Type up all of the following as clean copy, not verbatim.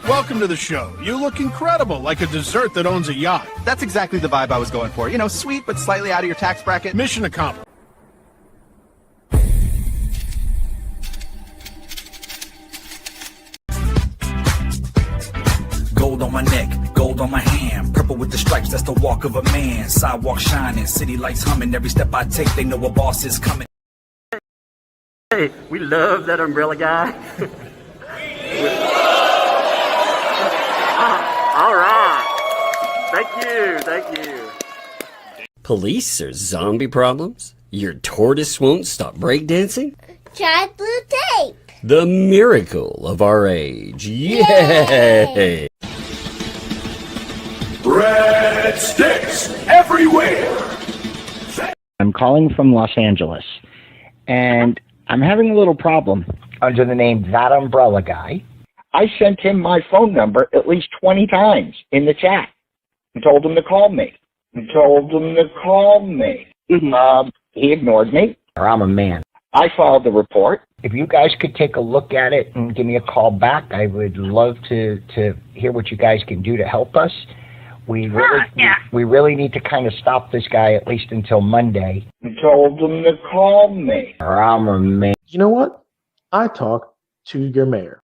Welcome to the show. You look incredible, like a dessert that owns a yacht. That's exactly the vibe I was going for. You know, sweet, but slightly out of your tax bracket. Mission accomplished. Gold on my neck, gold on my hand, purple with the stripes, that's the walk of a man. Sidewalk shining, city lights humming, every step I take, they know a boss is coming. Hey, we love that umbrella guy. All right. Thank you. Police or zombie problems? Your tortoise won't stop breakdancing? Try blue tape. The miracle of our age. Yay! Breadsticks everywhere. I'm calling from Los Angeles, and I'm having a little problem under the name ThATuMBRELLAgUY. I sent him my phone number at least 20 times in the chat and told him to call me. He ignored me, or I'm a man. I filed the report. If you guys could take a look at it and give me a call back, I would love to hear what you guys can do to help us. We really need to kind of stop this guy at least until Monday. I told him to call me, or I'm a man. You know what? I talked to your mayor.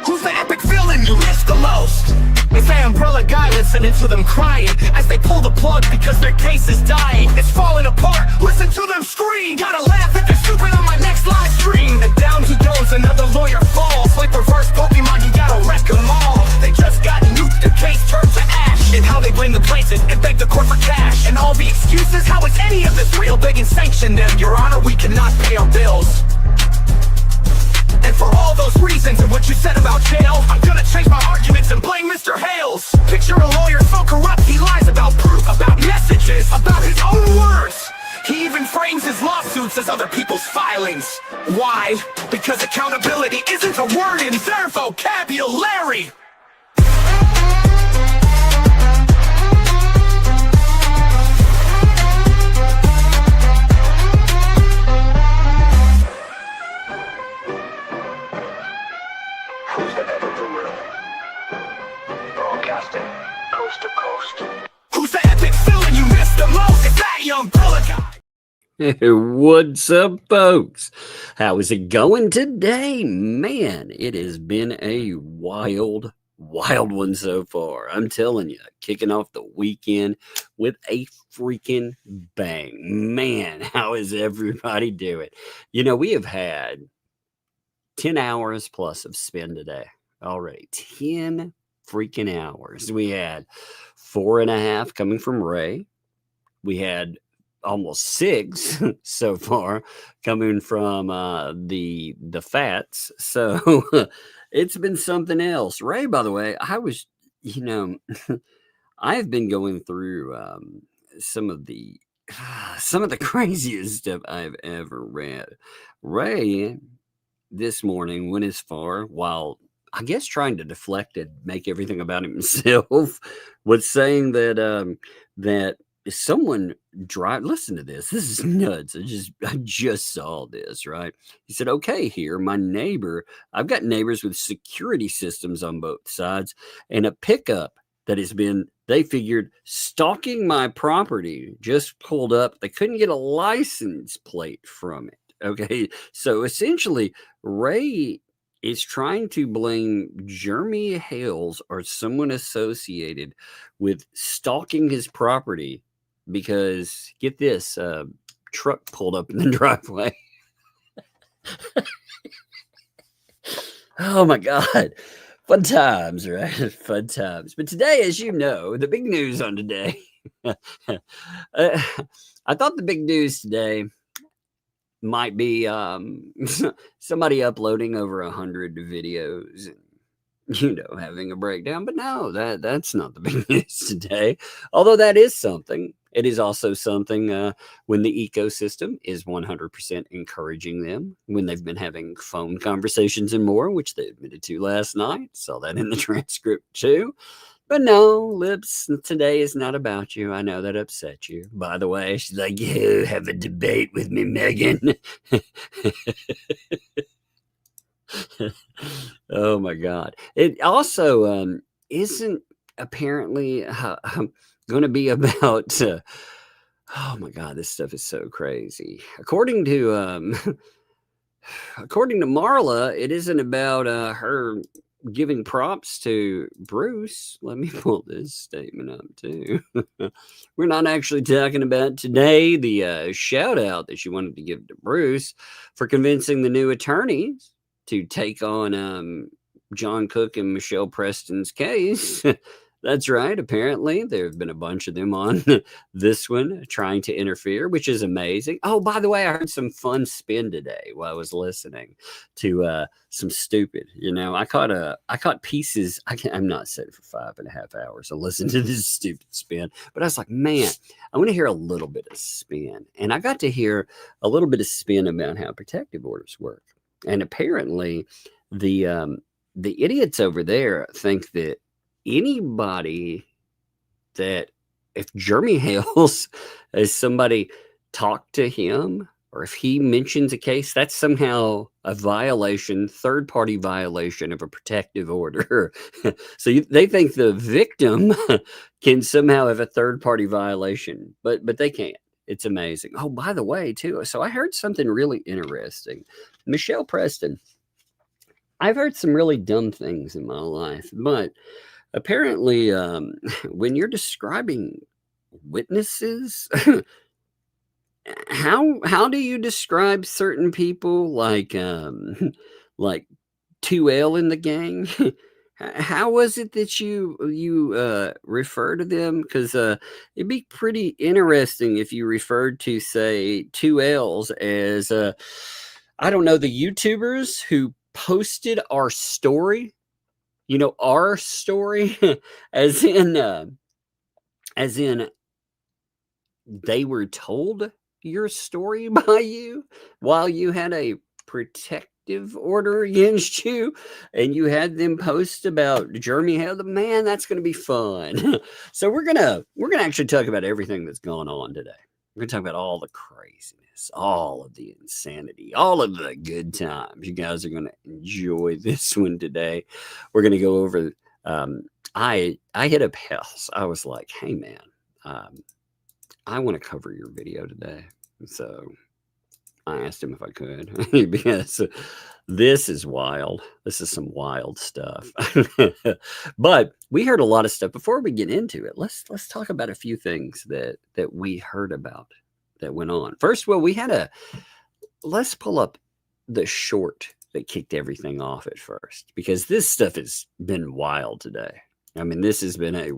Who's the epic villain you miss the most? It's that umbrella guy listening to them crying as they pull the plug because their case is dying. It's falling apart, listen to them scream. Gotta laugh if they're stupid on my next live stream. And down he goes, another lawyer falls. Like reverse Pokemon, you gotta wreck them all. They just got nuked, their case turned to ash. And how they blame the plaintiff and beg the court for cash. And all the excuses, how is any of this real? Beg and sanction them, your honor, we cannot pay our bills. And for all those reasons and what you said about jail, I'm gonna change my arguments and blame Mr. Hales. Picture a lawyer so corrupt he lies about proof, about messages, about his own words. He even frames his lawsuits as other people's filings. Why? Because accountability isn't a word in their vocabulary. Who's the epic villain? Broadcasting coast to coast. Who's the epic villain you missed the most? It's that young umbrella guy. What's up, folks? How is it going today? Man, it has been a wild one so far. I'm telling you, kicking off the weekend with a freaking bang. Man, how is everybody doing? You know, we have had 10 hours plus of spin today already. 10 freaking hours. We had 4.5 coming from Ray. We had almost 6 so far coming from the Fats. So it's been something else. Ray, by the way, I have been going through some of the some of the craziest stuff I've ever read. Ray this morning went as far, while I guess trying to deflect and make everything about himself, was saying that someone listen to this. This is nuts. I just saw this, right? He said, okay, here, my neighbor, I've got neighbors with security systems on both sides and a pickup that has been, they figured, stalking my property, just pulled up. They couldn't get a license plate from it. Okay. So essentially, Ray is trying to blame Jeremy Hales or someone associated with stalking his property because, get this, truck pulled up in the driveway. Oh my God. Fun times, right? Fun times. But today, as you know, the big news on today, I thought the big news today might be somebody uploading over 100 videos and, having a breakdown. But no, that's not the big news today. Although that is something. It is also something when the ecosystem is 100% encouraging them, when they've been having phone conversations and more, which they admitted to last night. Saw that in the transcript too. But no, Lips, today is not about you. I know that upset you. By the way, she's like, you have a debate with me, Megan. Oh my God. It also isn't apparently going to be about, oh my God, this stuff is so crazy. According to Marla, it isn't about her giving props to Bruce. Let me pull this statement up too. We're not actually talking about today the shout out that she wanted to give to Bruce for convincing the new attorneys to take on John Cook and Michelle Preston's case. That's right. Apparently, there have been a bunch of them on this one trying to interfere, which is amazing. Oh, by the way, I heard some fun spin today while I was listening to some stupid. I caught pieces. I'm not sitting for 5.5 hours to listen to this stupid spin, but I was like, man, I want to hear a little bit of spin, and I got to hear a little bit of spin about how protective orders work, and apparently, the idiots over there think that anybody that if Jeremy Hales as somebody talked to him or if he mentions a case, that's somehow a violation, third-party violation of a protective order. So they think the victim can somehow have a third-party violation, but they can't. It's amazing. Oh, by the way, too, so I heard something really interesting. Michelle Preston, I've heard some really dumb things in my life, but apparently, when you're describing witnesses, how do you describe certain people like 2L in the gang? How was it that you refer to them? Because it'd be pretty interesting if you referred to, say, 2Ls as I don't know, the YouTubers who posted our story. Our story, as in they were told your story by you while you had a protective order against you, and you had them post about Jeremy Hale. Man, that's going to be fun. So we're gonna actually talk about everything that's going on today. We're gonna talk about all the craziness, all of the insanity, all of the good times. You guys are gonna enjoy this one today. We're gonna go over. I hit up Hales. I was like, "Hey man, I want to cover your video today." So I asked him if I could because this is wild. This is some wild stuff. But we heard a lot of stuff. Before we get into it, let's talk about a few things that we heard about that went on. First, well, let's pull up the short that kicked everything off at first, because this stuff has been wild today. I mean, this has been a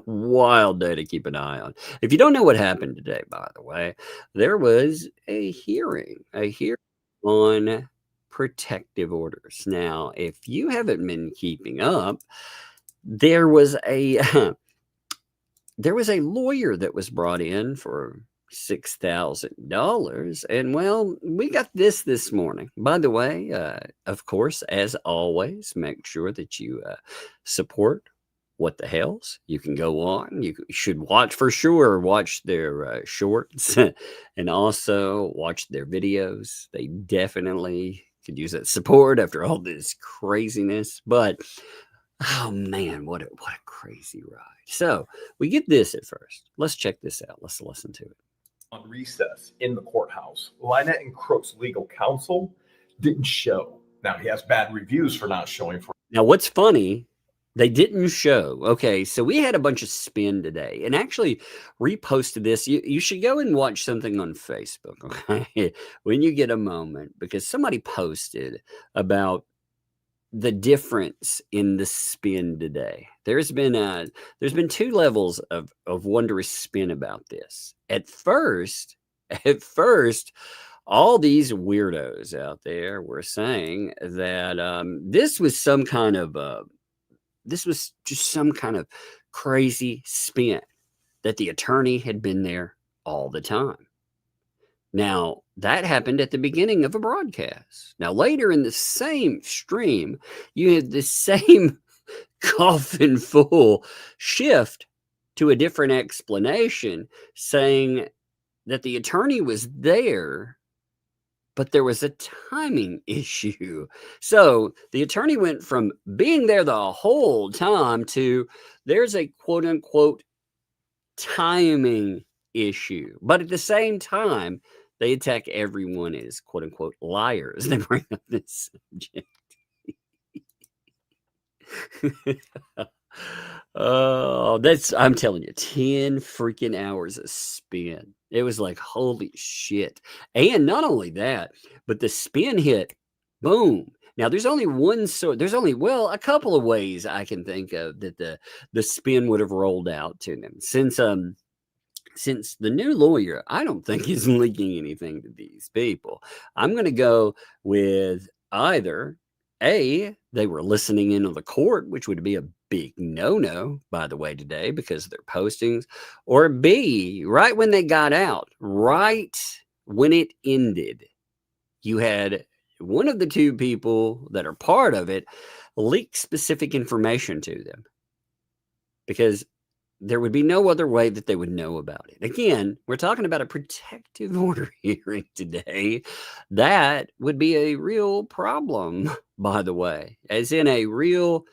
wild day to keep an eye on. If you don't know what happened today, by the way, there was a hearing on protective orders. Now, if you haven't been keeping up, there was a lawyer that was brought in for $6,000. And well, we got this morning. By the way, of course, as always, make sure that you support What the Hales. You can go on. You should watch for sure. Watch their shorts and also watch their videos. They definitely could use that support after all this craziness. But oh man, what a crazy ride. So we get this at first. Let's check this out. Let's listen to it. On recess in the courthouse, Lynette and Crook's legal counsel didn't show. Now he has bad reviews for not showing. Now what's funny, they didn't show. Okay, so we had a bunch of spin today and actually reposted this. You should go and watch something on Facebook, okay, when you get a moment, because somebody posted about the difference in the spin today. There's been 2 levels of wondrous spin about this. At first, all these weirdos out there were saying that this was just some kind of crazy spin, that the attorney had been there all the time. Now, that happened at the beginning of a broadcast. Now, later in the same stream, you had the same coffin full shift to a different explanation, saying that the attorney was there, but there was a timing issue. So the attorney went from being there the whole time to there's a quote unquote timing issue. But at the same time, they attack everyone as quote unquote liars. They bring up this subject. Oh, I'm telling you, 10 freaking hours of spin. It was like, holy shit. And not only that, but the spin hit, boom. Now there's only a couple of ways I can think of that the spin would have rolled out to them. Since the new lawyer, I don't think is leaking anything to these people. I'm going to go with either A, they were listening in on the court, which would be a big no-no, by the way, today because of their postings, or B, right when they got out, right when it ended, you had one of the 2 people that are part of it leak specific information to them because there would be no other way that they would know about it. Again, we're talking about a protective order hearing today. That would be a real problem, by the way, as in a real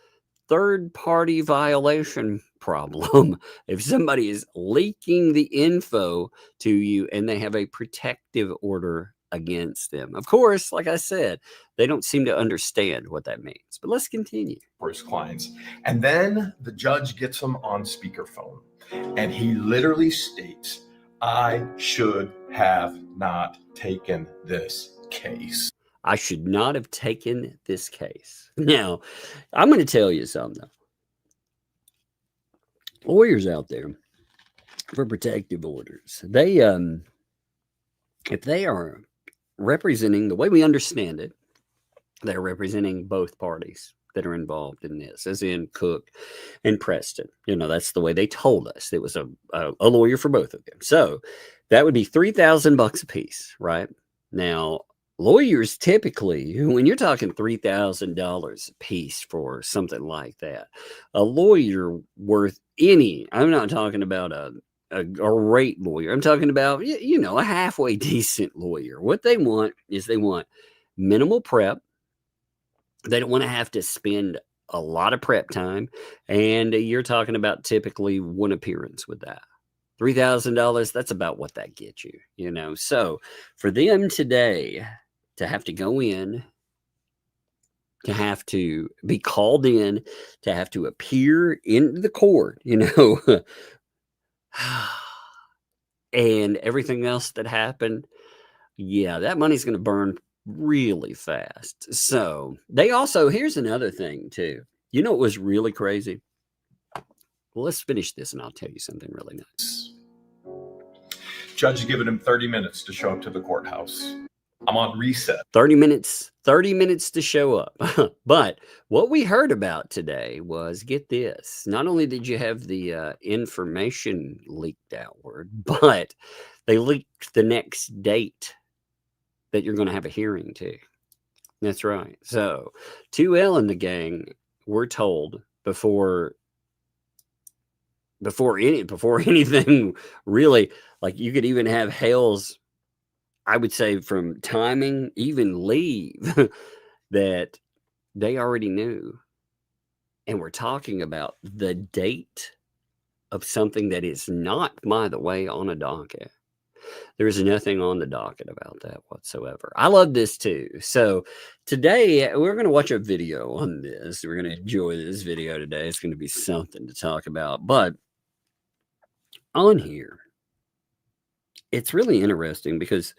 third-party violation problem. If somebody is leaking the info to you and they have a protective order against them. Of course, like I said, they don't seem to understand what that means. But let's continue. For his clients. And then the judge gets him on speakerphone. And he literally states, I should have not taken this case. I should not have taken this case. Now, I'm going to tell you something. Lawyers out there for protective orders, they if they are representing the way we understand it, they're representing both parties that are involved in this, as in Cook and Preston. That's the way they told us. It was a lawyer for both of them. So that would be $3,000 a piece, right? Now, lawyers typically, when you're talking $3,000 a piece for something like that, a lawyer worth I'm not talking about a great lawyer. I'm talking about, a halfway decent lawyer. What they want is they want minimal prep. They don't want to have to spend a lot of prep time. And you're talking about typically one appearance with that. $3,000, that's about what that gets you, So for them today to have to go in, to have to be called in, to have to appear in the court, and everything else that happened, yeah, that money's going to burn really fast. So they also, here's another thing too. It was really crazy. Well, let's finish this and I'll tell you something really nice. Judge is giving him 30 minutes to show up to the courthouse. I'm on reset. 30 minutes to show up. But what we heard about today was, get this, not only did you have the information leaked outward, but they leaked the next date that you're going to have a hearing too. That's right. So 2L and the gang were told before anything really, like, you could even have Hale's, I would say, from timing, even leave, that they already knew. And we're talking about the date of something that is not, by the way, on a docket. There is nothing on the docket about that whatsoever. I love this too. So today we're going to watch a video on this. We're going to enjoy this video today. It's going to be something to talk about. But on here, it's really interesting because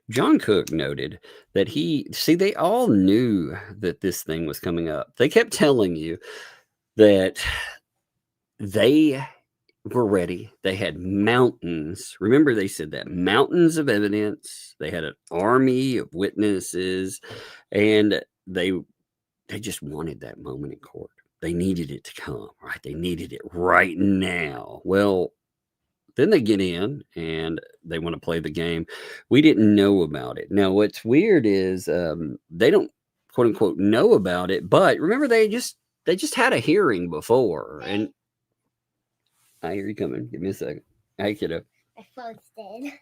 John Cook noted that they all knew that this thing was coming up. They kept telling you that they were ready. They had mountains. Remember, they said that mountains of evidence. They had an army of witnesses, and they just wanted that moment in court. They needed it to come, right? They needed it right now. Well, then they get in and they want to play the game. We didn't know about it. Now, what's weird is they don't, quote unquote, know about it. But remember, they just had a hearing before. And I hear you coming. Give me a second. Hey, kiddo. My phone's dead.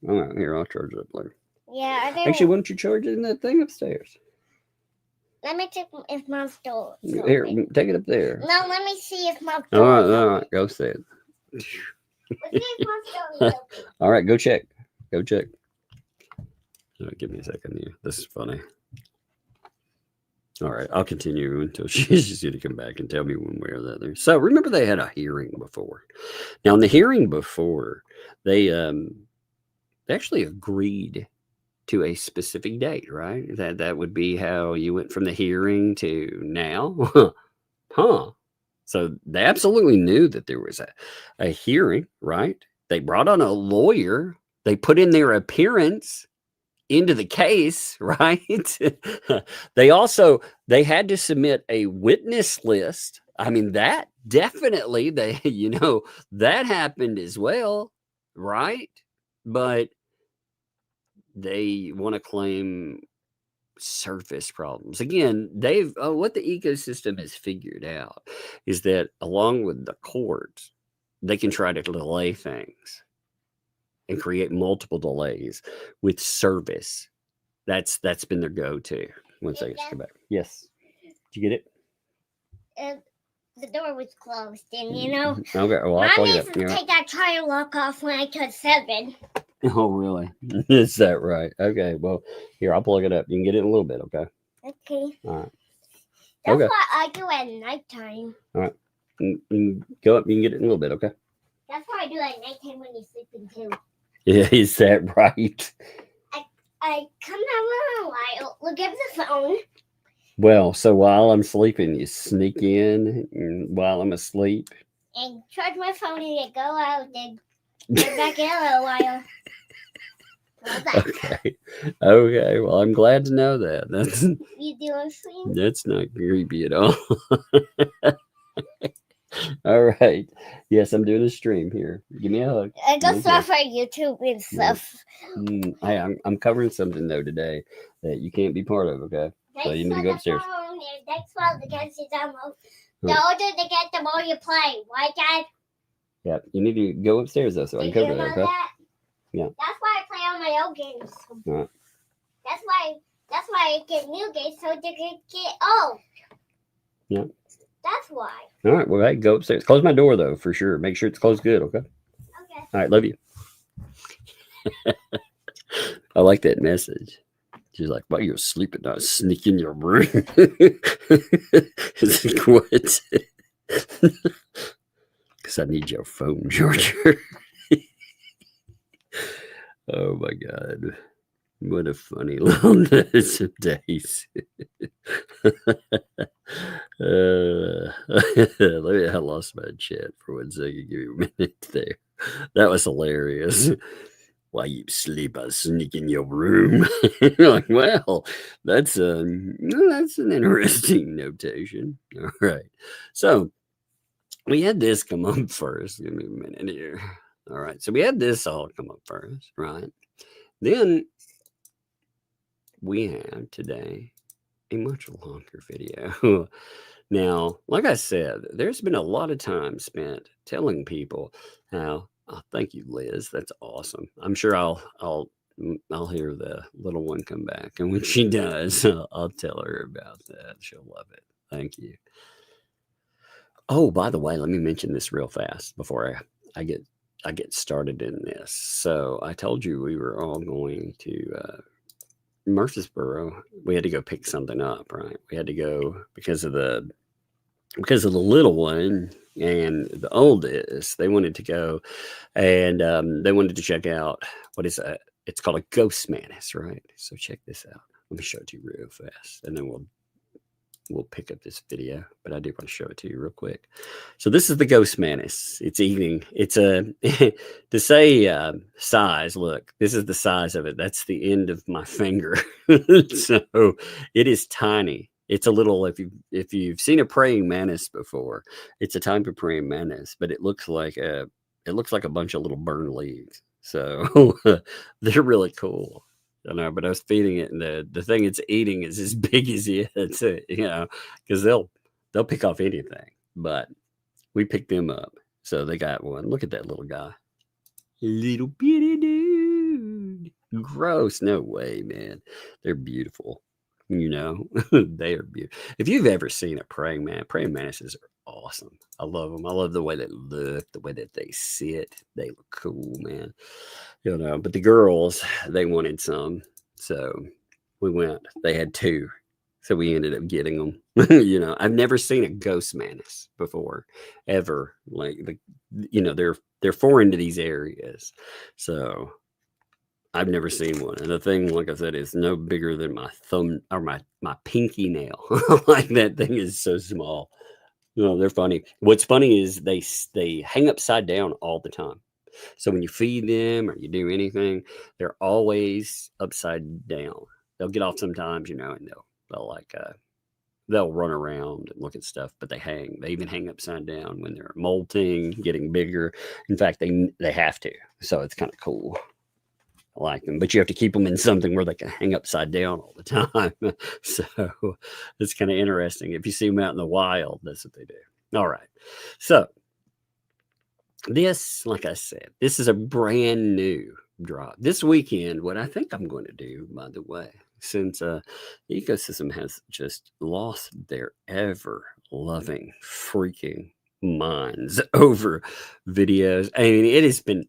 All right, here, I'll charge it up later. Yeah, I didn't. Actually, why don't you charge it in that thing upstairs? Let me check if Mom's door is Here, open. take it up there. No, let me see if Mom's All door right, is all open. right, go say it. Let's see if Mom's door is open. All right, go check. Go check. All right, give me a second here. This is funny. All right, I'll continue until she's just going to come back and tell me one way or the other. So remember, they had a hearing before. Now, in the hearing before, they actually agreed to a specific date, right? That would be how you went from the hearing to now. Huh. So they absolutely knew that there was a hearing, right? They brought on a lawyer. They put in their appearance into the case, right? They had to submit a witness list. I mean, that definitely, that happened as well, right? But they want to claim surface problems. Again, what the ecosystem has figured out is that along with the courts, they can try to delay things and create multiple delays with service. That's been their go-to. One second, just come back. Yes. Did you get it? The door was closed, and Okay. Well, I'll Mom plug it needs up. to take that tire lock off when I turn 7. Oh, really? Is that right? Okay. Well, here, I'll plug it up. You can get it in a little bit. Okay. Okay. All right. That's Okay. what I do at nighttime. All right. You can go up. You can get it in a little bit. Okay. That's what I do at nighttime when you're sleeping too. Yeah, is that right? I come down a while, look at the phone. Well, so while I'm sleeping, you sneak in while I'm asleep. And charge my phone and then go out and get back in a while. Okay. Okay. Well, I'm glad to know that. You doing sleep? That's not creepy at all. All right. Yes, I'm doing a stream here. Give me a hug. I go Okay. stuff on YouTube and stuff. Hey, I'm covering something though today that you can't be part of. Okay. So you need to go upstairs. Thanks for the games you download. The older they get, the more you play. Right, Dad? Yeah. You need to go upstairs though, so I can cover that. Okay. That? Yeah. That's why I play on my old games. All right. That's why I get new games so they can get old. Yeah. That's why. All right. Well, hey, go upstairs. Close my door though, for sure. Make sure it's closed good. Okay. Okay. All right. Love you. I like that message. She's like, "While you're sleeping, I sneak in your room." It's like, what? Because I need your phone charger. Oh my God. What a funny little notice of days. I lost my chat for 1 second. Give me a minute there. That was hilarious. while you sleep, I'll sneak in your room. Like, well, that's an interesting notation. All right. So we had this come up first. Give me a minute here. All right. So we had this all come up first, right? Then we have today a much longer video. Now, like I said, there's been a lot of time spent telling people how, oh, thank you, Liz. That's awesome. I'm sure I'll hear the little one come back. And when she does, I'll tell her about that. She'll love it. Thank you. Oh, by the way, let me mention this real fast before I get started in this. So I told you we were all going to Murfreesboro. We had to go pick something up, right? We had to go because of the little one and the oldest. They wanted to go, and they wanted to check out what is that? It's called a ghost mantis, right? So check this out. Let me show it to you real fast, and then we'll pick up this video, but I do want to show it to you real quick. So this is the ghost mantis. It's eating. It's a to say size. Look, this is the size of it. That's the end of my finger. So it is tiny. It's a little. If you've seen a praying mantis before, it's a type of praying mantis, but it looks like a bunch of little burn leaves. So they're really cool. I know, but I was feeding it, and the thing it's eating is as big as it, because they'll pick off anything. But we picked them up, so they got one. Look at that little guy, little bitty dude. Gross, no way, man. They're beautiful. They are beautiful. If you've ever seen a praying mantises are awesome. I love them. I love the way they look, the way that they sit. They look cool, man. But the girls, they wanted some, so we went. They had two, so we ended up getting them. I've never seen a ghost mantis before, ever. Like they're foreign to these areas, so I've never seen one. And the thing, like I said, is no bigger than my thumb or my pinky nail. Like, that thing is so small. They're funny. What's funny is they hang upside down all the time. So when you feed them or you do anything, they're always upside down. They'll get off sometimes, and they'll run around and look at stuff, but they hang. They even hang upside down when they're molting, getting bigger. In fact, they have to. So it's kind of cool. I like them, but you have to keep them in something where they can hang upside down all the time. So it's kind of interesting. If you see them out in the wild, that's what they do. All right. So this, like I said, this is a brand new drop. This weekend, what I think I'm going to do, by the way, since the ecosystem has just lost their ever-loving freaking minds over videos. I mean, it has been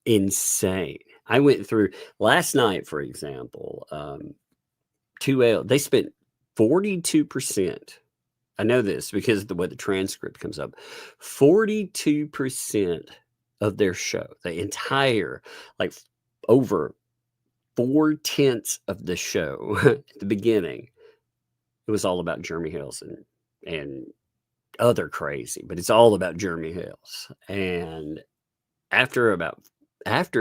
insane. I went through last night, for example, 2L, they spent 42%. I know this because of the way the transcript comes up. 42% of their show, the entire, over 4/10 of the show at the beginning, it was all about Jeremy Hales and other crazy, but it's all about Jeremy Hales. And after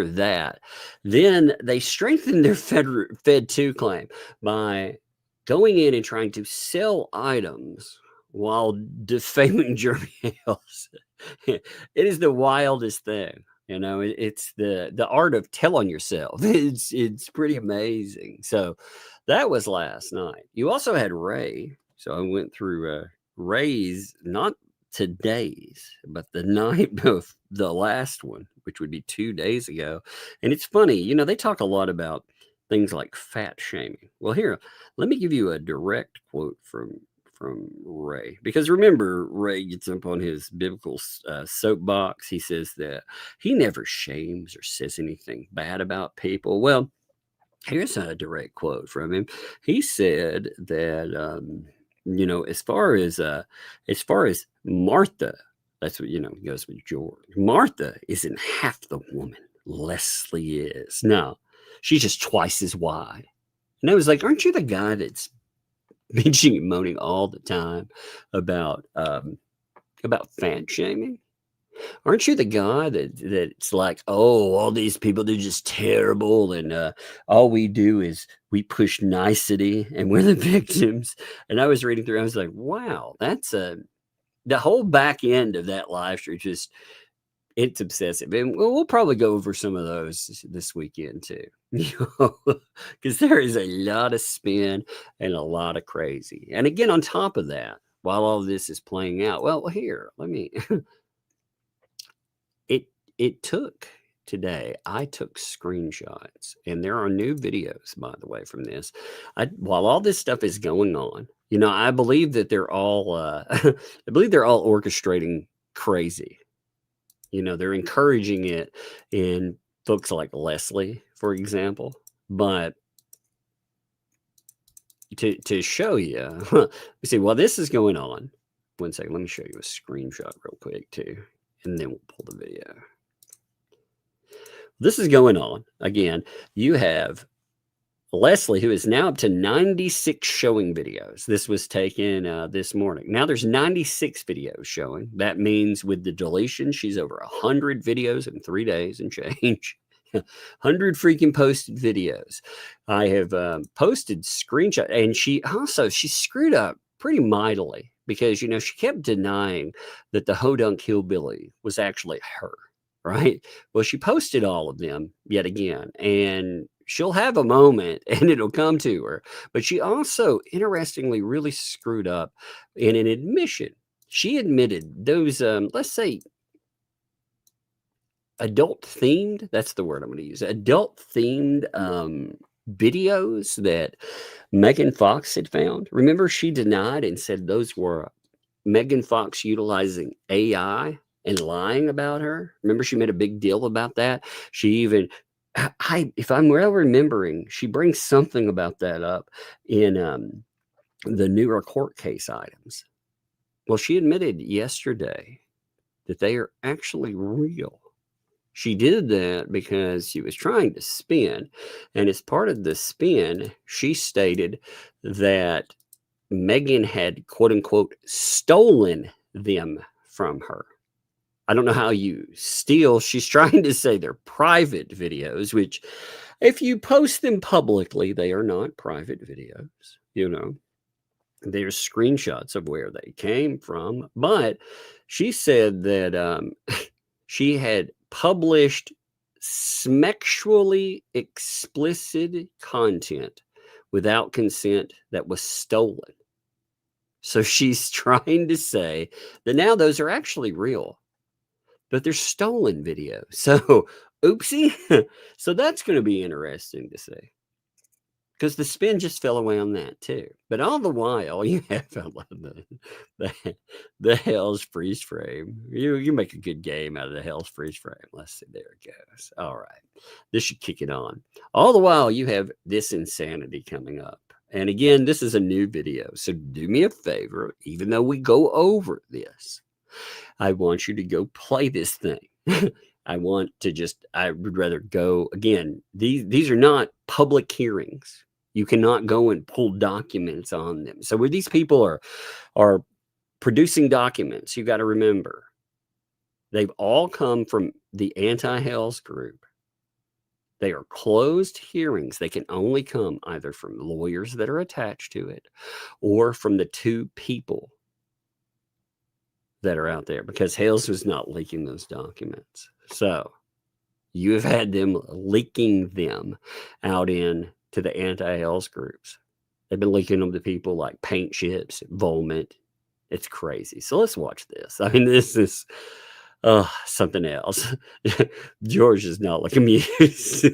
that, then they strengthened their Fed 2 claim by going in and trying to sell items while defaming Jeremy Hales. It is the wildest thing. It's the art of telling yourself. It's pretty amazing. So that was last night. You also had Ray. So I went through Ray's, not today's, but the night of the last one, which would be 2 days ago. And it's funny, they talk a lot about things like fat shaming. Well, here, let me give you a direct quote from Ray, because remember, Ray gets up on his biblical soapbox. He says that he never shames or says anything bad about people. Well, here's a direct quote from him. He said that as far as Martha, that's what goes with George. Martha isn't half the woman Leslie is. No, she's just twice as wide. And I was like, aren't you the guy that's bitching and moaning all the time about fat shaming? Aren't you the guy that's like, oh, all these people, they're just terrible, and all we do is we push nicety, and we're the victims? And I was reading through, I was like, wow, that's the whole back end of that live stream. Just it's obsessive, and we'll probably go over some of those this weekend too, because there is a lot of spin and a lot of crazy. And again, on top of that, while all this is playing out, well, here, let me. It took today, I took screenshots, and there are new videos, by the way, from this. While all this stuff is going on, I believe that they're all, I believe they're all orchestrating crazy. They're encouraging it in folks like Leslie, for example. But to show you, you see, while this is going on, one second, let me show you a screenshot real quick too, and then we'll pull the video. This is going on. Again, you have Leslie, who is now up to 96 showing videos. This was taken this morning. Now there's 96 videos showing. That means with the deletion, she's over 100 videos in 3 days and change. 100 freaking posted videos. I have posted screenshots, and she screwed up pretty mightily because, she kept denying that the Hodunk Hillbilly was actually her. Right. Well, she posted all of them yet again, and she'll have a moment and it'll come to her. But she also, interestingly, really screwed up in an admission. She admitted those, let's say, adult themed, that's the word I'm going to use, adult themed videos that Megan Fox had found. Remember, she denied and said those were Megan Fox utilizing AI and lying about her. Remember, she made a big deal about that. She even, if I'm well remembering, she brings something about that up in the newer court case items. Well, she admitted yesterday that they are actually real. She did that because she was trying to spin. And as part of the spin, she stated that Megan had, quote unquote, stolen them from her. I don't know how you steal. She's trying to say they're private videos, which if you post them publicly, they are not private videos. There's screenshots of where they came from. But she said that she had published sexually explicit content without consent that was stolen. So she's trying to say that now those are actually real, but they're stolen videos. So, oopsie. So that's going to be interesting to see, because the spin just fell away on that too. But all the while, you have the Hale's freeze frame. You make a good game out of the Hale's freeze frame. Let's see. There it goes. All right. This should kick it on. All the while, you have this insanity coming up. And again, this is a new video. So do me a favor, even though we go over this, I want you to go play this thing. I would rather go, again, these are not public hearings. You cannot go and pull documents on them. So where these people are producing documents, you got to remember, they've all come from the anti-Hales group. They are closed hearings. They can only come either from lawyers that are attached to it or from the two people that are out there, because Hales was not leaking those documents. So you have had them leaking them out in to the anti-Hales groups. They've been leaking them to people like Paint Chips, Volmint. It's crazy. So let's watch this. I mean, this is something else. George is not like amused.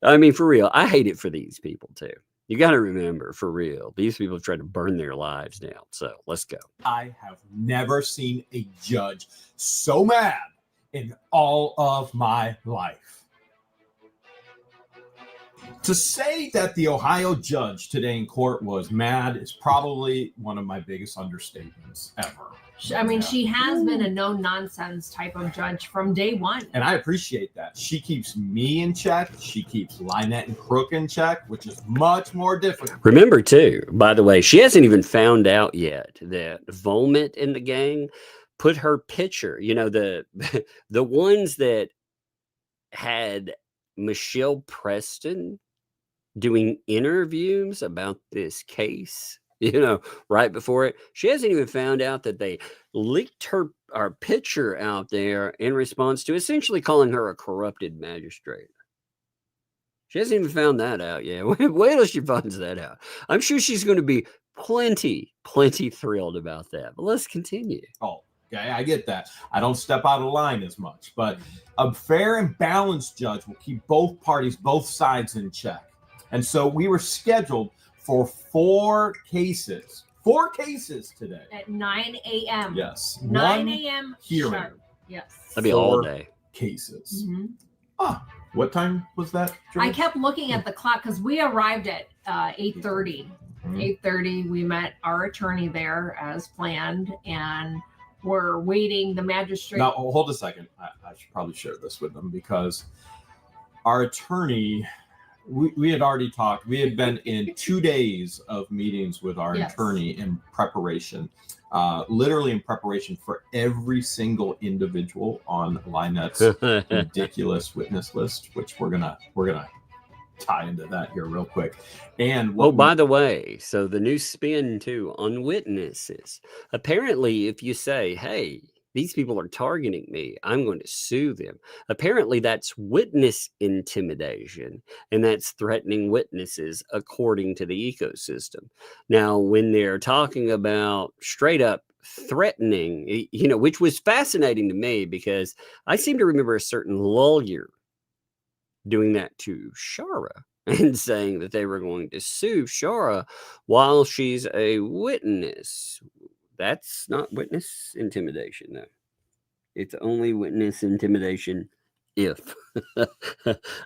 I mean, for real, I hate it for these people too. You got to remember, for real, these people have tried to burn their lives down. So let's go. I have never seen a judge so mad in all of my life. To say that the Ohio judge today in court was mad is probably one of my biggest understatements ever. I mean, she has been a no-nonsense type of judge from day one. And I appreciate that. She keeps me in check. She keeps Lynette and Crook in check, which is much more difficult. Remember, too, by the way, she hasn't even found out yet that Volmint and the gang put her picture, the the ones that had Michelle Preston doing interviews about this case, right before it. She hasn't even found out that they leaked our picture out there in response to essentially calling her a corrupted magistrate. She hasn't even found that out yet. Wait till she finds that out. I'm sure she's going to be plenty thrilled about that. But let's continue. Oh, okay, I get that. I don't step out of line as much, but a fair and balanced judge will keep both parties, both sides in check. And so we were scheduled for 4 cases today. At 9 a.m. Yes. 9 a.m. hearing. sharp. Yes. That'd be all day. Cases. Mm-hmm. What time was that, I kept looking at the clock because we arrived at 8:30. 8:30, we met our attorney there as planned, and we're waiting the magistrate. Now, hold a second. I should probably share this with them because our attorney, we had already talked. We had been in 2 days of meetings with our attorney in preparation, literally in preparation for every single individual on Lynette's ridiculous witness list, which we're gonna tie into that here real quick. And by the way, so the new spin too on witnesses. Apparently, if you say, hey, these people are targeting me, I'm going to sue them. Apparently, that's witness intimidation, and that's threatening witnesses according to the ecosystem. Now, when they're talking about straight up threatening, which was fascinating to me because I seem to remember a certain lawyer doing that to Shara and saying that they were going to sue Shara while she's a witness. That's not witness intimidation, though. It's only witness intimidation if.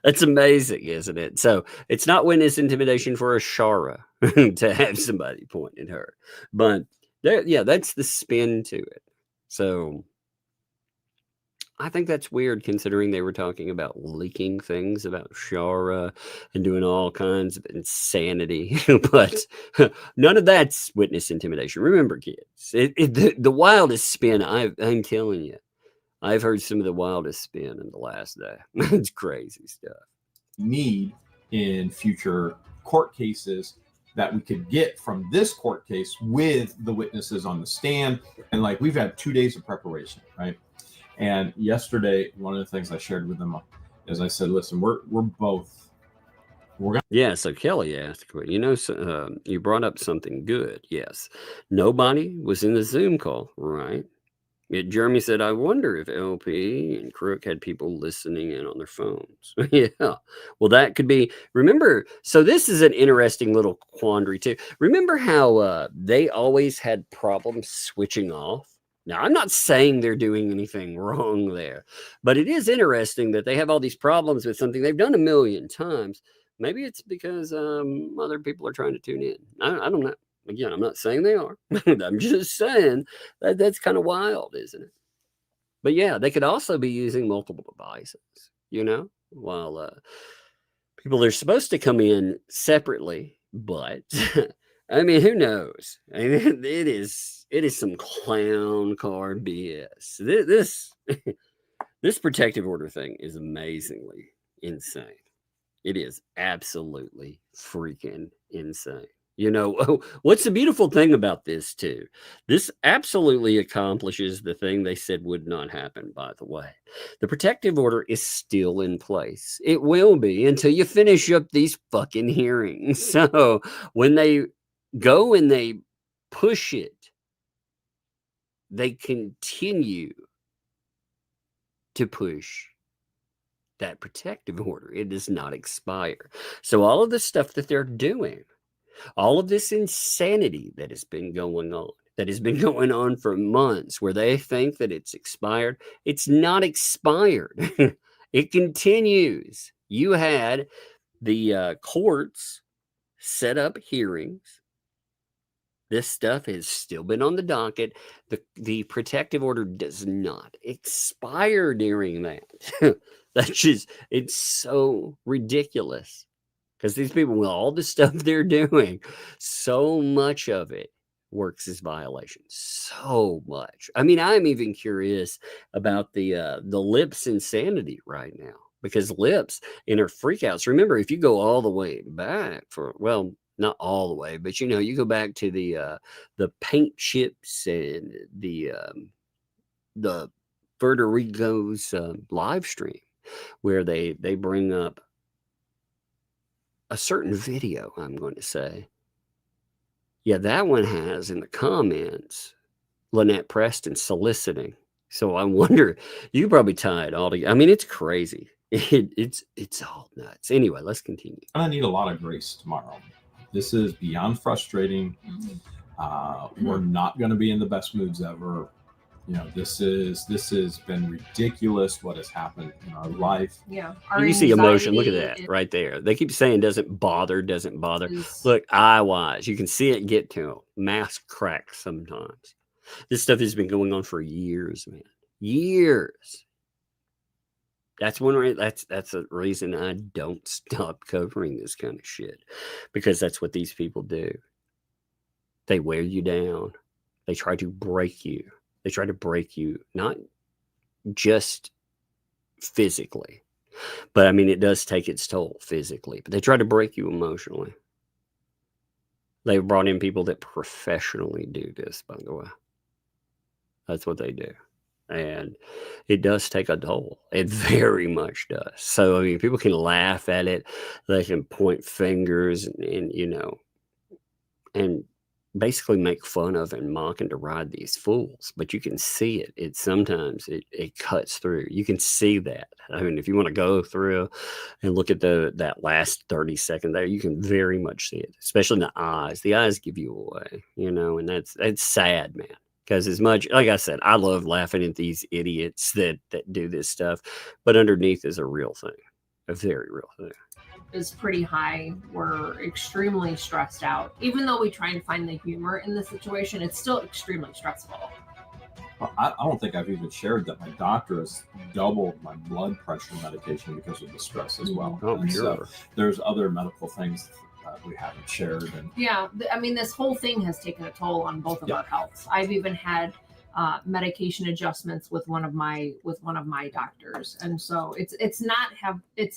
That's amazing, isn't it? So it's not witness intimidation for a Shara to have somebody point at her. But that's the spin to it. So I think that's weird considering they were talking about leaking things about Shara and doing all kinds of insanity. But none of that's witness intimidation. Remember, kids, the wildest spin, I'm telling you, I've heard some of the wildest spin in the last day. It's crazy stuff. Need in future court cases that we could get from this court case with the witnesses on the stand. And we've had 2 days of preparation, right? And yesterday, one of the things I shared with them is I said, listen, we're gonna. Yeah. So Kelly asked, you brought up something good. Yes. Nobody was in the Zoom call, right? Jeremy said, I wonder if LP and Crook had people listening in on their phones. Yeah. Well, that could be. Remember, so this is an interesting little quandary too. Remember how they always had problems switching off? Now, I'm not saying they're doing anything wrong there, but it is interesting that they have all these problems with something they've done a million times. Maybe it's because other people are trying to tune in. I don't know. Again, I'm not saying they are. I'm just saying that's kind of wild, isn't it? But yeah, they could also be using multiple devices, while people are supposed to come in separately. But I mean, who knows? I mean, it is some clown car BS. This protective order thing is amazingly insane. It is absolutely freaking insane. What's the beautiful thing about this too? This absolutely accomplishes the thing they said would not happen, by the way. The protective order is still in place. It will be until you finish up these fucking hearings. So when they go and they push it, they continue to push that protective order. It does not expire. So all of the stuff that they're doing, all of this insanity that has been going on for months, where they think that it's expired, it's not expired. It continues. You had the courts set up hearings. This stuff has still been on the docket. The protective order does not expire during that. It's so ridiculous. Because these people, with all the stuff they're doing, so much of it works as violation so much. I mean, I'm even curious about the Lips insanity right now, because Lips in her freakouts. Remember, if you go all the way back for, well, not all the way, but you go back to the paint chips and the Vertigo's live stream, where they bring up a certain video, I'm going to say. Yeah, that one has in the comments Lynette Preston soliciting. So I wonder, you probably tie it all together. I mean, it's crazy. It's all nuts. Anyway, let's continue. I need a lot of grace tomorrow. This is beyond frustrating. We're not going to be in the best moods ever. This has been ridiculous what has happened in our life. Yeah. You see emotion. Look at that right there. They keep saying doesn't bother. Look, eye-wise, you can see it get to them. Mask cracks sometimes. This stuff has been going on for years, man. Years. That's a reason I don't stop covering this kind of shit, because that's what these people do. They wear you down. They try to break you. They try to break you, not just physically, but I mean, it does take its toll physically, but they try to break you emotionally. They brought in people that professionally do this, by the way. That's what they do. And it does take a toll. It very much does. So, I mean, people can laugh at it. They can point fingers and basically make fun of and mock and deride these fools. But you can see it. It cuts through. You can see that. I mean, if you want to go through and look at that last 30 seconds there, you can very much see it, especially in the eyes. The eyes give you away, and that's sad, man. Because as much, like I said, I love laughing at these idiots that do this stuff, but underneath is a real thing, a very real thing. Is pretty high. We're extremely stressed out. Even though we try and find the humor in the situation, it's still extremely stressful. Well, I don't think I've even shared that my doctor has doubled my blood pressure medication because of the stress as well. Oh, sure. So there's other medical things we haven't shared. And yeah, I mean, this whole thing has taken a toll on both of our healths. I've even had medication adjustments with one of my doctors, and so it's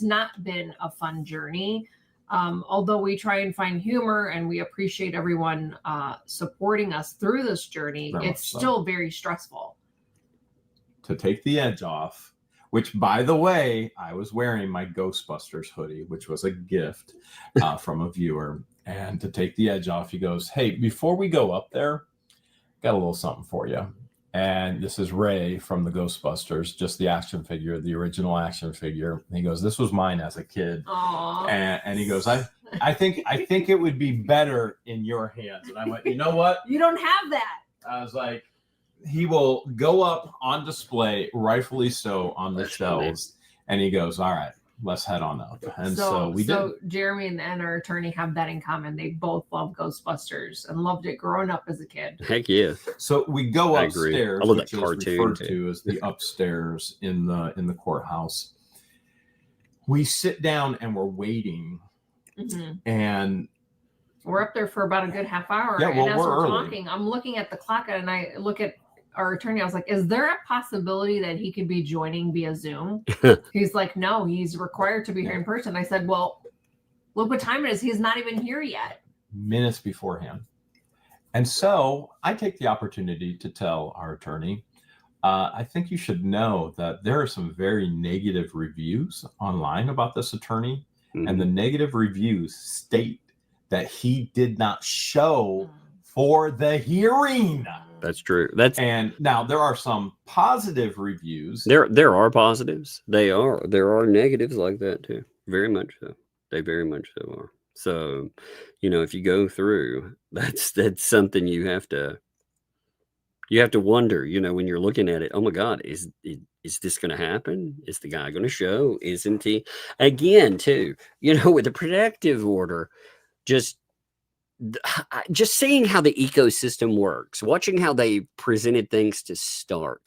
not been a fun journey. Although we try and find humor and we appreciate everyone supporting us through this journey, it's still very stressful. To take the edge off, which, by the way, I was wearing my Ghostbusters hoodie, which was a gift from a viewer. And to take the edge off, he goes, "Hey, before we go up there, got a little something for you." And this is Ray from the Ghostbusters, just the action figure, the original action figure. And he goes, "This was mine as a kid." And he goes, I think it would be better in your hands. And I went, you know what? You don't have that. I was like, he will go up on display, rightfully so, on the shelves. And he goes, "All right, let's head on up." And so we did. So Jeremy and our attorney have that in common. They both love Ghostbusters and loved it growing up as a kid. Heck yeah. So we go upstairs, I love which that is cartoon referred to as the upstairs in the courthouse. We sit down and we're waiting. And we're up there for about a good half hour. Yeah, well, and as we're we're early. talking, I'm looking at the clock and I look at our attorney. I was like, "Is there a possibility that he could be joining via Zoom?" He's like, "No, he's required to be here in person." I said, "Well, look what time it is. He's not even here yet." Minutes beforehand. And so I take the opportunity to tell our attorney, I think you should know that there are some very negative reviews online about this attorney. And the negative reviews state that he did not show for the hearing. That's true. And now there are some positive reviews. There are positives. There are negatives like that too. Very much so. They very much so are. So, if you go through, that's something you have to wonder, when you're looking at it. Oh my God, is this going to happen? Is the guy going to show? Isn't he? Again, too, with the protective order, just seeing how the ecosystem works, watching how they presented things to Stark,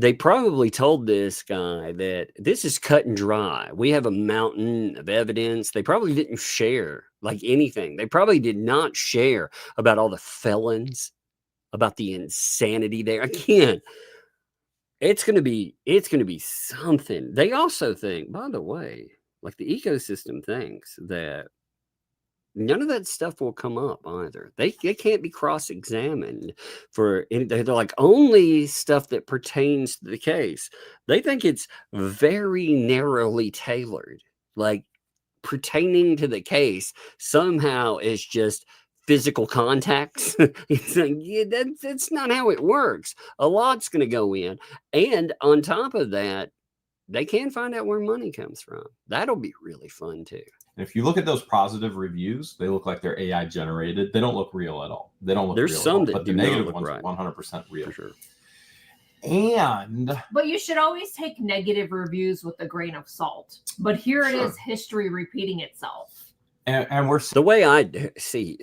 they probably told this guy that this is cut and dry. We have a mountain of evidence. They probably didn't share like anything. They probably did not share about all the felons, about the insanity there. Again, it's going to be something. They also think, by the way, like the ecosystem thinks that none of that stuff will come up either. They can't be cross-examined for anything. They're like, only stuff that pertains to the case. They think it's very narrowly tailored, like pertaining to the case somehow is just physical contacts. It's like, yeah, that's not how it works. A lot's going to go in. And on top of that, they can find out where money comes from. That'll be really fun too. And if you look at those positive reviews, they look like they're AI generated. They don't look real at all. They don't look There's real some at all, that but the do not negative look ones right. are 100% real. For sure. But you should always take negative reviews with a grain of salt. But here it is, history repeating itself. And we're the way I see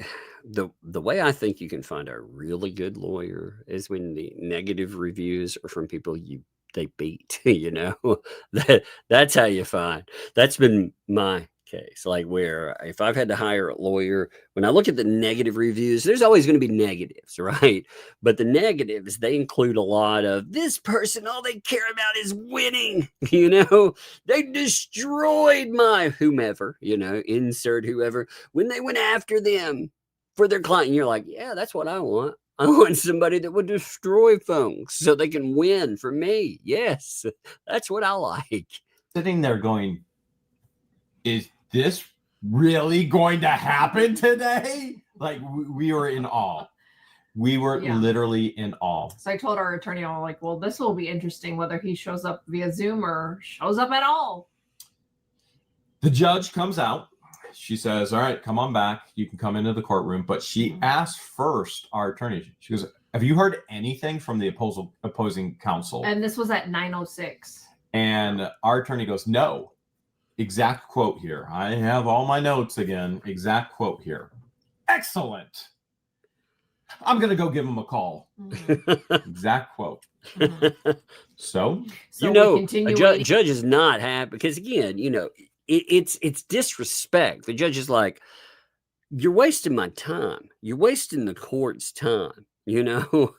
the way I think you can find a really good lawyer is when the negative reviews are from people they beat. You know, that's how you find. That's been my case. Like where if I've had to hire a lawyer, when I look at the negative reviews, there's always going to be negatives, right? But the negatives, they include a lot of this person, all they care about is winning. You know, they destroyed my whomever, you know, insert whoever, when they went after them for their client. And you're like, yeah, that's what I want. I want somebody that would destroy folks so they can win for me. Yes, that's what I like. Sitting there going, is this really going to happen today? Like we were in awe. We were literally in awe. So I told our attorney, I'm like, well, this will be interesting whether he shows up via Zoom or shows up at all. The judge comes out. She says, all right, come on back. You can come into the courtroom. But she asked first our attorney. She goes, have you heard anything from the opposing counsel? And this was at 9:06. And our attorney goes, no. Exact quote here. I have all my notes again. Exact quote here. Excellent. I'm going to go give him a call. Exact quote. So you know, a judge is not happy because, again, you know, it's disrespect. The judge is like, you're wasting my time. You're wasting the court's time. You know,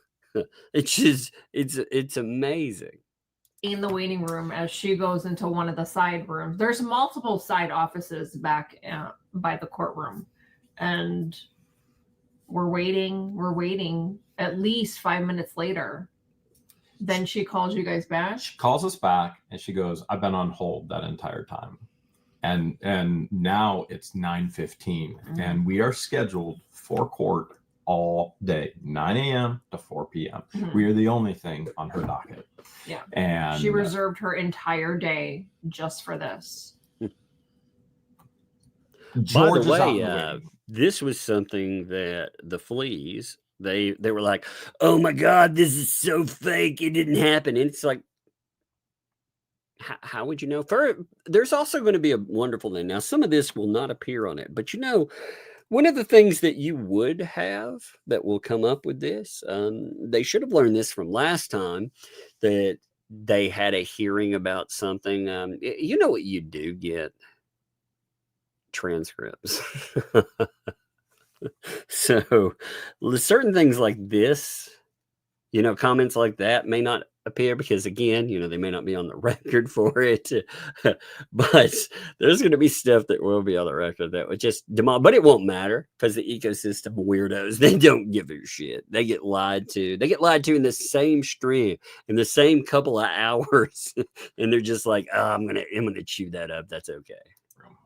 it's amazing. In the waiting room, as she goes into one of the side rooms, there's multiple side offices back by the courtroom, and we're waiting at least 5 minutes later. Then she calls you guys back. She calls us back and she goes, I've been on hold that entire time. And now it's 9:15 and we are scheduled for court all day, 9 a.m. to 4 p.m. We are the only thing on her docket. Yeah. And she reserved her entire day just for this. By the way, this was something that the Fleas, they were like, oh my God, this is so fake. It didn't happen. And it's like, how would you know? There's also going to be a wonderful thing. Now, some of this will not appear on it, but you know, one of the things that you would have that will come up with this, they should have learned this from last time, that they had a hearing about something. You know what you do get? Transcripts. So certain things like this, you know, comments like that may not appear because, again, you know, they may not be on the record for it. But there's going to be stuff that will be on the record that would just demolish. But it won't matter because the ecosystem weirdos, they don't give a shit. They get lied to. They get lied to in the same stream, in the same couple of hours. And they're just like, oh, I'm gonna chew that up. That's okay.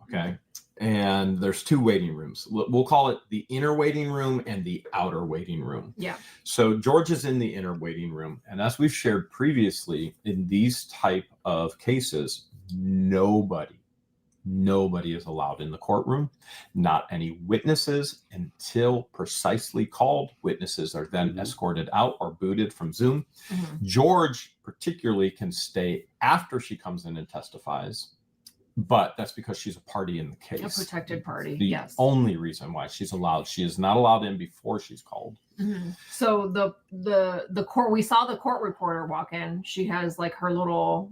Okay. And there's two waiting rooms. We'll call it the inner waiting room and the outer waiting room. Yeah. So George is in the inner waiting room. And as we've shared previously, in these type of cases, nobody is allowed in the courtroom, not any witnesses until precisely called. Witnesses are then escorted out or booted from Zoom. George particularly can stay after she comes in and testifies But that's because she's a party in the A case. protected party. The Yes. only reason why she's allowed, she is not allowed in before she's called. So the court, we saw the court reporter walk in. She has like her little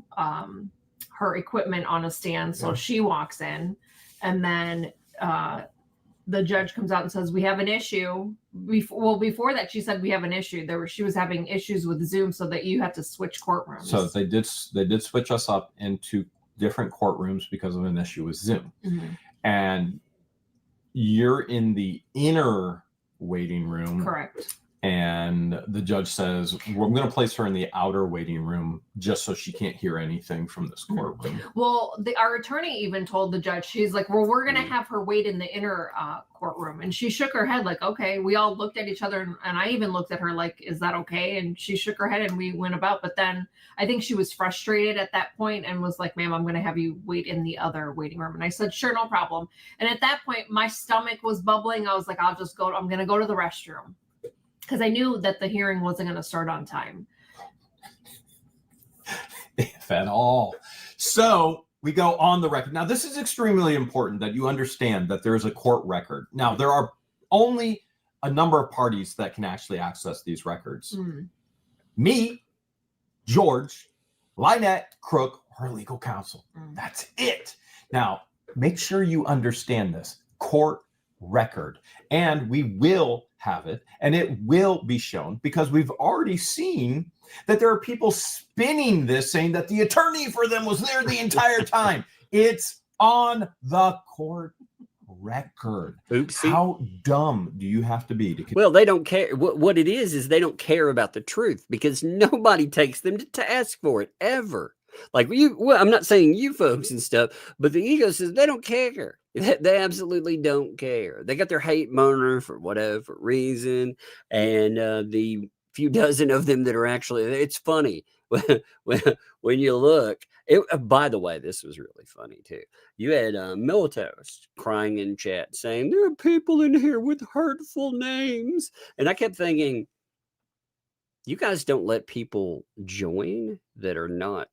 her equipment on a stand. So she walks in, and then the judge comes out and says, we have an issue. Before that, she said we have an issue. She was having issues with Zoom, so that you had to switch courtrooms. So they did switch us up into different courtrooms because of an issue with Zoom. And you're in the inner waiting room. Correct. And the judge says, well, I'm going to place her in the outer waiting room just so she can't hear anything from this courtroom. Well, our attorney even told the judge, she's like, well, we're going to have her wait in the inner courtroom. And she shook her head like, okay. We all looked at each other, and I even looked at her like, is that okay? And she shook her head, and we went about. But then I think she was frustrated at that point and was like, ma'am, I'm going to have you wait in the other waiting room. And I said, sure, no problem. And at that point, my stomach was bubbling. I was like, I'm going to go to the restroom, because I knew that the hearing wasn't going to start on time. If at all. So we go on the record. Now, this is extremely important that you understand that there is a court record. Now, there are only a number of parties that can actually access these records. Me, George, Lynette, Crook, or legal counsel. That's it. Now, make sure you understand this. Court record. And we will have it, and it will be shown, because we've already seen that there are people spinning this, saying that the attorney for them was there the entire time. It's on the court record. Oopsie. How dumb do you have to be to? Well, they don't care. What it is they don't care about the truth, because nobody takes them to task for it ever. Like I'm not saying you folks and stuff, but the ego says they don't care. They absolutely don't care. They got their hate monitor for whatever reason, and the few dozen of them that are actually, it's funny when you look. By the way, this was really funny too. You had militaries crying in chat saying there are people in here with hurtful names, and I kept thinking, you guys don't let people join that are not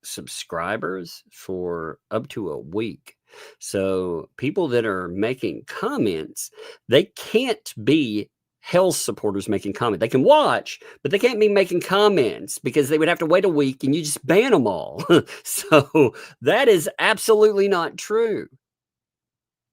subscribers for up to a week. So people that are making comments, they can't be Hale supporters making comments. They can watch, but they can't be making comments, because they would have to wait a week and you just ban them all. So that is absolutely not true.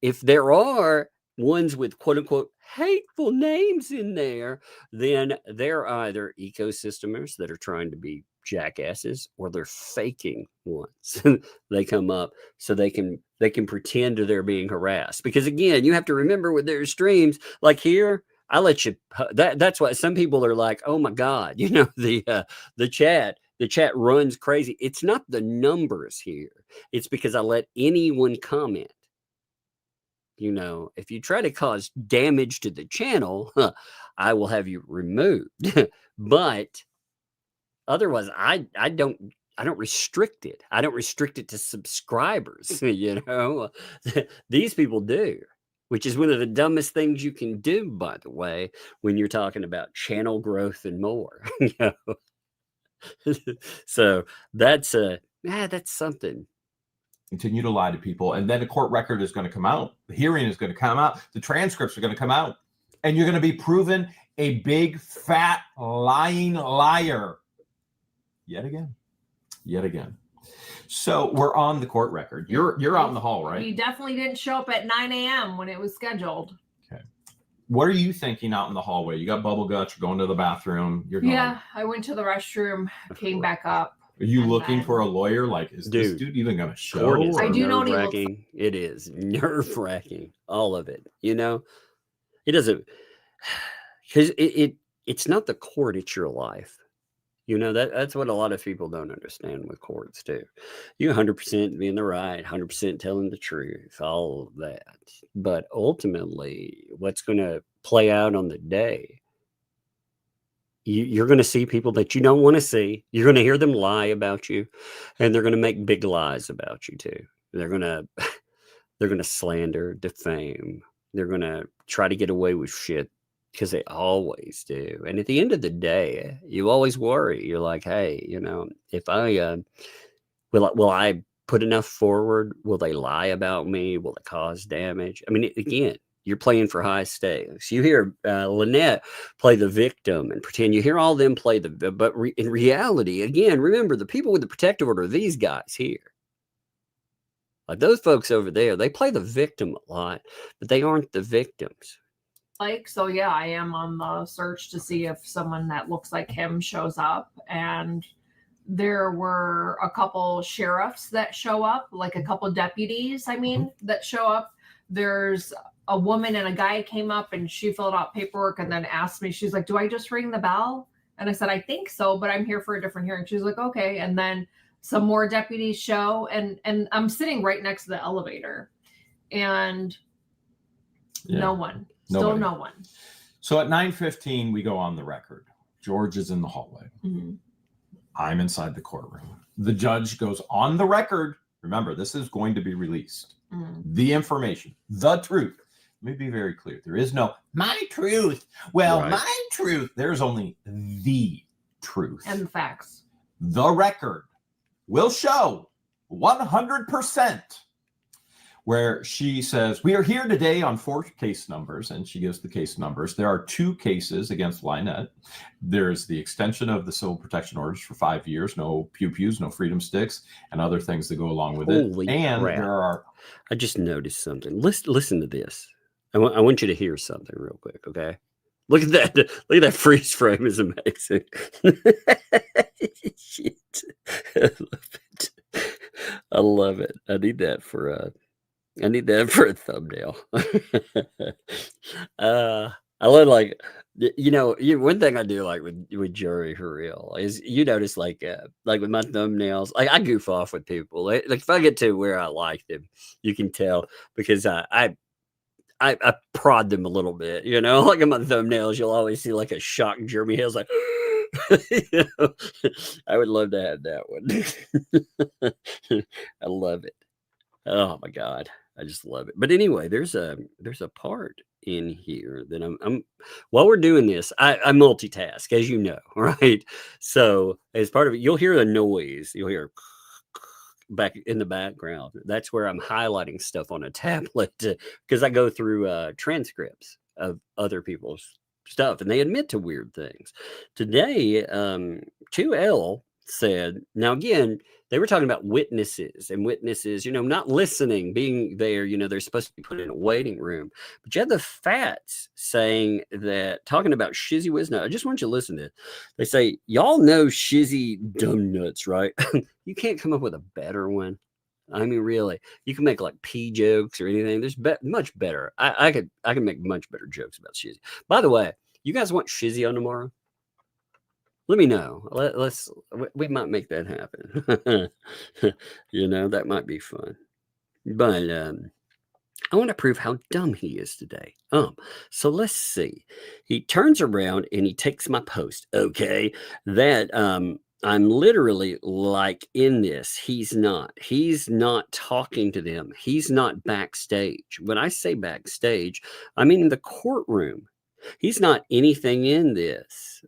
If there are ones with quote unquote hateful names in there, then they're either ecosystemers that are trying to be jackasses, or they're faking ones. They come up so they can pretend they're being harassed. Because again, you have to remember with their streams, like here, I let you. That's why some people are like, "Oh my God!" The chat runs crazy. It's not the numbers here. It's because I let anyone comment. If you try to cause damage to the channel, I will have you removed. But otherwise, I don't restrict it. I don't restrict it to subscribers. These people do. Which is one of the dumbest things you can do, by the way, when you're talking about channel growth and more. So that's something. Continue to lie to people, and then a court record is going to come out. The hearing is going to come out. The transcripts are going to come out, and you're going to be proven a big, fat, lying liar. Yet again. So we're on the court record. You're out in the hall, right? You definitely didn't show up at 9 a.m. when it was scheduled. Okay. What are you thinking out in the hallway? You got bubble guts. You're going to the bathroom. Yeah, I went to the restroom, came back up. Are you looking for a lawyer? Like, is this dude even going to show? I do know it is nerve-wracking. All of it. It doesn't, because it's not the court. It's your life. That's what a lot of people don't understand with courts too. You 100% being the right, 100% telling the truth, all of that. But ultimately, what's going to play out on the day, you're going to see people that you don't want to see. You're going to hear them lie about you, and they're going to make big lies about you too. They're going to slander, defame. They're going to try to get away with shit, because they always do. And at the end of the day, you always worry. You're like, hey, if I will I put enough forward? Will they lie about me? Will it cause damage? I mean, again, you're playing for high stakes. You hear Lynette play the victim and pretend. You hear all them play but in reality, again, remember, the people with the protective order are these guys here. Like those folks over there, they play the victim a lot, but they aren't the victims. So yeah, I am on the search to see if someone that looks like him shows up. And there were a couple sheriffs that show up, like a couple deputies, that show up. There's a woman and a guy came up and she filled out paperwork and then asked me, she's like, do I just ring the bell? And I said, I think so, but I'm here for a different hearing. She's like, okay. And then some more deputies show, and I'm sitting right next to the elevator, and no one. Still no one. So at 9:15, we go on the record. George is in the hallway. Mm-hmm. I'm inside the courtroom. The judge goes on the record. Remember, this is going to be released. Mm-hmm. The information, the truth. Let me be very clear. There is no my truth. Well, Right. my truth. There's only the truth. And the facts. The record will show 100%. Where she says, we are here today on 4 case numbers, and she gives the case numbers. There are 2 cases against Lynette. There's the extension of the civil protection orders for 5 years, no pew-pews, no freedom sticks, and other things that go along with Holy it. And crap. there are... I just noticed something. Listen to this. I want you to hear something real quick, okay? Look at that. Look at that freeze frame. Is amazing. Shit. I love it. I need that for a thumbnail. I love, like, one thing I do like with Jerry for real is you notice like with my thumbnails, like I goof off with people. Like if I get to where I like them, you can tell because I prod them a little bit, like in my thumbnails, you'll always see like a shocked Jeremy Hale's like, I would love to have that one. I love it. Oh my God. I just love it. But anyway, there's a part in here that I'm while we're doing this, I multitask, as you know, right? So as part of it, you'll hear a noise. You'll hear back in the background. That's where I'm highlighting stuff on a tablet because I go through transcripts of other people's stuff and they admit to weird things. Today, 2L said, now again, they were talking about witnesses, not listening, being there, they're supposed to be put in a waiting room. But you had the Fats saying that, talking about Shizzy Wisnut. I just want you to listen to it. They say, y'all know Shizzy Dumb Nuts, right? You can't come up with a better one. I mean, really, you can make like pee jokes or anything. There's much better. I could make much better jokes about Shizzy. By the way, you guys want Shizzy on tomorrow? Let me know. We might make that happen. That might be fun. But I want to prove how dumb he is today. So let's see. He turns around and he takes my post. Okay, that I'm literally like in this. He's not talking to them. He's not backstage. When I say backstage, I mean in the courtroom. He's not anything in this.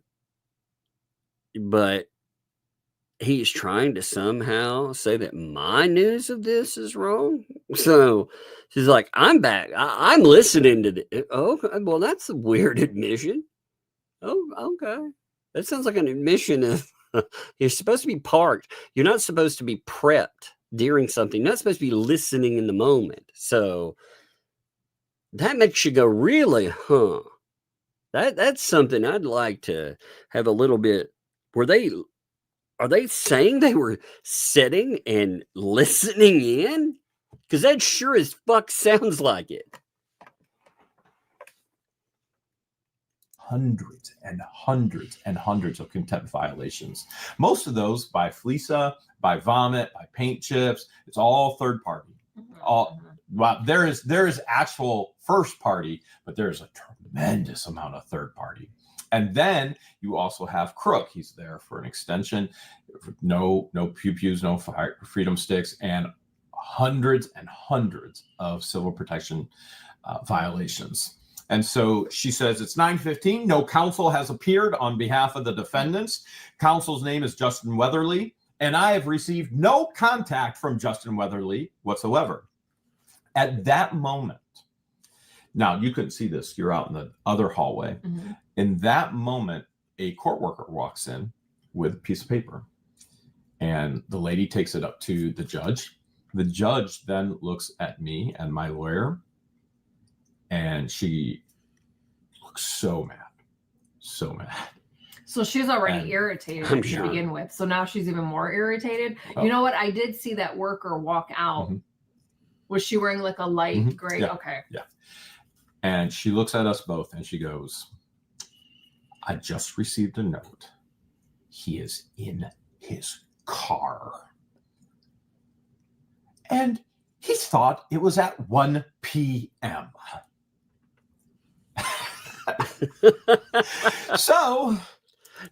But he's trying to somehow say that my news of this is wrong. So she's like, I'm back. I'm listening to this. Oh, well, that's a weird admission. Oh, okay. That sounds like an admission of you're supposed to be parked. You're not supposed to be prepped during something. You're not supposed to be listening in the moment. So that makes you go, really, huh? That's something I'd like to have a little bit. Are they saying they were sitting and listening in? Because that sure as fuck sounds like it. Hundreds and hundreds and hundreds of contempt violations. Most of those by Fleesa, by vomit, by paint chips. It's all third party. There is actual first party, but there's a tremendous amount of third party. And then you also have Crook. He's there for an extension. No pew-pews, no freedom sticks, and hundreds and hundreds of civil protection violations. And so she says it's 9:15. No counsel has appeared on behalf of the defendants. Counsel's name is Justin Weatherly. and I have received no contact from Justin Weatherly whatsoever. At that moment, now you couldn't see this, you're out in the other hallway. Mm-hmm. In that moment, a court worker walks in with a piece of paper, and the lady takes it up to the judge. The judge then looks at me and my lawyer, and she looks so mad. So mad. So she's already irritated to begin with. So now she's even more irritated. You know what? I did see that worker walk out. Mm-hmm. Was she wearing like a light gray? Yeah. Okay. Yeah. And she looks at us both and she goes, I just received a note. He is in his car. And he thought it was at 1 p.m. So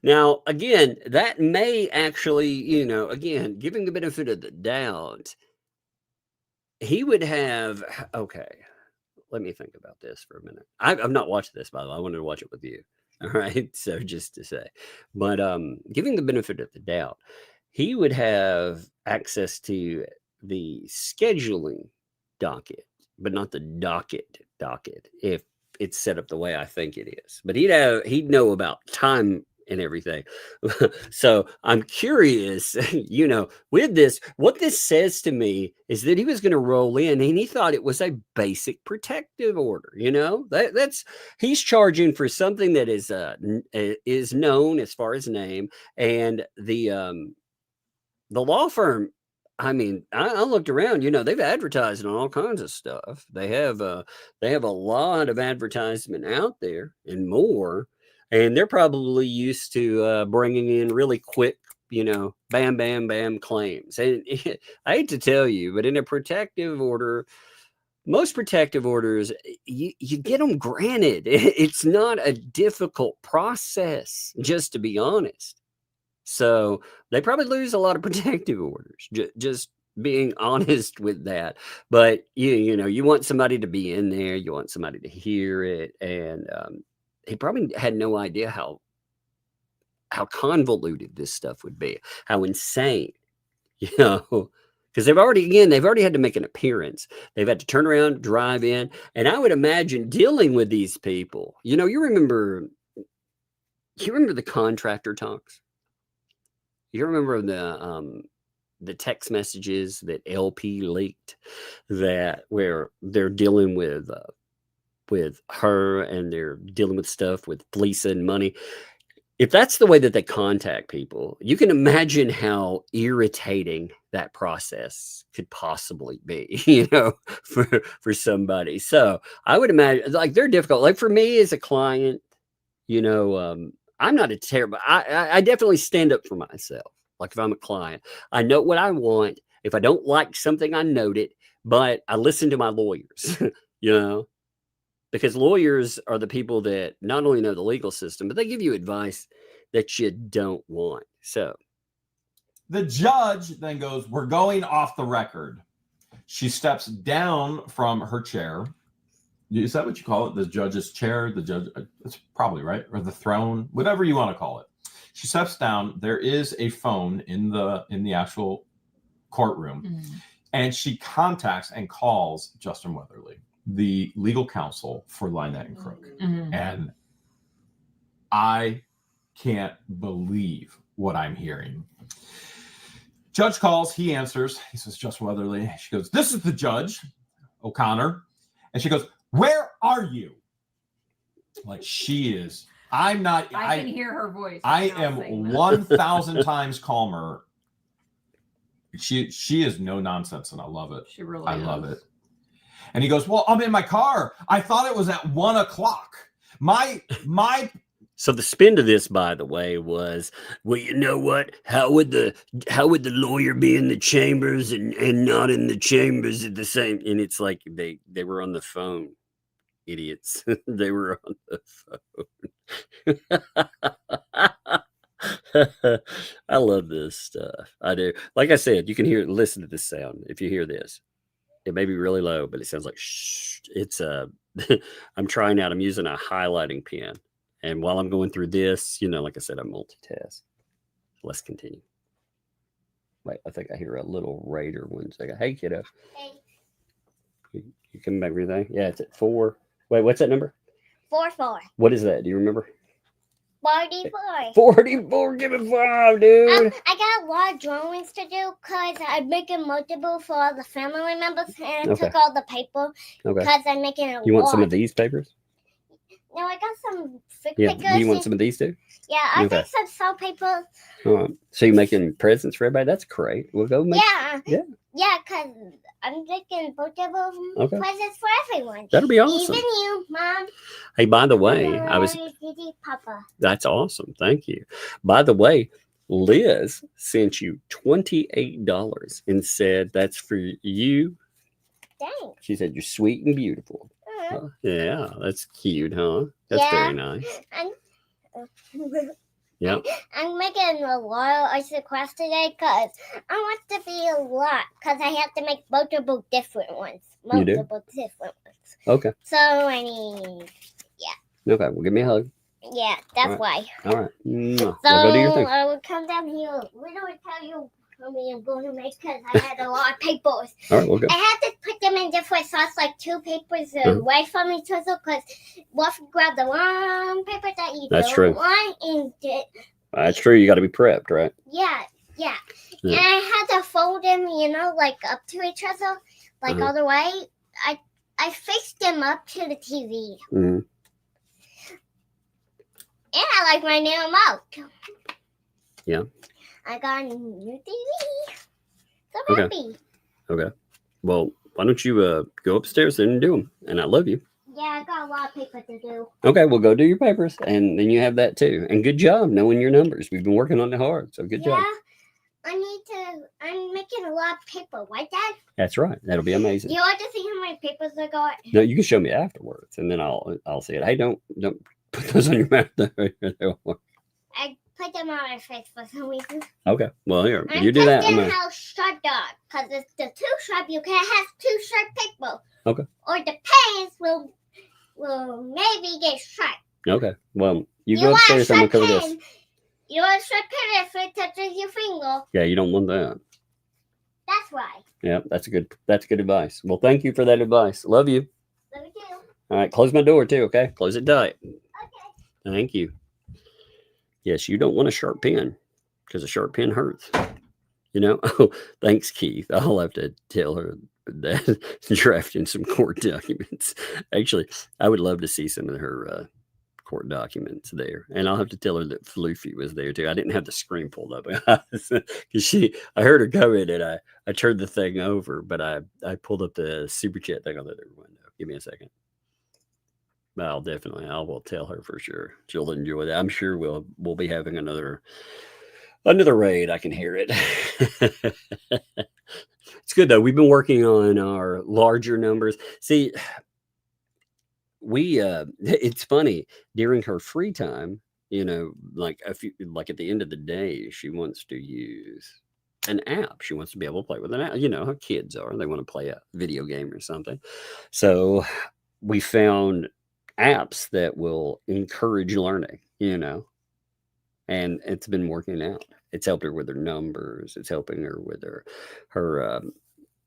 now, again, that may actually, you know, again, giving the benefit of the doubt, he would have, okay, let me think about this for a minute. I've not watched this, by the way. I wanted to watch it with you. All right. So just to say, but giving the benefit of the doubt, he would have access to the scheduling docket, but not the docket if it's set up the way I think it is. But he'd know about time and everything. So I'm curious, you know, with this, what this says to me is that he was going to roll in and he thought it was a basic protective order. You know, that's he's charging for something that is known as far as name, and the law firm. I mean, I looked around, you know, they've advertised on all kinds of stuff. They have a lot of advertisement out there and more. And they're probably used to bringing in really quick, you know, bam, bam, bam claims. And I hate to tell you, but in a protective order, most protective orders, you get them granted. It's not a difficult process, just to be honest. So they probably lose a lot of protective orders, just being honest with that. But, you know, you want somebody to be in there. You want somebody to hear it. And he probably had no idea how convoluted this stuff would be, how insane, you know, because they've already had to make an appearance. They've had to turn around, drive in. And I would imagine dealing with these people, you know, you remember the contractor talks? You remember the text messages that LP leaked, that where they're dealing with her and they're dealing with stuff with Lisa and money. If that's the way that they contact people, you can imagine how irritating that process could possibly be, you know, for somebody. So I would imagine, like, they're difficult. Like for me as a client, you know, I'm not a terrible, I definitely stand up for myself. Like if I'm a client, I know what I want. If I don't like something, I note it, but I listen to my lawyers, you know, because lawyers are the people that not only know the legal system, but they give you advice that you don't want. So the judge then goes, we're going off the record. She steps down from her chair. Is that what you call it? The judge's chair, the judge, that's probably right. Or the throne, whatever you want to call it. She steps down. There is a phone in the actual courtroom, and she contacts and calls Justin Weatherly, the legal counsel for Lynette and Crook. And I can't believe what I'm hearing. Judge calls, he answers. He says, Justin Weatherly. She goes, this is the judge, O'Connor. And she goes, where are you? Like she is. I'm not. I can hear her voice. I am 1,000 times calmer. She is no nonsense, and I love it. She really I is. love it. And he goes, well, I'm in my car. I thought it was at 1 o'clock. My. So the spin to this, by the way, was, well, you know what? How would the lawyer be in the chambers and not in the chambers at the same? And it's like they were on the phone, idiots. They were on the phone. I love this stuff. I do. Like I said, you can listen to this sound. If you hear this, it may be really low, but it sounds like shh. It's I'm trying out. I'm using a highlighting pen. And while I'm going through this, you know, like I said, I multitask. Let's continue. Wait, I think I hear a little Raider 1 second. Hey, kiddo. Hey. You coming back with anything? Yeah, it's at 4. Wait, what's that number? 4-4. What is that? Do you remember? 44. 44. Give it 5, dude. I got a lot of drawings to do because I'm making multiple for all the family members, and I took all the paper because I'm making a lot. You want some of these papers? No, I got some thick Yeah. papers. Do you want some of these too? Yeah, I think some salt papers. All right. So you're making presents for everybody? That's great. We'll go make. Yeah, because I'm making both of them presents for everyone. That'll be awesome. Even you, Mom. Hey, by the way, Papa. That's awesome. Thank you. By the way, Liz sent you $28 and said that's for you. Thanks. She said you're sweet and beautiful. Yeah, that's cute, huh? That's very nice. Yeah. I'm making a lot of ice crust today because I want to be a lot because I have to make multiple different ones. Multiple different ones. Okay. So I need, Okay, well, give me a hug. yeah, that's why. All right. So Well, go do your thing. I will come down here. We don't tell you how many I'm going to make because I had a lot of papers. All right, we'll go. I had to put them in different slots, like 2 papers away from each other because what if you grab the one paper that you That's don't true. want and That's true. You got to be prepped, right? yeah. And I had to fold them, like up to each other, like all the way. I faced them up to the TV. Mm-hmm. And I like my new remote. Yeah. I got a new TV. So happy. Okay. Well, why don't you go upstairs and do them? And I love you. Yeah, I got a lot of paper to do. Okay, well, go do your papers, and then you have that too. And good job knowing your numbers. We've been working on it hard, so good job. I'm making a lot of paper, right, Dad? That's right. That'll be amazing. You want to see how many papers I got? No, you can show me afterwards, and then I'll see it. Hey, don't put those on your mouth. I put them on my face for some reason. Okay. Well, here you do that. I'm how sharp they are, because if they're too sharp, you can't have too sharp paper. Okay. Or the pens will maybe get sharp. Okay. Well, you go upstairs. I'm gonna cover this. You want a sharp pen if it touches your finger. Yeah, you don't want that. That's why. Yeah, that's good advice. Well, thank you for that advice. Love you. Love you too. All right, close my door too, okay? Close it tight. Okay. Thank you. Yes, you don't want a sharp pen because a sharp pen hurts. Oh, thanks, Keith. I'll have to tell her that drafting some court documents. Actually, I would love to see some of her court documents there. And I'll have to tell her that Floofy was there too. I didn't have the screen pulled up because I heard her coming and I turned the thing over, but I pulled up the super chat thing on the other window. Give me a second. I will tell her for sure. She'll enjoy that. I'm sure we'll be having another raid. I can hear it. It's good though. We've been working on our larger numbers. See, it's funny during her free time, like at the end of the day, she wants to use an app. She wants to be able to play with an app. How kids are. They want to play a video game or something. So we found apps that will encourage learning, and it's been working out. It's helped her with her numbers. It's helping her with her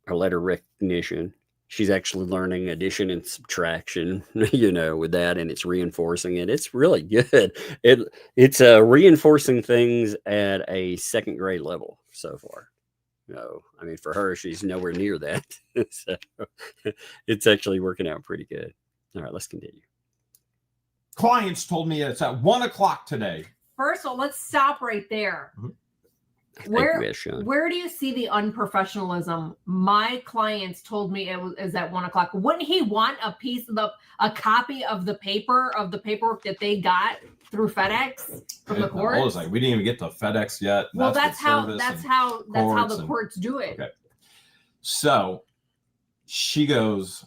letter recognition. She's actually learning addition and subtraction, with that, and it's reinforcing it. It's really good. It's reinforcing things at a 2nd grade level so far. I mean, for her, she's nowhere near that. So it's actually working out pretty good. All right, let's continue. Clients told me it's at 1 o'clock today. First of all, let's stop right there. Mm-hmm. Where do you see the unprofessionalism? My clients told me it is at 1 o'clock. Wouldn't he want a copy of the paperwork that they got through FedEx from the court? I was like, we didn't even get to FedEx yet. Well, that's how the courts do it. Okay. So she goes,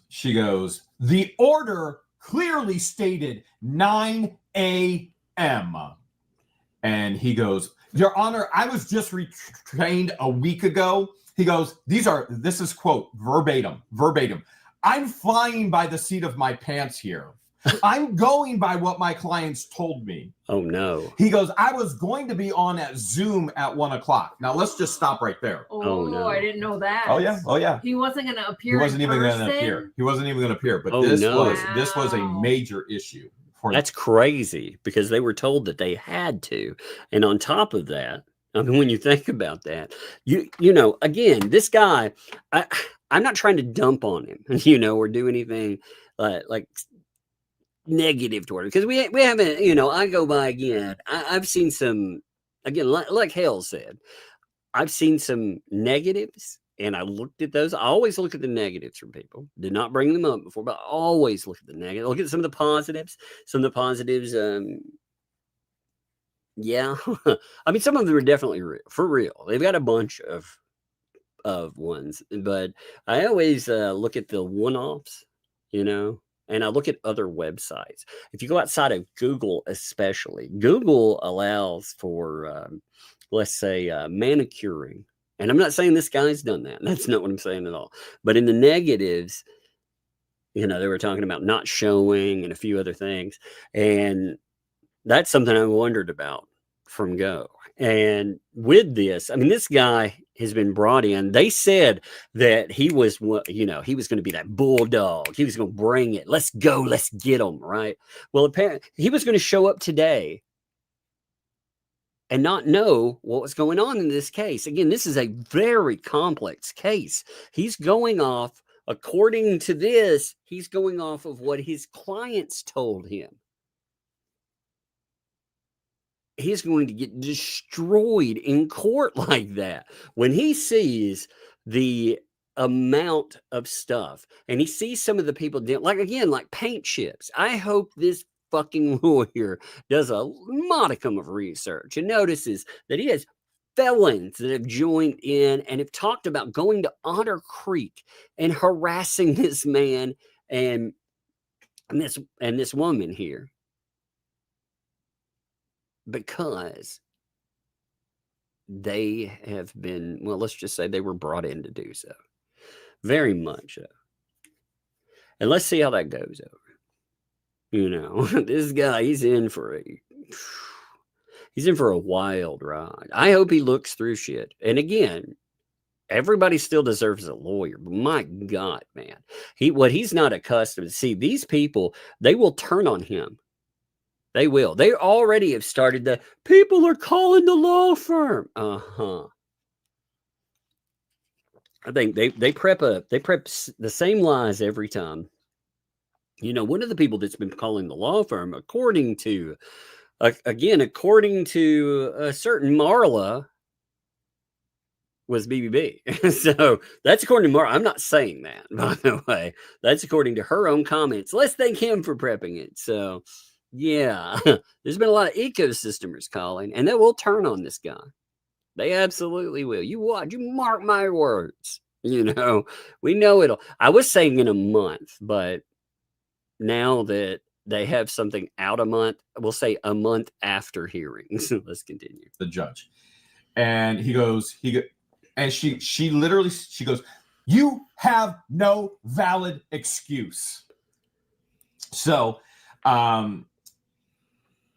the order clearly stated 9 a.m. And he goes, Your Honor, I was just retrained a week ago. He goes, this is quote, verbatim. I'm flying by the seat of my pants here. I'm going by what my clients told me. Oh, no. He goes, I was going to be on at Zoom at 1 o'clock. Now, let's just stop right there. Oh, no. I didn't know that. Oh, yeah. Oh, yeah. He wasn't going to appear. He wasn't even going to appear. He wasn't even going to appear. But this was a major issue. That's crazy because they were told that they had to. And on top of that, I mean, when you think about that, you know, again, this guy, I'm not trying to dump on him, you know, or do anything like negative toward him because we haven't, you know, I go by again. I've seen some, again, like Hale said, I've seen some negatives. And I looked at those. I always look at the negatives from people. Did not bring them up before, but I always look at the negative. Look at some of the positives. Some of the positives, yeah. I mean, some of them are definitely real, for real. They've got a bunch of ones, but I always look at the one-offs, you know, and I look at other websites. If you go outside of Google, especially, Google allows for, let's say, manicuring. And I'm not saying this guy's done that. That's not what I'm saying at all. But in the negatives, you know, they were talking about not showing and a few other things. And that's something I wondered about from Go. And with this, I mean, this guy has been brought in. They said that he was, you know, he was going to be that bulldog. He was going to bring it. Let's go. Let's get him. Right. Well, apparently he was going to show up today and not know what was going on in this case. Again, this is a very complex case. He's going off, according to this, he's going off of what his clients told him. He's going to get destroyed in court like that. When he sees the amount of stuff and he sees some of the people, like, again, like paint chips. I hope this fucking lawyer does a modicum of research and notices that he has felons that have joined in and have talked about going to Otter Creek and harassing this man and this woman here because they have been, well, let's just say they were brought in to do so. Very much so. And let's see how that goes over. You know, this guy, he's in for a wild ride. I hope he looks through shit. And again, everybody still deserves a lawyer, but my God, man, what he's not accustomed to. See, these people, they will turn on him. They will. They already have started the people are calling the law firm. I think they prep the same lies every time. You know, one of the people that's been calling the law firm, according to a certain Marla, was BBB. So that's according to Marla. I'm not saying that, by the way. That's according to her own comments. Let's thank him for prepping it. So, yeah, there's been a lot of ecosystemers calling, and they will turn on this guy. They absolutely will. You watch. You mark my words. You know, we know it'll. I was saying in a month, but now that they have something out a month, we'll say a month after hearings. Let's continue. The judge. And she goes, you have no valid excuse. So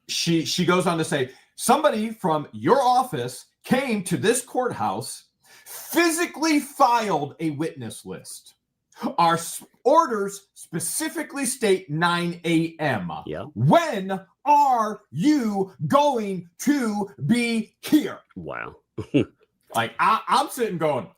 she goes on to say, somebody from your office came to this courthouse, physically filed a witness list. Our orders specifically state 9 a.m. Yeah. When are you going to be here? Wow. Like, I'm sitting going.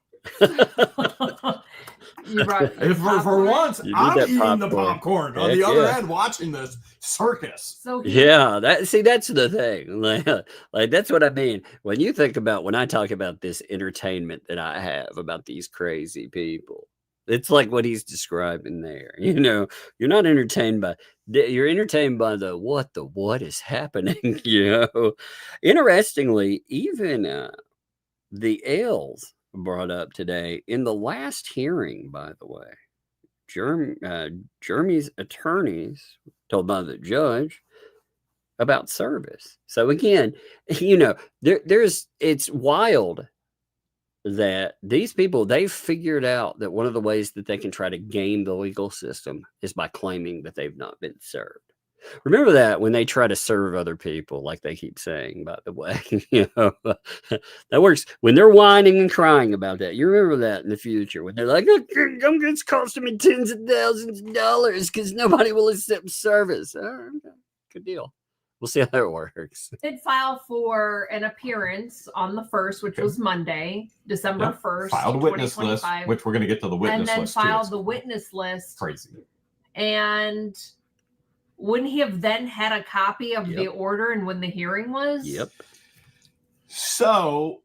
You brought for once, I'm eating the popcorn on the other end watching this circus. So yeah, that's the thing. Like that's what I mean. When you think about, when I talk about this entertainment that I have about these crazy people, it's like what he's describing there. You know, you're not entertained by, you're entertained by the what is happening, you know. Interestingly, even the L's brought up today in the last hearing, by the way. Jeremy's attorneys told by the judge about service. So again, you know, it's wild that these people, they've figured out that one of the ways that they can try to game the legal system is by claiming that they've not been served. Remember that when they try to serve other people, like they keep saying, by the way, that works when they're whining and crying about that. You remember that in the future when they're like, it's costing me tens of thousands of dollars because nobody will accept service. Good deal. We'll see how that works. Did file for an appearance on the 1st, which was Monday, December 1st. Filed a witness list, which we're going to get to the witness list. And then filed the witness list. Crazy. And wouldn't he have then had a copy of the order and when the hearing was? Yep. So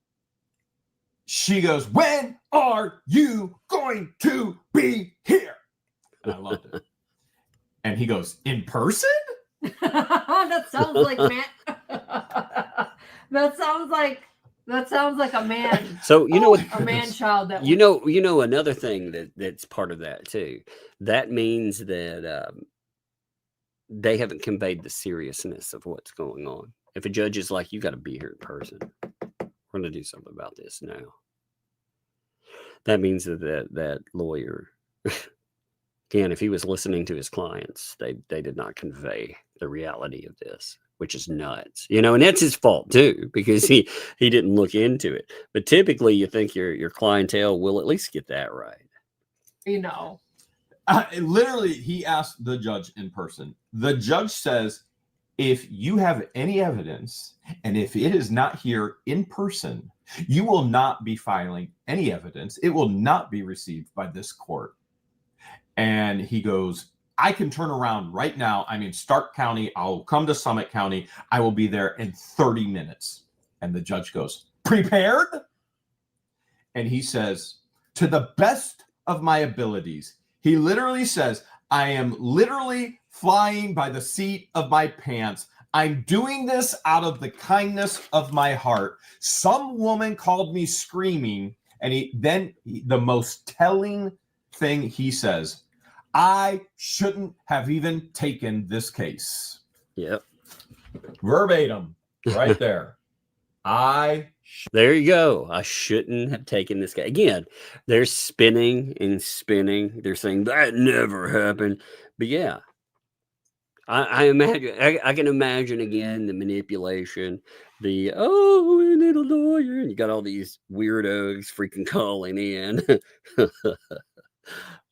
she goes, when are you going to be here? And I loved it. And he goes, in person? That sounds like Matt. That sounds like a man. So you know what? A man child. That you know another thing that's part of that too. That means that they haven't conveyed the seriousness of what's going on. If a judge is like, you got to be here in person, we're going to do something about this now. That means that lawyer, again, if he was listening to his clients, they did not convey the reality of this, which is nuts, and that's his fault too, because he didn't look into it. But typically you think your clientele will at least get that right. Literally, he asked the judge in person. The judge says, if you have any evidence, and if it is not here in person, you will not be filing any evidence. It will not be received by this court. And he goes, I can turn around right now. I'm in Stark County. I'll come to Summit County. I will be there in 30 minutes. And the judge goes, prepared? And he says, to the best of my abilities. He literally says, I am literally flying by the seat of my pants. I'm doing this out of the kindness of my heart. Some woman called me screaming, and the most telling thing he says, I shouldn't have even taken this case. Yep. Verbatim, right there. There you go. I shouldn't have taken this guy. Again, they're spinning and spinning. They're saying that never happened. But yeah, I imagine, I can imagine again the manipulation, we need a lawyer. And you got all these weirdos freaking calling in.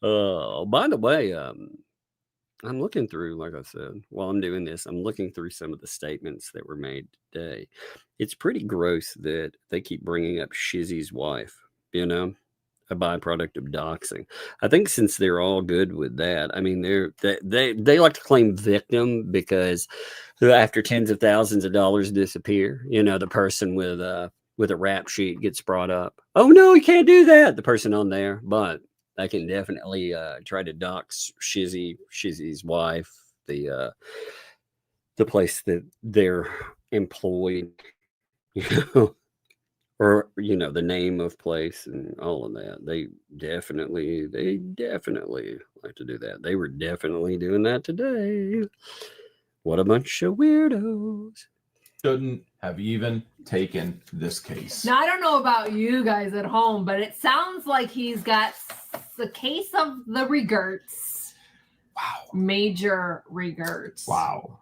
By the way, I'm looking through, like I said, while I'm doing this, I'm looking through some of the statements that were made today. It's pretty gross that they keep bringing up Shizzy's wife, a byproduct of doxing. I think since they're all good with that, I mean, they like to claim victim because after tens of thousands of dollars disappear, the person with a rap sheet gets brought up. Oh no, you can't do that. The person on there, but I can definitely try to dox Shizzy's wife, the place that they're employed, or the name of place and all of that. They definitely like to do that. They were definitely doing that today. What a bunch of weirdos. Shouldn't have even taken this case. Now, I don't know about you guys at home, but it sounds like he's got the case of the regerts. Wow. Major regerts. Wow.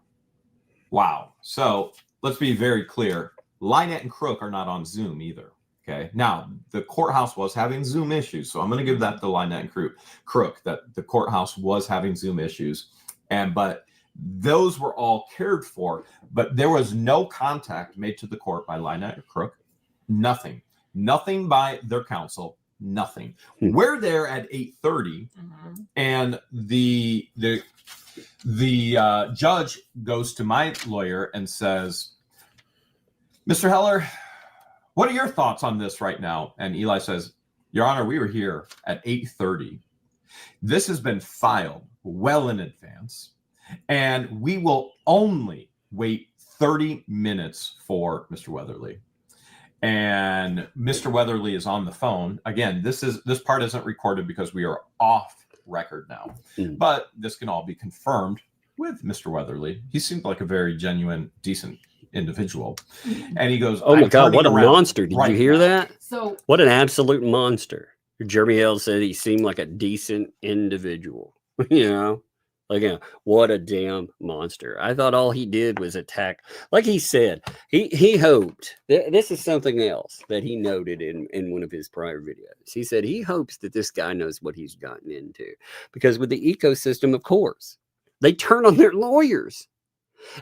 So let's be very clear. Lynette and Crook are not on Zoom either. Okay. Now, the courthouse was having Zoom issues. So I'm going to give that to Lynette and Crook, that the courthouse was having Zoom issues. But those were all cared for, but there was no contact made to the court by Lynette or Crook. Nothing by their counsel. Nothing. We're there at 8:30, and the judge goes to my lawyer and says, Mr. Heller, what are your thoughts on this right now? And Eli says, Your Honor, we were here at 8:30. This has been filed well in advance, and we will only wait 30 minutes for Mr. Weatherly. And Mr. Weatherly is on the phone. Again, this part isn't recorded because we are off record now, but this can all be confirmed with Mr. Weatherly. He seemed like a very genuine, decent individual. And he goes, "Oh my "I'm God, what a turning around monster." Did you right hear now." that? So What an absolute monster. Jeremy Hale said he seemed like a decent individual. You know, like, what a damn monster. I thought all he did was attack. Like he said, he hoped. This is something else that he noted in one of his prior videos. He said he hopes that this guy knows what he's gotten into. Because with the ecosystem, of course, they turn on their lawyers.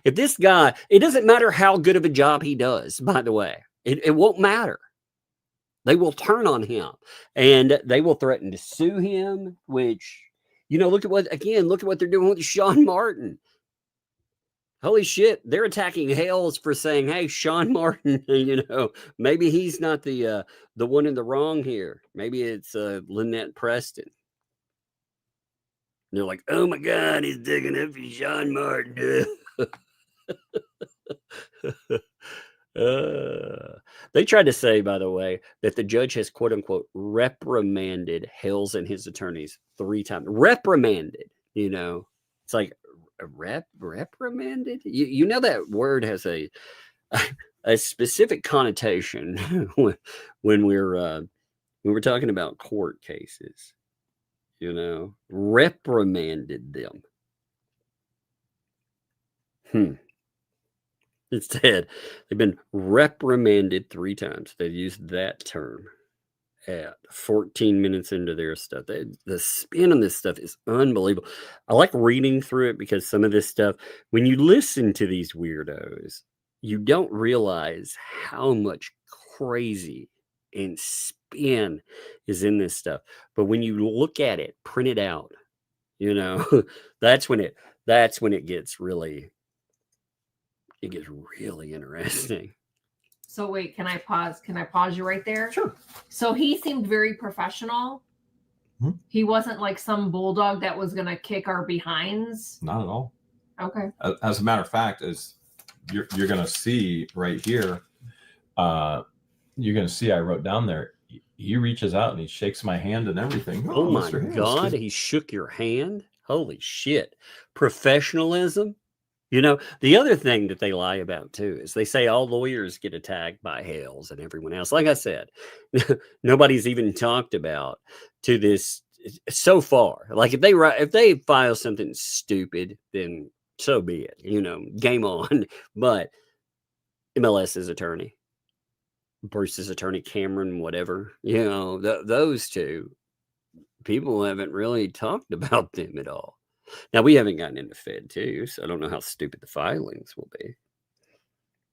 If this guy, it doesn't matter how good of a job he does, by the way, it won't matter. They will turn on him and they will threaten to sue him, which, you know, look at what they're doing with Sean Martin. Holy shit, they're attacking Hales for saying, "Hey, Sean Martin, you know, maybe he's not the one in the wrong here. Maybe it's Lynette Preston." And they're like, "Oh my God, he's digging up Sean Martin." They tried to say, by the way, that the judge has quote unquote reprimanded Hales and his attorneys 3 times. Reprimanded, you know, it's like reprimanded. You know that word has a specific connotation when we're talking about court cases. You know, reprimanded them. Instead, they've been reprimanded 3 times. They used that term at 14 minutes into their stuff. The spin on this stuff is unbelievable. I like reading through it because some of this stuff, when you listen to these weirdos, you don't realize how much crazy and spin is in this stuff. But when you look at it, print it out, you know, that's when it gets really interesting. So wait, can I pause? Can I pause you right there? Sure. So he seemed very professional. Mm-hmm. He wasn't like some bulldog that was going to kick our behinds. Not at all. Okay. As a matter of fact, as you're going to see right here, you're going to see I wrote down there, he reaches out and he shakes my hand and everything. Oh my God, he shook your hand? Holy shit. Professionalism? You know, the other thing that they lie about too is they say all lawyers get attacked by Hales and everyone else. Like I said, nobody's even talked about to this so far. Like if they file something stupid, then so be it. You know, game on. But MLS's attorney, Bruce's attorney, Cameron, whatever, you know, those two people haven't really talked about them at all. Now, we haven't gotten into Fed 2, so I don't know how stupid the filings will be.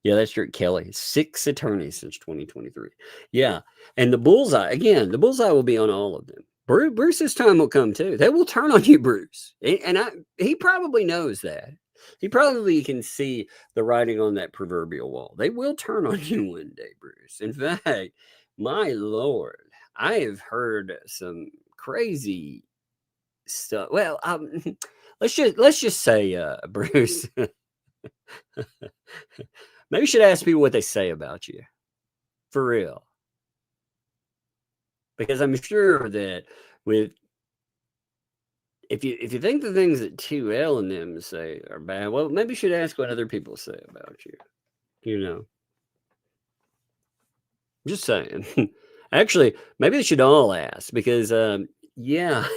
Yeah, that's true. Kelly, 6 attorneys since 2023. Yeah, and the bullseye will be on all of them. Bruce's time will come too. They will turn on you, Bruce. And he probably knows that. He probably can see the writing on that proverbial wall. They will turn on you one day, Bruce. In fact, my Lord, I have heard some crazy stuff. Well, let's just say, Bruce, maybe you should ask people what they say about you, for real, because I'm sure that if you think the things that 2L and them say are bad, well, maybe you should ask what other people say about you. You know, just saying. Actually, maybe they should all ask because. Yeah,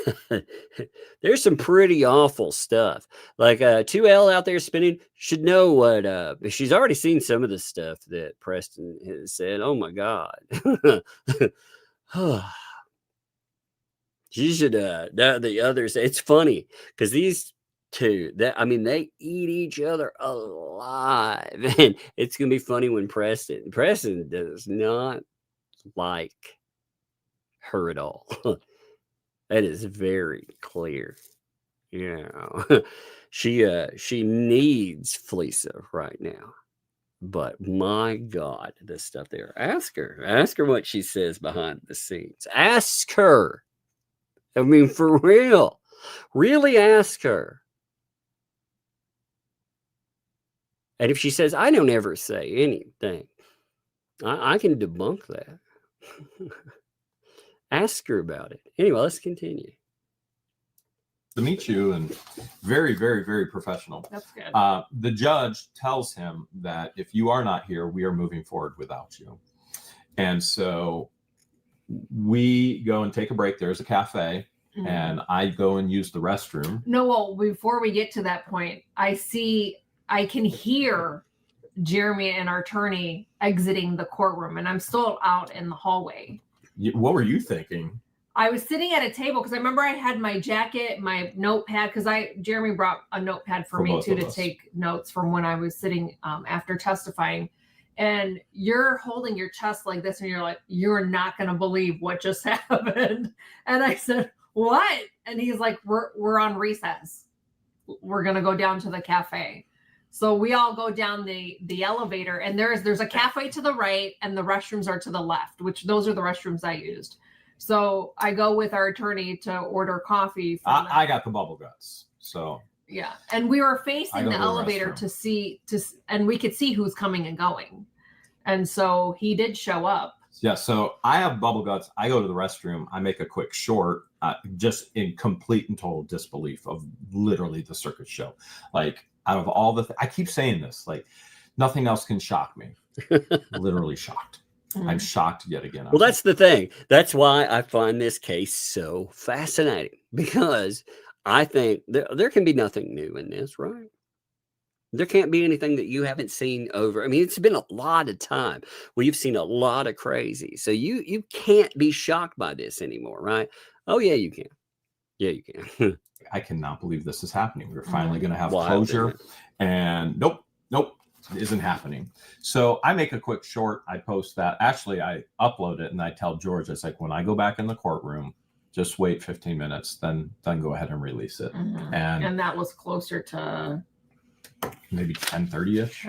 there's some pretty awful stuff. Like 2L out there spinning should know what she's already seen some of the stuff that Preston has said. Oh my God. She should the others. It's funny because these two they eat each other alive. And it's gonna be funny when Preston does not like her at all. That is very clear. You know, she needs Fleesa right now. But my God, this stuff there. Ask her what she says behind the scenes. Ask her. I mean, for real. Really ask her. And if she says, I don't ever say anything, I can debunk that. Ask her about it. Anyway, let's continue. to meet you, and very, very, very professional. That's good. The judge tells him that if you are not here, we are moving forward without you. And so we go and take a break. There's a cafe, and I go and use the restroom. No, well, before we get to that point, I can hear Jeremy and our attorney exiting the courtroom, and I'm still out in the hallway. What were you thinking? I was sitting at a table because I remember I had my jacket, my notepad, because Jeremy brought a notepad for me too to take notes from when I was sitting after testifying. And you're holding your chest like this, and you're like, "You're not going to believe what just happened." And I said, "What?" And he's like, "We're on recess. We're going to go down to the cafe." So we all go down the elevator, and there's a cafe to the right, and the restrooms are to the left, which those are the restrooms I used. So I go with our attorney to order coffee. I got the bubble guts. So yeah, and we were facing the elevator and we could see who's coming and going, and so he did show up. Yeah, so I have bubble guts. I go to the restroom. I make a quick short, just in complete and total disbelief of literally the circus show. Like, out of all I keep saying this, like, nothing else can shock me. Literally shocked. I'm shocked yet again. Well, that's the thing. That's why I find this case so fascinating, because I think there can be nothing new in this, right? There can't be anything that you haven't seen over. I mean, it's been a lot of time. We've seen a lot of crazy. So you can't be shocked by this anymore, right? Oh, yeah, you can. Yeah, you can. I cannot believe this is happening. We're finally going to have closure. And nope, it isn't happening. So I make a quick short. I post that. Actually, I upload it, and I tell George, it's like, when I go back in the courtroom, just wait 15 minutes, then go ahead and release it. And that was closer to maybe 10:30ish.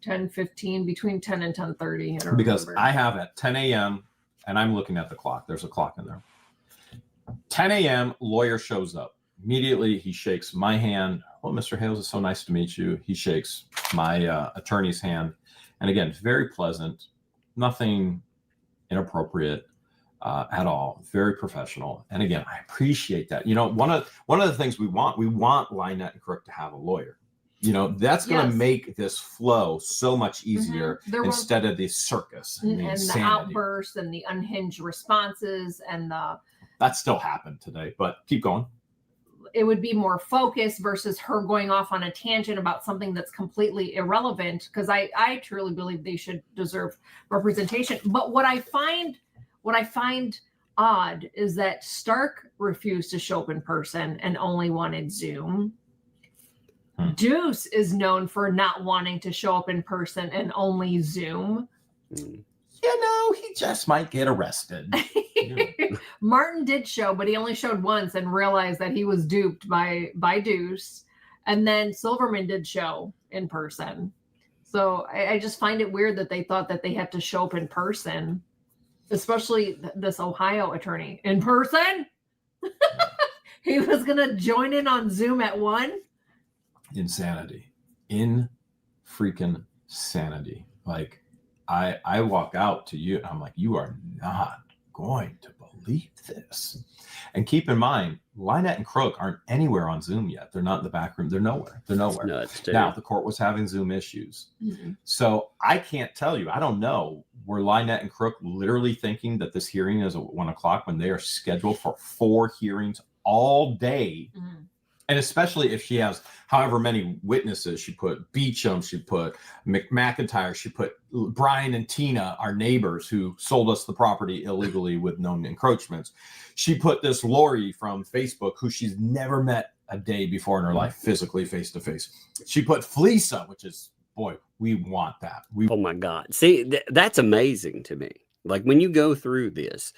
10:15, between 10 and 10:30. Because I have at 10 a.m. and I'm looking at the clock. There's a clock in there. 10 a.m. lawyer shows up. Immediately, he shakes my hand. "Oh, Mr. Hales, it's so nice to meet you." He shakes my attorney's hand. And again, very pleasant, nothing inappropriate at all. Very professional. And again, I appreciate that. You know, one of the things we want Lynette and Crook to have a lawyer. You know, that's going to make this flow so much easier instead of the circus and the outbursts and the unhinged responses and that still happened today, but keep going. It would be more focused versus her going off on a tangent about something that's completely irrelevant, because I truly believe they should deserve representation. But what I find odd is that Stark refused to show up in person and only wanted Zoom. Deuce is known for not wanting to show up in person and only Zoom. You know, he just might get arrested. Martin did show, but he only showed once and realized that he was duped by Deuce. And then Silverman did show in person. So I just find it weird that they thought that they had to show up in person, especially this Ohio attorney. In person? He was going to join in on Zoom at 1? Insanity. In freaking sanity. Like, I walk out to you and I'm like, you are not going to believe this. And keep in mind, Lynette and Crook aren't anywhere on Zoom yet. They're not in the back room. They're nowhere. Now, the court was having Zoom issues. So I can't tell you. I don't know. Were Lynette and Crook literally thinking that this hearing is at 1 o'clock when they are scheduled for 4 hearings all day? And especially if she has however many witnesses, she put Beecham, she put McIntyre, she put Brian and Tina, our neighbors who sold us the property illegally with known encroachments. She put this Lori from Facebook, who she's never met a day before in her life, physically face to face. She put Fleesa, which is, boy, we want that. Oh my God. See, that's amazing to me. Like, when you go through this,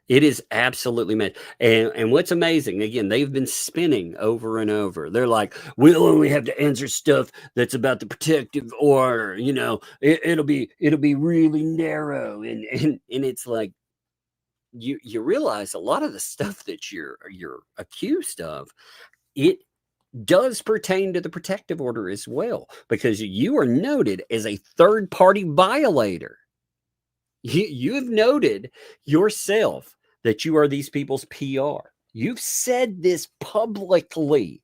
it is absolutely amazing. And what's amazing, again, they've been spinning over and over. They're like, we'll only have to answer stuff that's about the protective order. You know, it'll be really narrow. And it's like, you realize a lot of the stuff that you're accused of, it does pertain to the protective order as well, because you are noted as a third-party violator. You have noted yourself that you are these people's PR. You've said this publicly.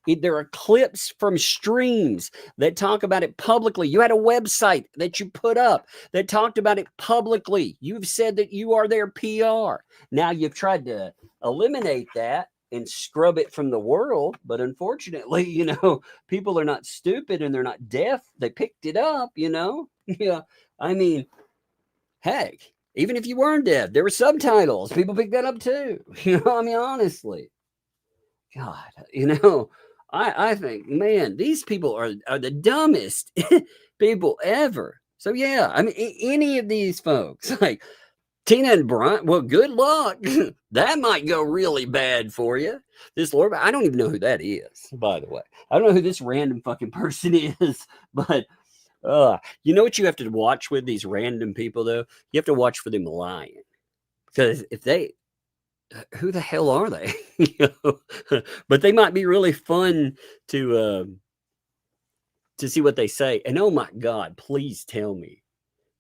There are clips from streams that talk about it publicly. You had a website that you put up that talked about it publicly. You've said that you are their PR. Now you've tried to eliminate that and scrub it from the world. But unfortunately, people are not stupid and they're not deaf. They picked it up, Yeah. I mean, heck, even if you weren't deaf, there were subtitles. People picked that up too. Honestly. God, I think, man, these people are the dumbest people ever. So, yeah, I mean, any of these folks, like Tina and Brian, well, good luck. That might go really bad for you. This Lord, I don't even know who that is, by the way. I don't know who this random fucking person is, but you know what you have to watch with these random people, though? You have to watch for them lying. Because if they... who the hell are they? But they might be really fun to see what they say. And oh my God, please tell me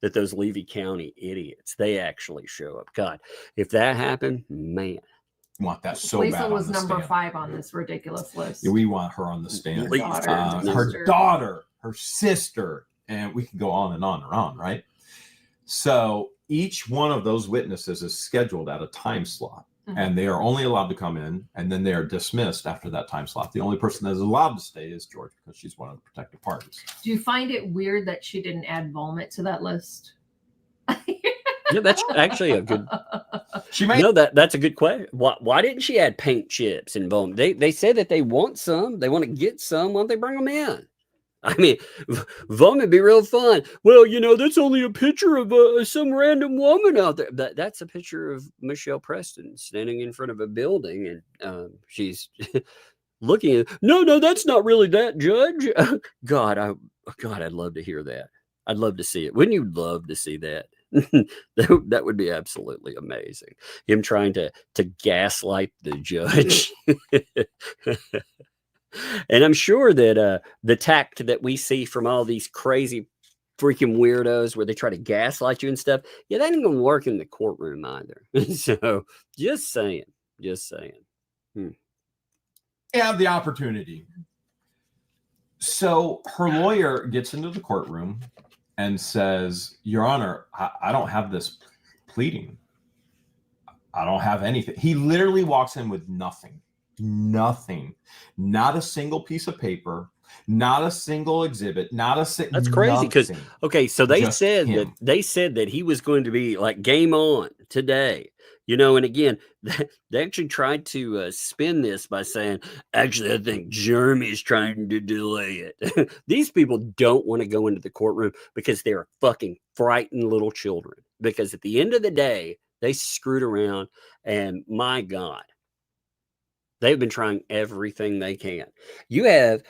that those Levy County idiots, they actually show up. God, if that happened, man. Want that so Lisa bad. was number 5 on this ridiculous list. Yeah, we want her on the stand. Her daughter, her sister, and we can go on and on and on, right? So each one of those witnesses is scheduled at a time slot. And they are only allowed to come in, and then they are dismissed after that time slot. The only person that is allowed to stay is George, because she's one of the protected parties. Do you find it weird that she didn't add vomit to that list? Yeah, that's actually a good. That's a good question. Why didn't she add paint chips and vomit? They said that they want some. They want to get some. Why don't they bring them in? I mean, vomit would be real fun. Well, that's only a picture of some random woman out there. That's a picture of Michelle Preston standing in front of a building, and she's looking at. No, that's not really that, Judge. God, I'd love to hear that. I'd love to see it. Wouldn't you love to see that? That would be absolutely amazing. Him trying to gaslight the judge. And I'm sure that the tact that we see from all these crazy freaking weirdos where they try to gaslight you and stuff, that ain't gonna work in the courtroom either. So just saying. You have the opportunity. So her lawyer gets into the courtroom and says, Your Honor, I don't have this pleading. I don't have anything. He literally walks in with nothing. Not a single piece of paper, not a single exhibit, not a That's crazy because so they said that he was going to be like game on today, and again they actually tried to spin this by saying, actually, I think Jeremy's trying to delay it. These people don't want to go into the courtroom because they're fucking frightened little children, because at the end of the day they screwed around, and my God, they've been trying everything they can. You have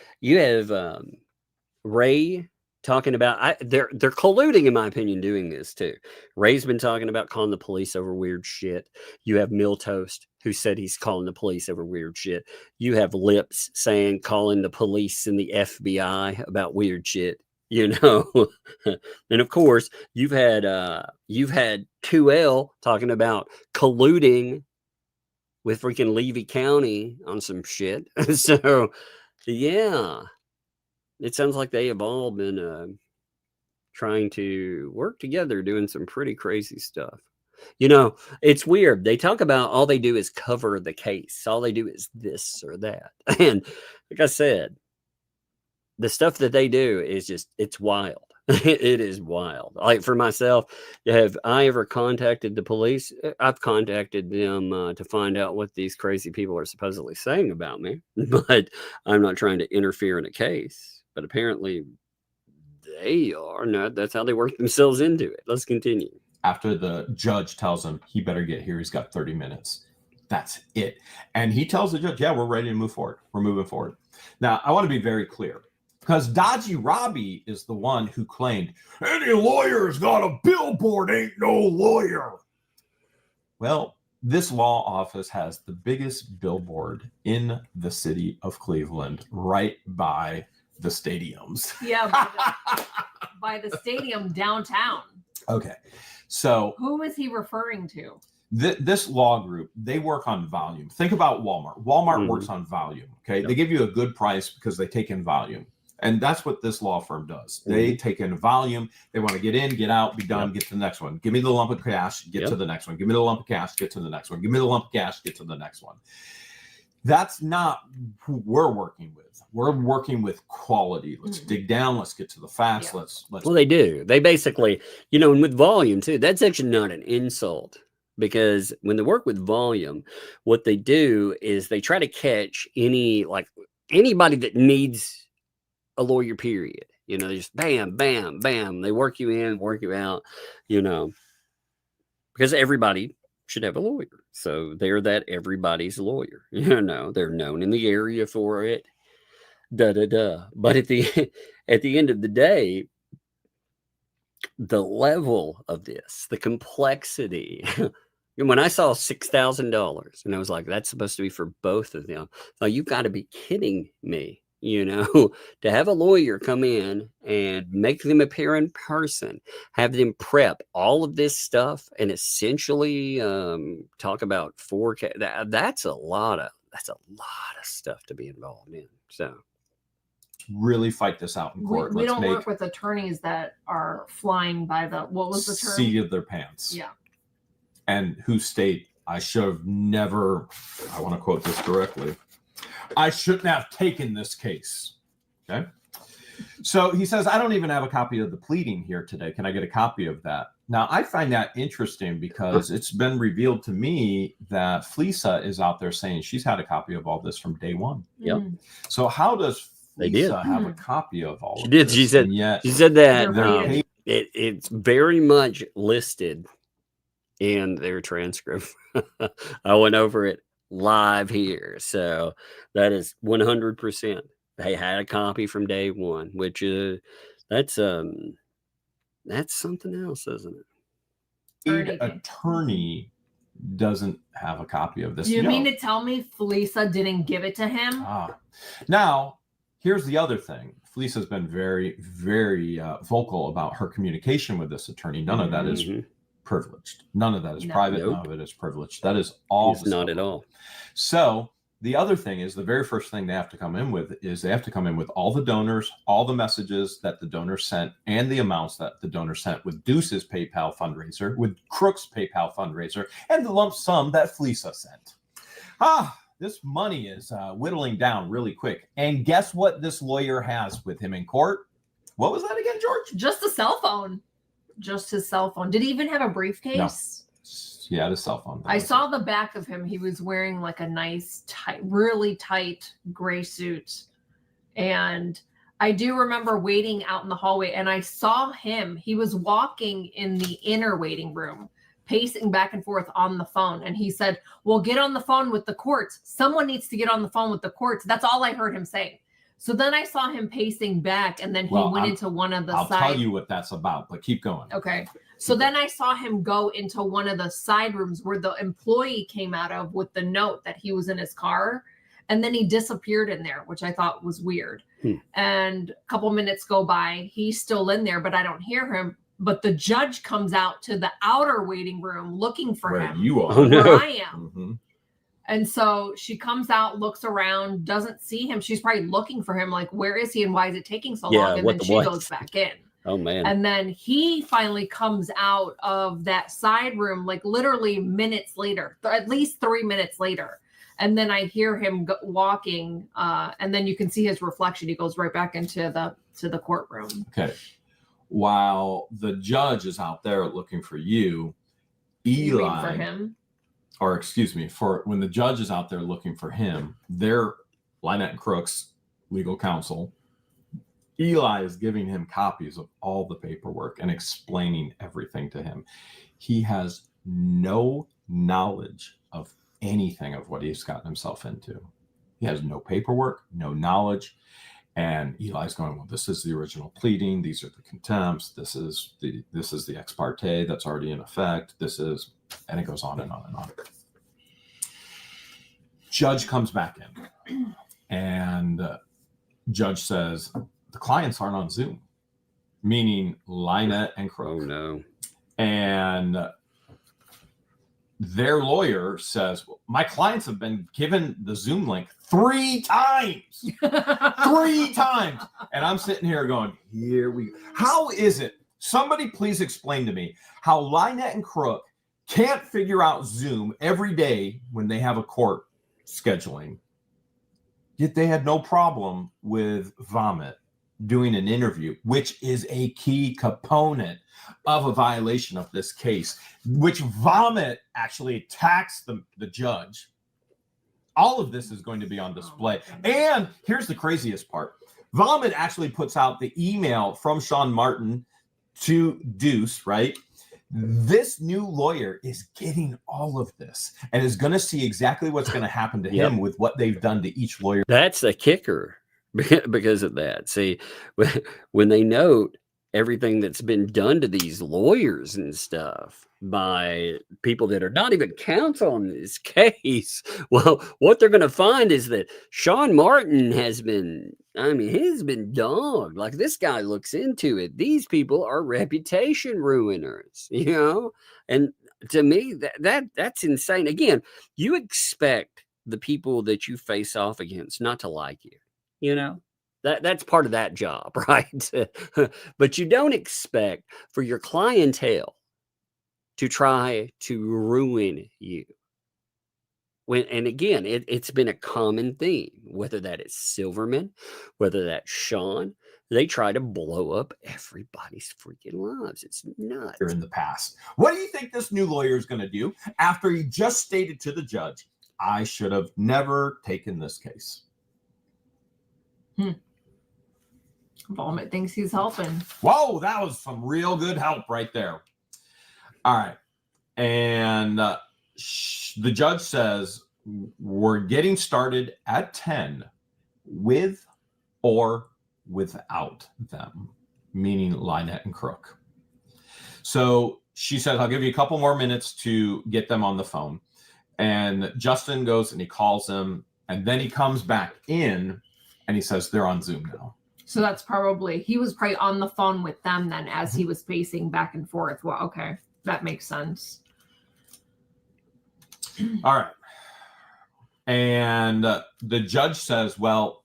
Ray talking about they're colluding, in my opinion, doing this too. Ray's been talking about calling the police over weird shit. You have Miltoast, who said he's calling the police over weird shit. You have Lips saying calling the police and the FBI about weird shit. And of course you've had 2L talking about colluding with freaking Levy County on some shit. So, yeah, it sounds like they have all been trying to work together, doing some pretty crazy stuff. It's weird. They talk about all they do is cover the case. All they do is this or that. And like I said, the stuff that they do is just, it's wild. It is wild. Like for myself, have I ever contacted the police? I've contacted them to find out what these crazy people are supposedly saying about me, but I'm not trying to interfere in a case. But apparently they are. No, that's how they work themselves into it. Let's continue. After the judge tells him he better get here, he's got 30 minutes. That's it. And he tells the judge, yeah, we're ready to move forward. We're moving forward. Now, I want to be very clear. Because Dodgy Robbie is the one who claimed, any lawyer's got a billboard ain't no lawyer. Well, this law office has the biggest billboard in the city of Cleveland, right by the stadiums. Yeah, by the stadium downtown. Okay. So who is he referring to? This law group, they work on volume. Think about Walmart. Walmart works on volume. Okay. They give you a good price because they take in volume. And that's what this law firm does. They take in volume. They want to get in, get out, be done, get to the next one. Give me the lump of cash, get to the next one. Give me the lump of cash, get to the next one. Give me the lump of cash, get to the next one. That's not who we're working with. We're working with quality. Let's dig down. Let's get to the facts. Let's. Well, they do. They basically, and with volume too, that's actually not an insult. Because when they work with volume, what they do is they try to catch anybody that needs a lawyer, period. They just bam, bam, bam. They work you in, work you out, because everybody should have a lawyer. So they're that everybody's lawyer. They're known in the area for it. But at the end of the day, the level of this, the complexity. When I saw $6,000 and I was like, that's supposed to be for both of them. Now you've got to be kidding me, to have a lawyer come in and make them appear in person, have them prep all of this stuff and essentially talk about 4K. That's a lot of stuff to be involved in. So really fight this out in court. We don't work with attorneys that are flying by what was the term? Seat of their pants. Yeah. And who state, I should have never, I want to quote this directly, I shouldn't have taken this case. Okay. So he says, I don't even have a copy of the pleading here today. Can I get a copy of that? Now, I find that interesting because it's been revealed to me that Fleesa is out there saying she's had a copy of all this from day one. Yep. So how does Fleesa have a copy of all of this? She said that it's very much listed in their transcript. I went over it live here. So that is 100%. They had a copy from day one, which that's something else, isn't it? Attorney doesn't have a copy of this. You mean to tell me Fleesa didn't give it to him? Now, here's the other thing. Fleesa's been very, very vocal about her communication with this attorney. None of that is privileged. None of that is private. None of it is privileged. That is all. Not at all. So the other thing is the very first thing they have to come in with is they have to come in with all the donors, all the messages that the donor sent, and the amounts that the donor sent with Deuce's PayPal fundraiser, with Crook's PayPal fundraiser, and the lump sum that Fleesa sent. This money is whittling down really quick. And guess what this lawyer has with him in court? What was that again, George? Just a cell phone. Just his cell phone. Did he even have a briefcase? No. He had a cell phone. I saw the back of him. He was wearing like a nice, tight, really tight gray suit. And I do remember waiting out in the hallway and I saw him. He was walking in the inner waiting room, pacing back and forth on the phone. And he said, well, get on the phone with the courts. Someone needs to get on the phone with the courts. That's all I heard him say. So then I saw him pacing back and then he went into one of the I'll tell you what that's about, but keep going. Okay. So then I saw him go into one of the side rooms where the employee came out of with the note that he was in his car. And then he disappeared in there, which I thought was weird. And a couple minutes go by. He's still in there, but I don't hear him. But the judge comes out to the outer waiting room looking for him. You are. Where I am. And so she comes out, looks around, doesn't see him. She's probably looking for him. Like, where is he and why is it taking so long? And then she goes back in. Oh, man. And then he finally comes out of that side room, like literally minutes later, at least 3 minutes later. And then I hear him walking, and then you can see his reflection. He goes right back into the courtroom. Okay. While the judge is out there looking for you, Eli, for him, or excuse me, for when the judge is out there looking for him, they're Lynette and Crook's legal counsel. Eli is giving him copies of all the paperwork and explaining everything to him. He has no knowledge of anything of what he's gotten himself into. He has no paperwork, no knowledge. And Eli's going, well, this is the original pleading. These are the contempts. This is the ex parte that's already in effect. And it goes on and on and on. Judge comes back in and judge says, the clients aren't on Zoom, meaning Lynette and Crook. Oh, no. And their lawyer says, my clients have been given the Zoom link 3 times. 3 times. And I'm sitting here going, here we go. How is it? Somebody please explain to me how Lynette and Crook can't figure out Zoom every day when they have a court scheduling. Yet they had no problem with Vomit doing an interview, which is a key component of a violation of this case, which Vomit actually attacks the judge. All of this is going to be on display. And here's the craziest part. Vomit actually puts out the email from Sean Martin to Deuce, right? This new lawyer is getting all of this and is going to see exactly what's going to happen to him with what they've done to each lawyer. That's the kicker because of that. See, when they note everything that's been done to these lawyers and stuff by people that are not even counsel in this case, well, what they're going to find is that Sean Martin has been, I mean, he's been dogged. Like, this guy looks into it. These people are reputation ruiners, you know? And to me, that's insane. Again, you expect the people that you face off against not to like you, you know? That's part of that job, right? But you don't expect for your clientele to try to ruin you. And again, it's been a common theme, whether that is Silverman, whether that's Sean, they try to blow up everybody's freaking lives. It's nuts. In the past. What do you think this new lawyer is going to do after he just stated to the judge, I should have never taken this case? Vomit thinks he's helping. Whoa, that was some real good help right there. All right. And the judge says, we're getting started at 10 with or without them, meaning Lynette and Crook. So she said, I'll give you a couple more minutes to get them on the phone. And Justin goes and he calls them, and then he comes back in and he says, they're on Zoom now. So that's probably, he was probably on the phone with them then as he was pacing back and forth. Well, okay, that makes sense. All right. And the judge says, well,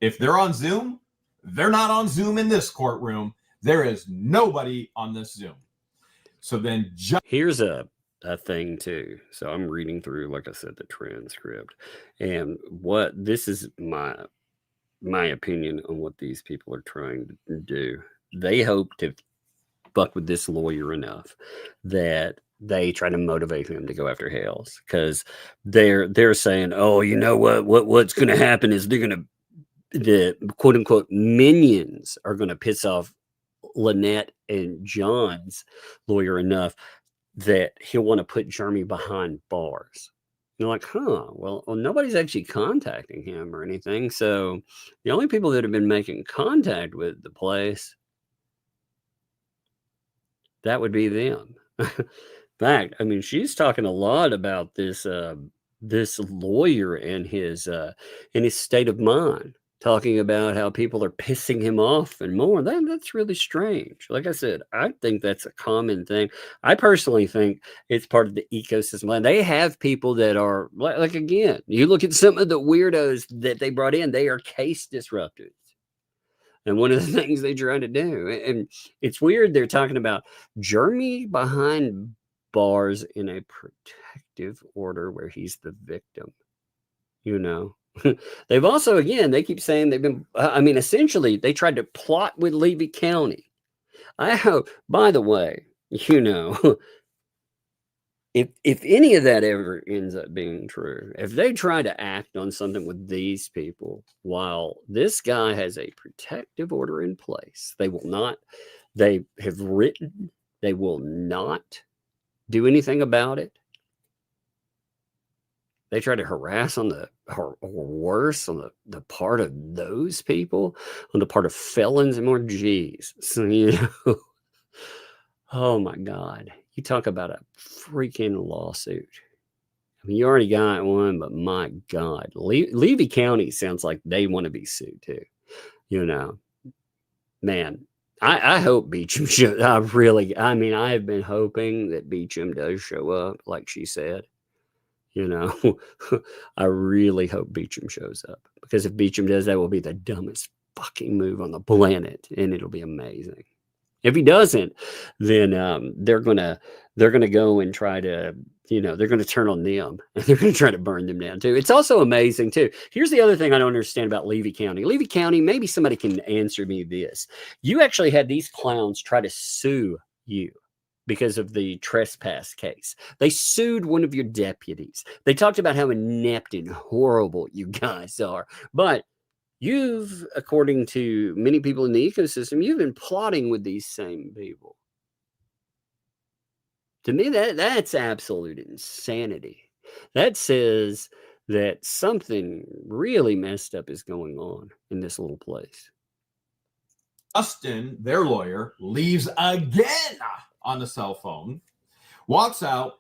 if they're on Zoom, they're not on Zoom in this courtroom. There is nobody on this Zoom. So then here's a thing too. So I'm reading through, like I said, the transcript, and what this is my opinion on what these people are trying to do. They hope to fuck with this lawyer enough that they try to motivate him to go after Hales, because they're saying, oh, you know what's going to happen is the quote unquote minions are going to piss off Lynette and John's lawyer enough that he'll want to put Jeremy behind bars. You're like, well, nobody's actually contacting him or anything. So the only people that have been making contact with the place, that would be them. In fact, I mean, she's talking a lot about this this lawyer and his state of mind, talking about how people are pissing him off and more. That's really strange. Like I said, I think that's a common thing. I personally think it's part of the ecosystem. And they have people that are like again, you look at some of the weirdos that they brought in, they are case disruptors. And one of the things they try to do, and it's weird, they're talking about Jeremy behind bars in a protective order where he's the victim, you know. They've also, again, they keep saying they've been, I mean, essentially, they tried to plot with Levy County. I hope, by the way, you know, if any of that ever ends up being true, if they try to act on something with these people while this guy has a protective order in place, they will not, they have written, they will not do anything about it. They try to harass on or worse, on the part of those people, on the part of felons and more. Geez. So, you know, oh my God. You talk about a freaking lawsuit. I mean, you already got one, but my God. Levy County sounds like they want to be sued too. You know, man, I hope Beecham shows. I mean, I have been hoping that Beecham does show up, like she said. You know, I really hope Beecham shows up, because if Beecham does, that will be the dumbest fucking move on the planet, and it'll be amazing. If he doesn't, then they're gonna go and try to, they're gonna turn on them, and they're gonna try to burn them down too. It's also amazing too. Here's the other thing I don't understand about Levy County. Levy County, maybe somebody can answer me this. You actually had these clowns try to sue you because of the trespass case. They sued one of your deputies. They talked about how inept and horrible you guys are. But you've, according to many people in the ecosystem, you've been plotting with these same people. To me, that's absolute insanity. That says that something really messed up is going on in this little place. Preston, their lawyer, leaves again on the cell phone, walks out,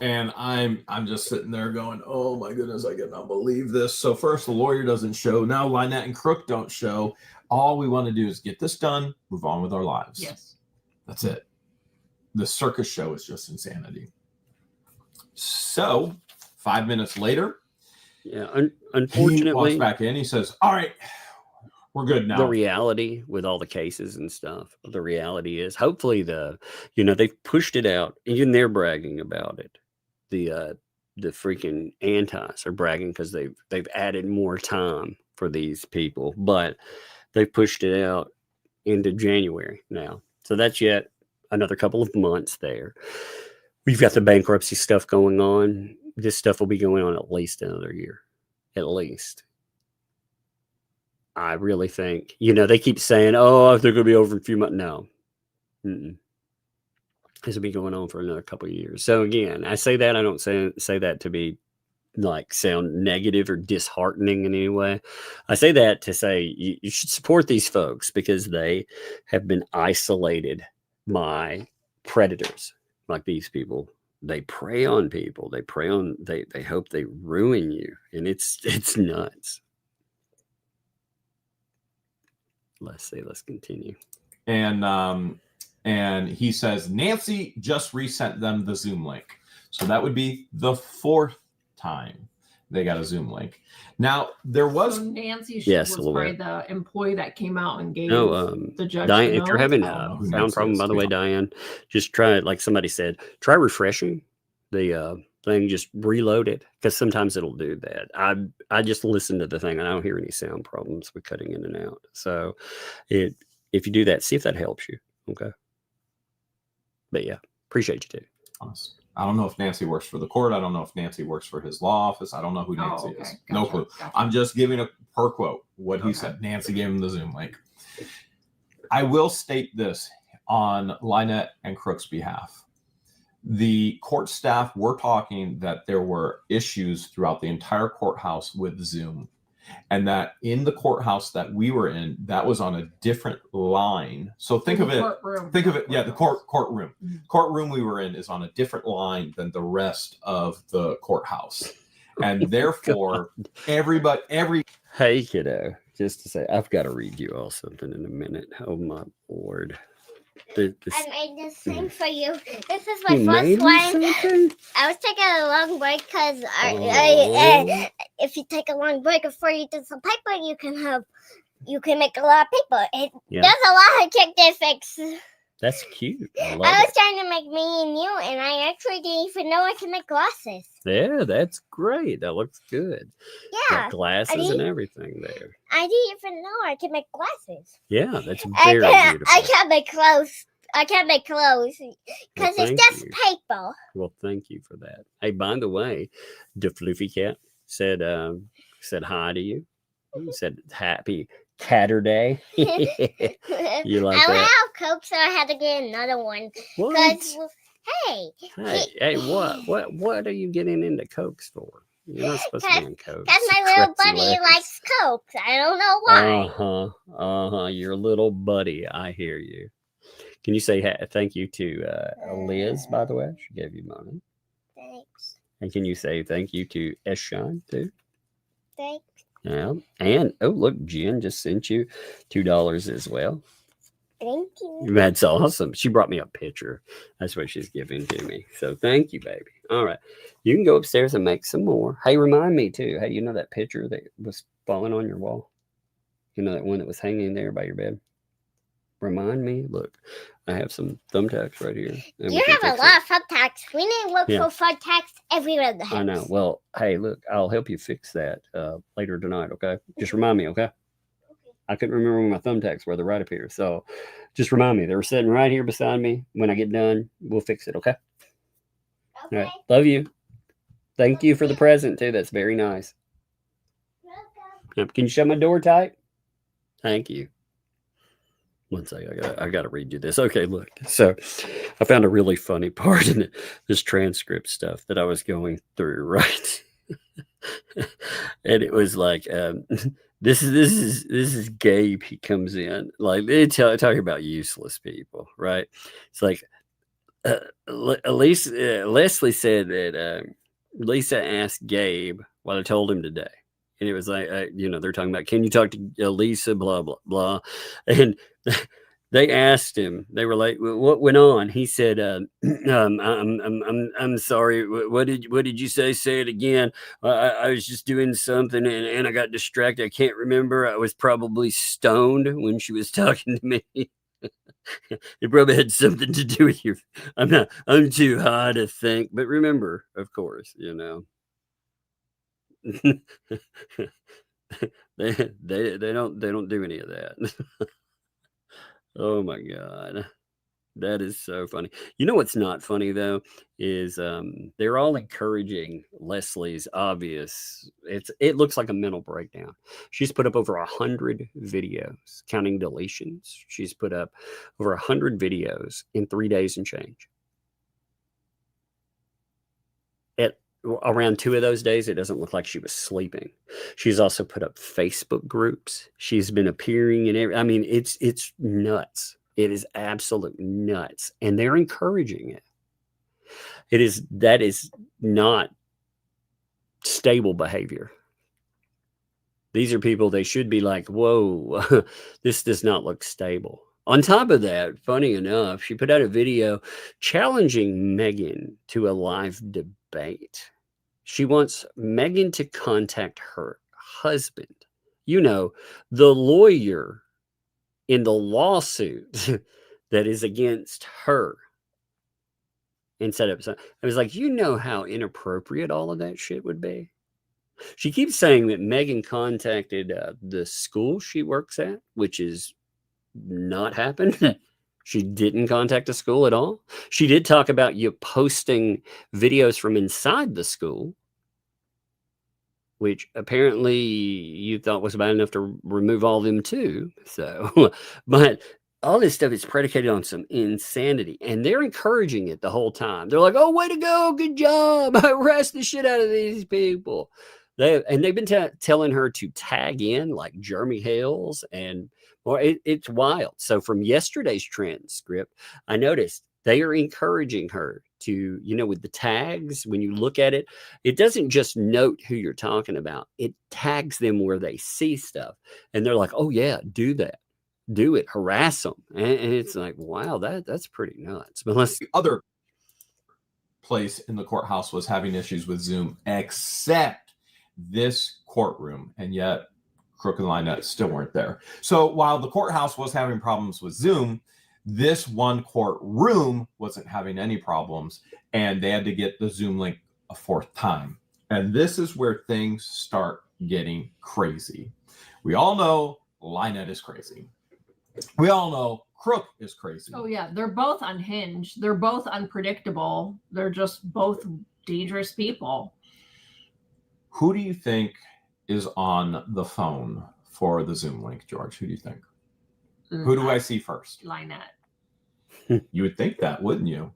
and I'm just sitting there going, oh my goodness, I cannot believe this. So first the lawyer doesn't show. Now Lynette and Crook don't show. All we want to do is get this done, move on with our lives. Yes. That's it. The circus show is just insanity. So 5 minutes later, unfortunately, he walks back in. He says, all right, we're good now. The reality with all the cases and stuff, the reality is hopefully they've pushed it out, and they're bragging about it. The freaking antis are bragging because they've added more time for these people, but they've pushed it out into January now. So that's yet another couple of months there. We've got the bankruptcy stuff going on. This stuff will be going on at least another year, at least. I really think, they keep saying, oh, they're going to be over in a few months. No. This will be going on for another couple of years. So again, I say that, I don't say that to be sound negative or disheartening in any way. I say that to say you should support these folks because they have been isolated by predators like these people. They prey on people. They hope they ruin you. And it's nuts. Let's continue. And he says, Nancy just resent them the Zoom link. So that would be the fourth time they got a Zoom link. Now, there was... So Nancy was probably the employee that came out and gave the judge... Diane, if you're having a sound problem, by the way, Diane, just try, like somebody said, try refreshing the thing, just reload it, because sometimes it'll do that. I just listened to the thing, and I don't hear any sound problems with cutting in and out. So if you do that, see if that helps you. Okay. But yeah, appreciate you too. Honest. I don't know if Nancy works for the court. I don't know if Nancy works for his law office. I don't know who Nancy is. Gotcha, no clue. Gotcha. I'm just giving a per quote what he said. Nancy gave him the Zoom link. I will state this on Lynette and Crook's behalf. The court staff were talking that there were issues throughout the entire courthouse with Zoom, and that in the courthouse that we were in, that was on a different line. So think of it. Yeah, the courtroom. Mm-hmm. Courtroom we were in is on a different line than the rest of the courthouse, and therefore everybody. Hey, kiddo. Just to say, I've got to read you all something in a minute. Oh my Lord. I made this thing for you. This is my first one. I was taking a long break because if you take a long break before you do some paper, you can make a lot of paper. There's a lot of kick fix. That's cute. I was trying to make me and you, and I actually didn't even know I could make glasses. Yeah, that's great. That looks good. Yeah. Got glasses and everything there. I didn't even know I could make glasses. Yeah, that's very beautiful. I can't make clothes. Because it's just paper. Well, thank you for that. Hey, by the way, the Floofy Cat said hi to you. He said happy Catterday. You like I that? have Coke, so I had to get another one. What? Hey, what are you getting into Cokes for? You're not supposed to be in Cokes. Because my little buddy likes Coke. I don't know why. Your little buddy. I hear you. Can you say thank you to Liz, by the way? She gave you money. Thanks. And can you say thank you to Eshon, too? Thanks. Yeah. And, oh, look, Jen just sent you $2 as well. Thank you. That's awesome. She brought me a picture. That's what she's giving to me. So thank you, baby. All right. You can go upstairs and make some more. Hey, remind me too. Hey, you know that picture that was falling on your wall? You know that one that was hanging there by your bed? Remind me. Look, I have some thumbtacks right here. You have a lot of thumbtacks. We need to look for thumbtacks everywhere in the house. I know. Well, hey, look, I'll help you fix that later tonight, okay? Just remind me, okay? I couldn't remember when my thumbtacks were. They're right up here. So just remind me. They were sitting right here beside me. When I get done, we'll fix it, okay? All right. Love you. Thank you for the present, too. That's very nice. Yep. Can you shut my door tight? Thank you. One second. I got to read you this. Okay, look. So I found a really funny part in this transcript stuff that I was going through, right? And it was like, this is Gabe. He comes in like they talking about useless people, right? It's like Leslie said that Lisa asked Gabe what I told him today, and it was like they're talking about, can you talk to Lisa, blah blah blah, and they asked him. They were like, "What went on?" He said, "I'm sorry. What did you say? Say it again." I was just doing something and I got distracted. I can't remember. I was probably stoned when she was talking to me. It probably had something to do with your. I'm too high to think. But remember, of course, they don't do any of that. Oh my God. That is so funny. You know what's not funny though is they're all encouraging Leslie's obvious. It looks like a mental breakdown. She's put up over 100 videos, counting deletions. She's put up over 100 videos in 3 days and change. At around 2 of those days, it doesn't look like she was sleeping. She's also put up Facebook groups. She's been appearing in every. I mean, it's nuts. It is absolute nuts, and they're encouraging it. That is not stable behavior. These are people. They should be like, whoa, this does not look stable. On top of that, funny enough, she put out a video challenging Megan to a live debate. She wants Megan to contact her husband, the lawyer in the lawsuit that is against her. Instead of, I was like, how inappropriate all of that shit would be. She keeps saying that Megan contacted the school she works at, which is not happened. She didn't contact the school at all. She did talk about you posting videos from inside the school, which apparently you thought was bad enough to remove all of them too. So, but all this stuff is predicated on some insanity, and they're encouraging it the whole time. They're like, "Oh, way to go. Good job. Arrest the shit out of these people." They've been telling her to tag in like Jeremy Hales and well, it's wild. So from yesterday's transcript, I noticed they are encouraging her to, with the tags, when you look at it, it doesn't just note who you're talking about. It tags them where they see stuff. And they're like, oh, yeah, do that. Do it. Harass them. And it's like, wow, that's pretty nuts. But the other place in the courthouse was having issues with Zoom, except this courtroom. And yet Crook and Lynette still weren't there. So while the courthouse was having problems with Zoom, this one courtroom wasn't having any problems, and they had to get the Zoom link a fourth time. And this is where things start getting crazy. We all know Lynette is crazy. We all know Crook is crazy. Oh yeah, they're both unhinged. They're both unpredictable. They're just both dangerous people. Who do you think is on the phone for the Zoom link, George? Who do you think? Who do I see first? Lynette. You would think that, wouldn't you?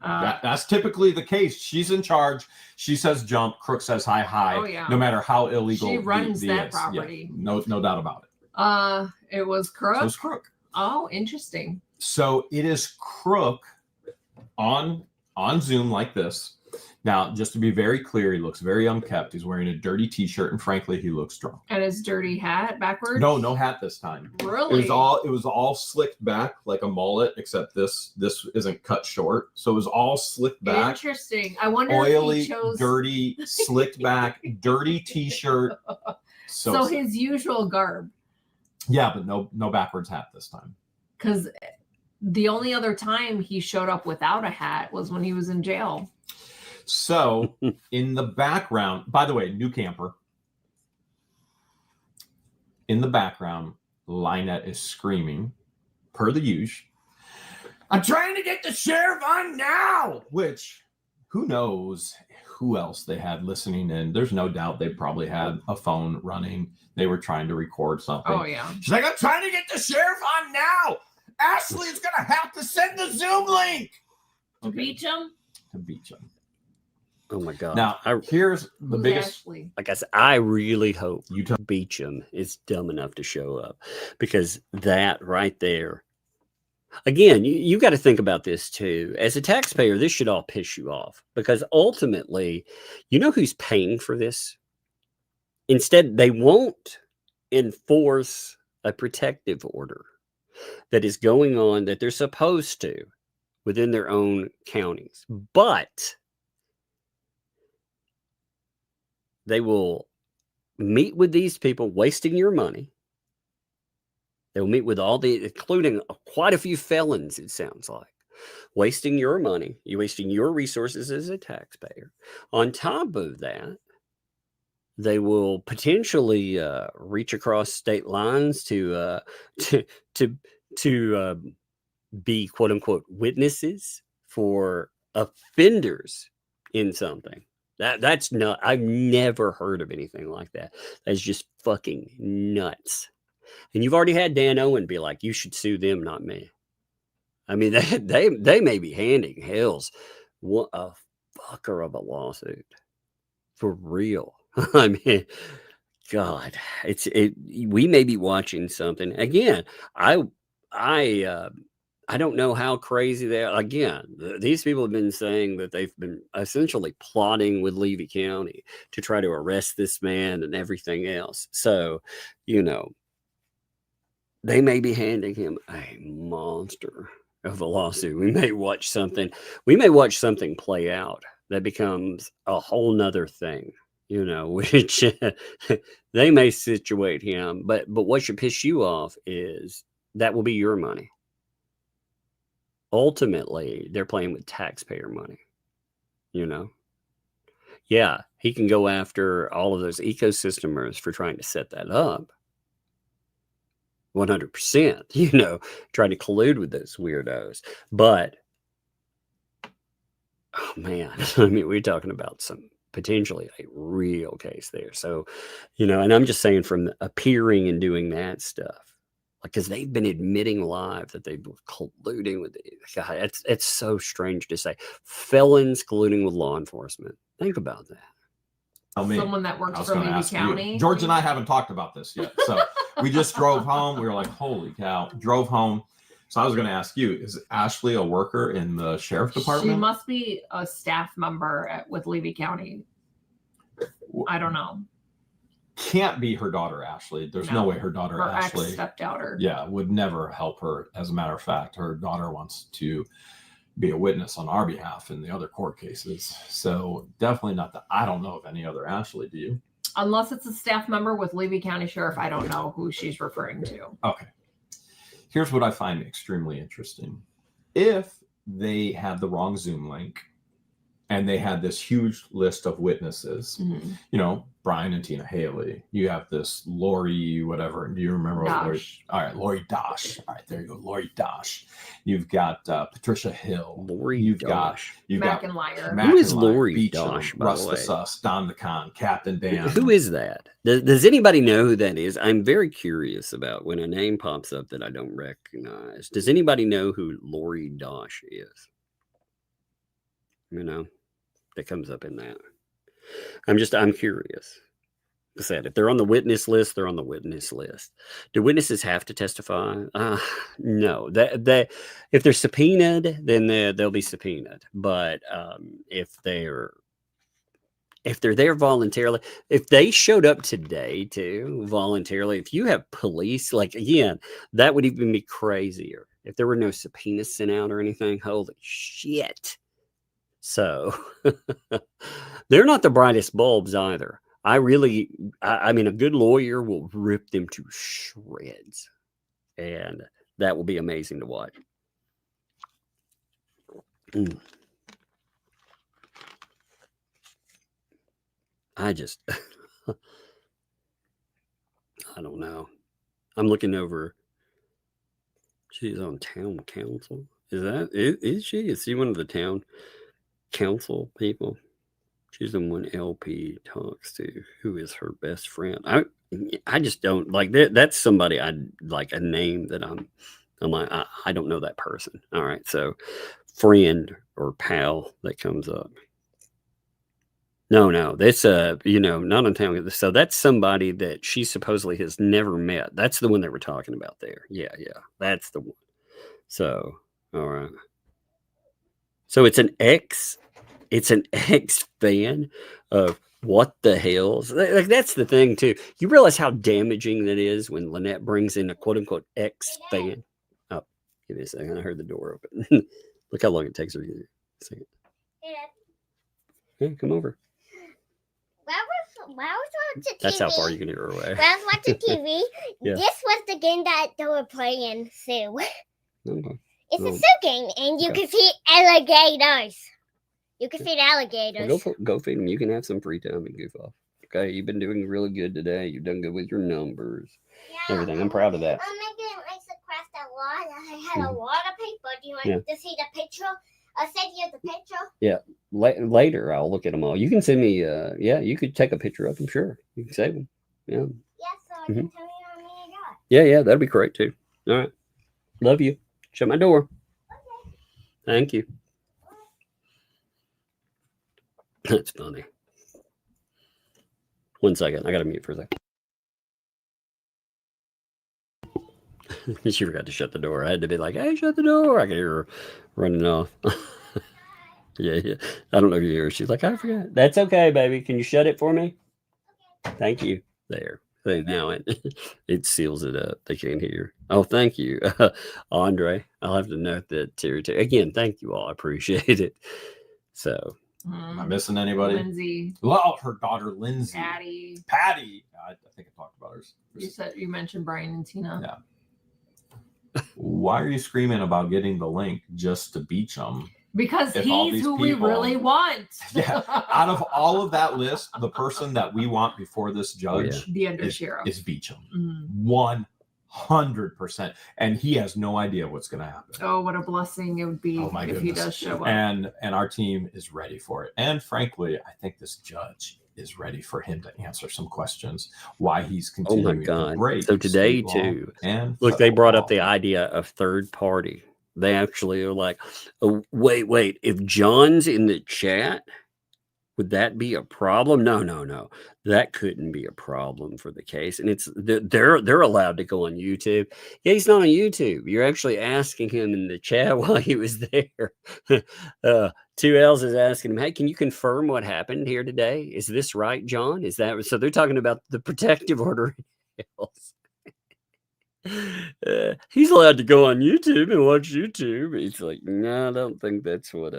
That's typically the case. She's in charge. She says jump. Crook says hi. Oh, yeah. No matter how illegal she runs that is. property. Yeah, no doubt about it. It was Crook. So it's Crook. Oh, interesting. So it is Crook on Zoom like this. Now, just to be very clear, he looks very unkempt. He's wearing a dirty T-shirt, and frankly, he looks drunk. And his dirty hat backwards? No hat this time. Really? It was all slicked back like a mullet, except this isn't cut short. So it was all slicked back. Interesting. I wonder oily, if he chose dirty, slicked back, dirty T-shirt. So his usual garb. Yeah, but no backwards hat this time. Because the only other time he showed up without a hat was when he was in jail. So in the background, by the way, new camper. In the background, Lynette is screaming, per the usual, "I'm trying to get the sheriff on now!" Which, who knows who else they had listening in. There's no doubt they probably had a phone running. They were trying to record something. Oh, yeah. She's like, "I'm trying to get the sheriff on now! Ashley is going to have to send the Zoom link!" To beat him? To beat him. Oh my God. Now, here's the biggest. Ashley? Like I said, I really hope Beecham is dumb enough to show up, because that right there, again, you got to think about this too. As a taxpayer, this should all piss you off, because ultimately, you know who's paying for this? Instead, they won't enforce a protective order that is going on that they're supposed to within their own counties. But they will meet with these people wasting your money. They'll meet with including quite a few felons, it sounds like, wasting your money. You're wasting your resources as a taxpayer. On top of that, they will potentially reach across state lines to be quote unquote witnesses for offenders in something. That's not. I've never heard of anything like that. That's just fucking nuts. And you've already had Dan Owen be like, "You should sue them, not me." I mean, they may be handing Hales what a fucker of a lawsuit for real. I mean, God, we may be watching something again. I don't know how crazy they are. Again, these people have been saying that they've been essentially plotting with Levy County to try to arrest this man and everything else. So, they may be handing him a monster of a lawsuit. We may watch something play out that becomes a whole nother thing, which they may situate him. But what should piss you off is that will be your money. Ultimately, they're playing with taxpayer money, Yeah, he can go after all of those ecosystemers for trying to set that up. 100%, trying to collude with those weirdos. But, oh man, I mean, we're talking about some potentially a real case there. So, and I'm just saying from appearing and doing that stuff, because they've been admitting live that they've been colluding with God, it's so strange to say. Felons colluding with law enforcement. Think about that. Someone that works for Levy County. George and I haven't talked about this yet. So we just drove home. We were like, holy cow, drove home. So I was going to ask you, is Ashley a worker in the sheriff department? She must be a staff member with Levy County. I don't know. Can't be her daughter, Ashley. There's no way her daughter, her Ashley, ex-stepdaughter. Yeah, would never help her. As a matter of fact, her daughter wants to be a witness on our behalf in the other court cases. So definitely not that. I don't know of any other Ashley. Do you? Unless it's a staff member with Levy County Sheriff, I don't know who she's referring to. Okay. Here's what I find extremely interesting. If they had the wrong Zoom link and they had this huge list of witnesses, Brian and Tina Haley, you have this Lori, whatever. Do you remember what Lori? All right, Lori Dosh. All right, there you go, Lori Dosh. You've got Patricia Hill. You've got McIntyre. Who is Lori Beecham, Dosh, by Russ the the way? Sus, Don the Con, Captain Dan. Who is that? Does anybody know who that is? I'm very curious about when a name pops up that I don't recognize. Does anybody know who Lori Dosh is? That comes up in that. I'm curious. Like I said, if they're on the witness list, they're on the witness list. Do witnesses have to testify? No. If they're subpoenaed, then they'll be subpoenaed. But if they're if they're there voluntarily, if they showed up today too voluntarily, if you have police, like again, that would even be crazier. If there were no subpoenas sent out or anything, holy shit. So they're not the brightest bulbs either. I mean, a good lawyer will rip them to shreds, and that will be amazing to watch. I just, I don't know. I'm looking over. She's on town council. Is she? Is she one of the town council people? She's the one LP talks to. Who is her best friend? I just don't like that. That's somebody I like, a name that I'm like, I don't know that person. All right. So friend or pal that comes up. No, that's not in town. So that's somebody that she supposedly has never met. That's the one they were talking about there. Yeah, that's the one. So, all right. So it's an ex fan of What the Hales. Like that's the thing too. You realize how damaging that is when Lynette brings in a quote unquote ex fan. Oh, give me a second. I heard the door open. Look how long it takes her to get a second. Yeah, come over. When I was watching TV, that's how far you can hear her away. When I was watching TV, Yeah. This was the game that they were playing, Sue. Okay. It's a Sue game, and you can feed alligators. You can feed alligators. Well, go feed them. You can have some free time and goof off. Okay, you've been doing really good today. You've done good with your numbers. Yeah, everything. I'm proud of that. I'm making nice across that wall. I had a lot of paper. Do you want to see the picture? I'll send you the picture. Yeah, later I'll look at them all. You can send me. You could take a picture of them. Sure, you can save them. Yeah. Yes, so I can tell you how many I got. Yeah, that'd be great too. All right, love you. Shut my door. Okay. Thank you. That's funny. 1 second, I gotta mute for a second. She forgot to shut the door. I had to be like, "Hey, shut the door!" I could hear her running off. Yeah. I don't know if you hear her. She's like, "I forgot." That's okay, baby. Can you shut it for me? Okay. Thank you. There. Now it seals it up. They can't hear. Oh, thank you, Andre. I'll have to note that too. Again, thank you all. I appreciate it. So. Am I missing anybody? Lindsay. Well, her daughter Lindsay. Patty. I think I talked about her. You mentioned Brian and Tina. Yeah. Why are you screaming about getting the link just to beach them? Because he's who we really want. Yeah. Out of all of that list, the person that we want before this judge the undersheriff is Beecham. 100%. And he has no idea what's going to happen. Oh, what a blessing it would be if he does show up. And our team is ready for it. And frankly, I think this judge is ready for him to answer some questions. Why he's continuing to break. So today too, and look, they brought up the idea of third party. They actually are like, oh, wait, if John's in the chat, would that be a problem? No. That couldn't be a problem for the case. And they're allowed to go on YouTube. Yeah, he's not on YouTube. You're actually asking him in the chat while he was there. 2Ls is asking him, hey, can you confirm what happened here today? Is this right, John? Is that so? They're talking about the protective order. He's allowed to go on YouTube and watch YouTube. He's like, no, I don't think that's what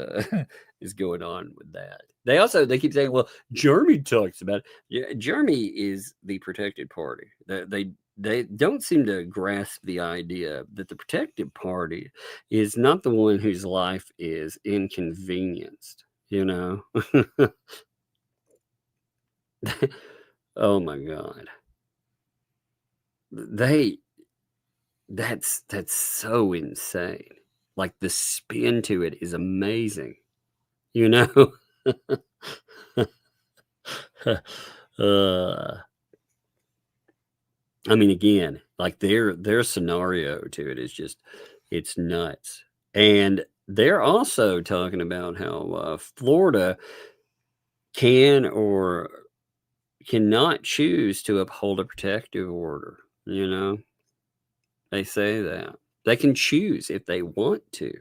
is going on with that. They keep saying, well, Jeremy talks about it. Yeah, Jeremy is the protected party. They don't seem to grasp the idea that the protected party is not the one whose life is inconvenienced, you know? Oh my God. That's so insane. Like the spin to it is amazing, you know? I mean, again, like their scenario to it is just, it's nuts. And they're also talking about how Florida can or cannot choose to uphold a protective order, you know? They say that. They can choose if they want to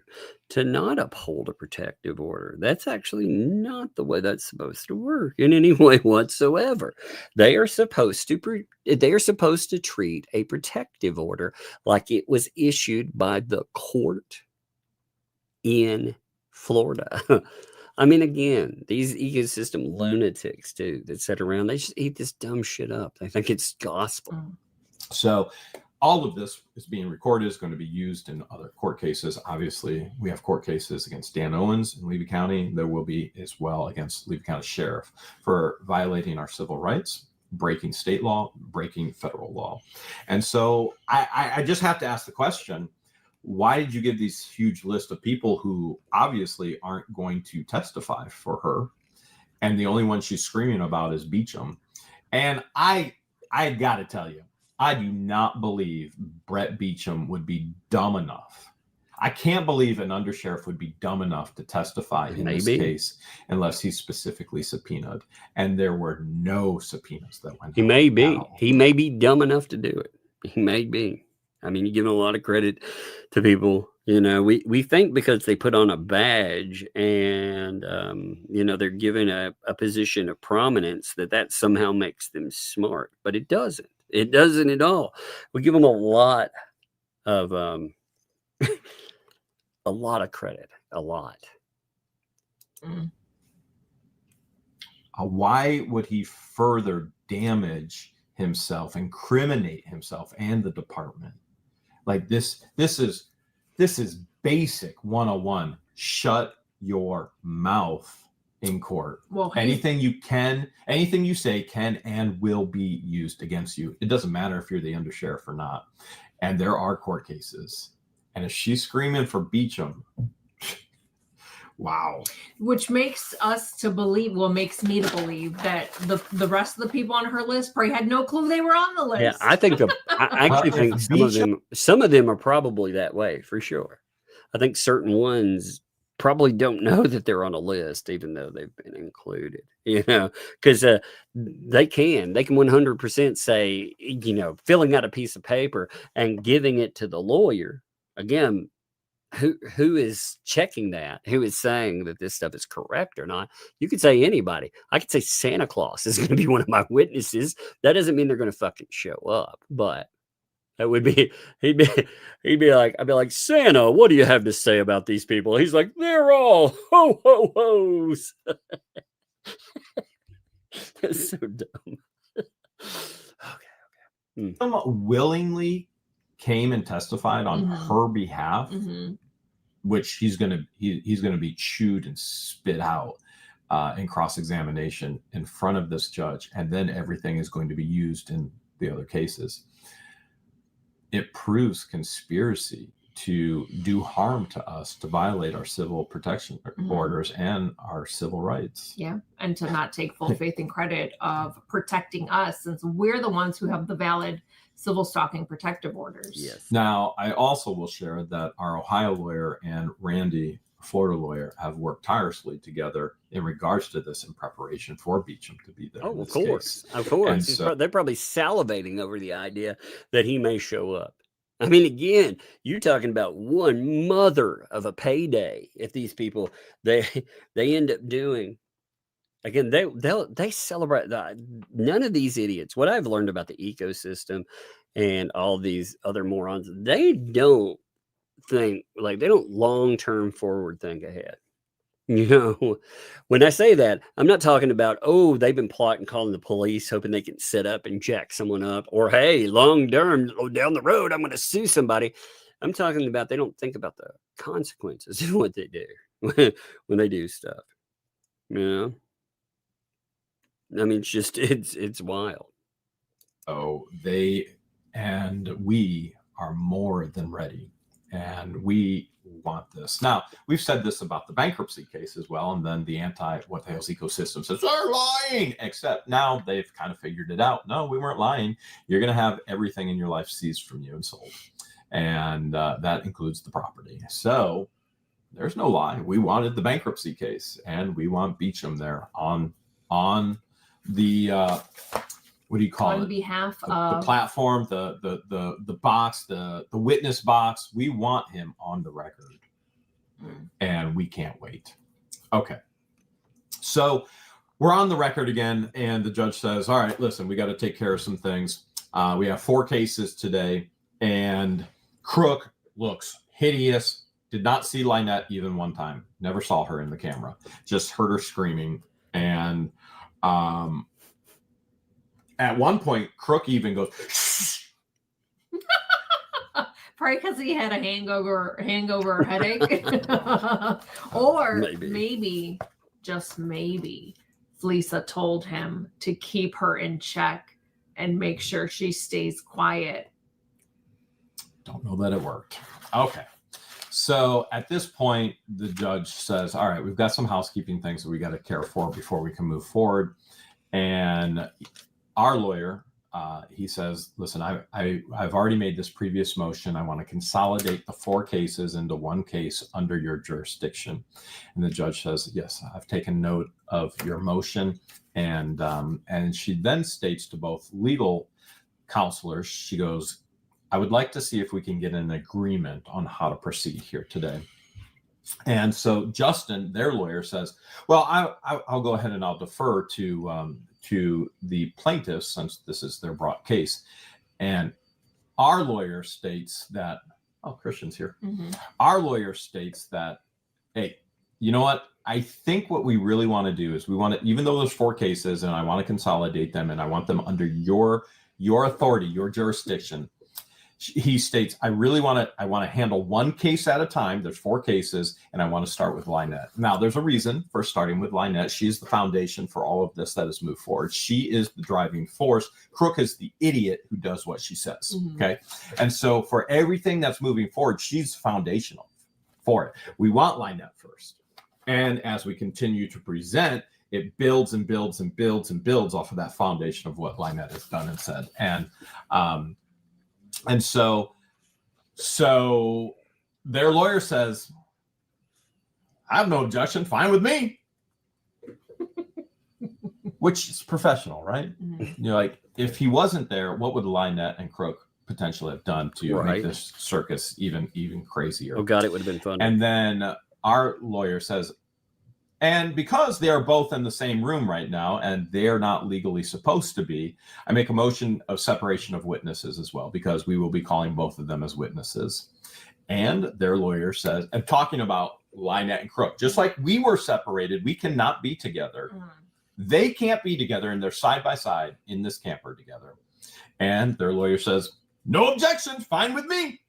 not uphold a protective order. That's actually not the way that's supposed to work in any way whatsoever. They are supposed to treat a protective order like it was issued by the court in Florida. I mean, again, these ecosystem lunatics too that sit around, they just eat this dumb shit up. They think it's gospel. So all of this is being recorded, is going to be used in other court cases. Obviously, we have court cases against Dan Owens in Levy County. There will be as well against Levy County Sheriff for violating our civil rights, breaking state law, breaking federal law. And so I just have to ask the question, why did you give these huge list of people who obviously aren't going to testify for her? And the only one she's screaming about is Beecham. And I got to tell you, I do not believe Brett Beecham would be dumb enough. I can't believe an undersheriff would be dumb enough to testify in this case unless he's specifically subpoenaed. And there were no subpoenas that went. He may be dumb enough to do it. He may be. I mean, you give him a lot of credit to people. You know, we think because they put on a badge and, you know, they're given a position of prominence that somehow makes them smart. But it doesn't. It doesn't at all. We give them a lot of credit. A lot. Why would he further damage himself, incriminate himself and the department? Like this is basic 101. Shut your mouth in court. Well, anything you say can and will be used against you. It doesn't matter if you're the undersheriff or not. And there are court cases. And if she's screaming for Beecham, wow. Which makes us to believe, makes me to believe that the rest of the people on her list probably had no clue they were on the list. Yeah, I think I actually think some of them are probably that way for sure. I think certain ones probably don't know that they're on a list, even though they've been included, you know, because they can 100% say, you know, filling out a piece of paper and giving it to the lawyer. Again, who is checking that? Who is saying that this stuff is correct or not? You could say anybody. I could say Santa Claus is going to be one of my witnesses. That doesn't mean they're going to fucking show up, but that would be, he'd be like, I'd be like, Santa, what do you have to say about these people? He's like, they're all ho ho hos. That's so dumb. Okay. Willingly came and testified on her behalf, which he's gonna be chewed and spit out in cross-examination in front of this judge, and then everything is going to be used in the other cases. It proves conspiracy to do harm to us, to violate our civil protection orders and our civil rights. Yeah, and to not take full faith and credit of protecting us, since we're the ones who have the valid civil stalking protective orders. Yes. Now, I also will share that our Ohio lawyer and Randy, Florida lawyer, have worked tirelessly together in regards to this in preparation for Beecham to be there. Oh, of course. Of course. They're probably salivating over the idea that he may show up. I mean, again, you're talking about one mother of a payday. If these people, they end up doing, again, they celebrate that. None of these idiots, what I've learned about the ecosystem and all these other morons, they don't think, like, they don't long-term forward think ahead. You know, when I say that, I'm not talking about, oh, they've been plotting, calling the police, hoping they can set up and jack someone up, or, hey, long term, down the road, I'm going to sue somebody. I'm talking about they don't think about the consequences of what they do when they do stuff. You know, I mean, it's just, it's wild. Oh, they and we are more than ready, and we want this. Now, we've said this about the bankruptcy case as well, and then the what the hell's ecosystem says they're lying, except now they've kind of figured it out. No, we weren't lying. You're going to have everything in your life seized from you and sold, and that includes the property. So there's no lie. We wanted the bankruptcy case, and we want Beecham there on the we what do you call it? On behalf the of platform, the box, the witness box. We want him on the record, and we can't wait. Okay, so we're on the record again, and the judge says, "All right, listen, we got to take care of some things. We have 4 cases today, and Crook looks hideous. Did not see Lynette even one time. Never saw her in the camera. Just heard her screaming, and." At one point, Crook even goes, shh. Probably because he had a hangover headache. Or maybe, just maybe, Lisa told him to keep her in check and make sure she stays quiet. Don't know that it worked. Okay. So at this point, the judge says, all right, we've got some housekeeping things that we got to care for before we can move forward. And our lawyer, he says, listen, I've already made this previous motion. I want to consolidate the 4 cases into 1 case under your jurisdiction. And the judge says, yes, I've taken note of your motion. And she then states to both legal counselors, she goes, I would like to see if we can get an agreement on how to proceed here today. And so Justin, their lawyer, says, well, I'll go ahead and I'll defer to the plaintiffs since this is their brought case. And our lawyer states that, oh, Christian's here. Our lawyer states that, hey, you know what? I think what we really want to do is we want to, even though there's 4 cases and I want to consolidate them and I want them under your authority, your jurisdiction. He states, I want to handle 1 case at a time. There's 4 cases, and I want to start with Lynette. Now, there's a reason for starting with Lynette. She's the foundation for all of this that has moved forward. She is the driving force. Crook is the idiot who does what she says. Okay. And so for everything that's moving forward, she's foundational for it. We want Lynette first. And as we continue to present, it builds and builds and builds and builds off of that foundation of what Lynette has done and said. And so their lawyer says, I have no objection. Fine with me. Which is professional, right? You're like, if he wasn't there, what would Lynette and Crook potentially have done to make this circus even crazier? Oh, God, it would have been fun. And then our lawyer says, and because they are both in the same room right now and they're not legally supposed to be, I make a motion of separation of witnesses as well, because we will be calling both of them as witnesses. And their lawyer says, and talking about Lynette and Crook, just like we were separated, we cannot be together. They can't be together, and they're side by side in this camper together. And their lawyer says, no objection, fine with me.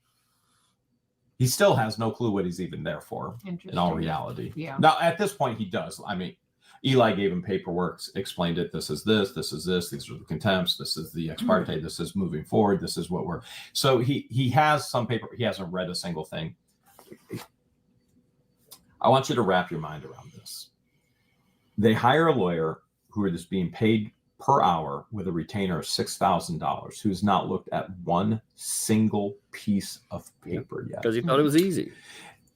He still has no clue what he's even there for in all reality. Yeah. Now, at this point, he does. I mean, Eli gave him paperwork, explained it. This is this, this is this. These are the contempts. This is the ex parte. This is moving forward. This is what we're. So he has some paper. He hasn't read a single thing. I want you to wrap your mind around this. They hire a lawyer who is being paid per hour with a retainer of $6,000, who's not looked at one single piece of paper yet. Because he thought it was easy.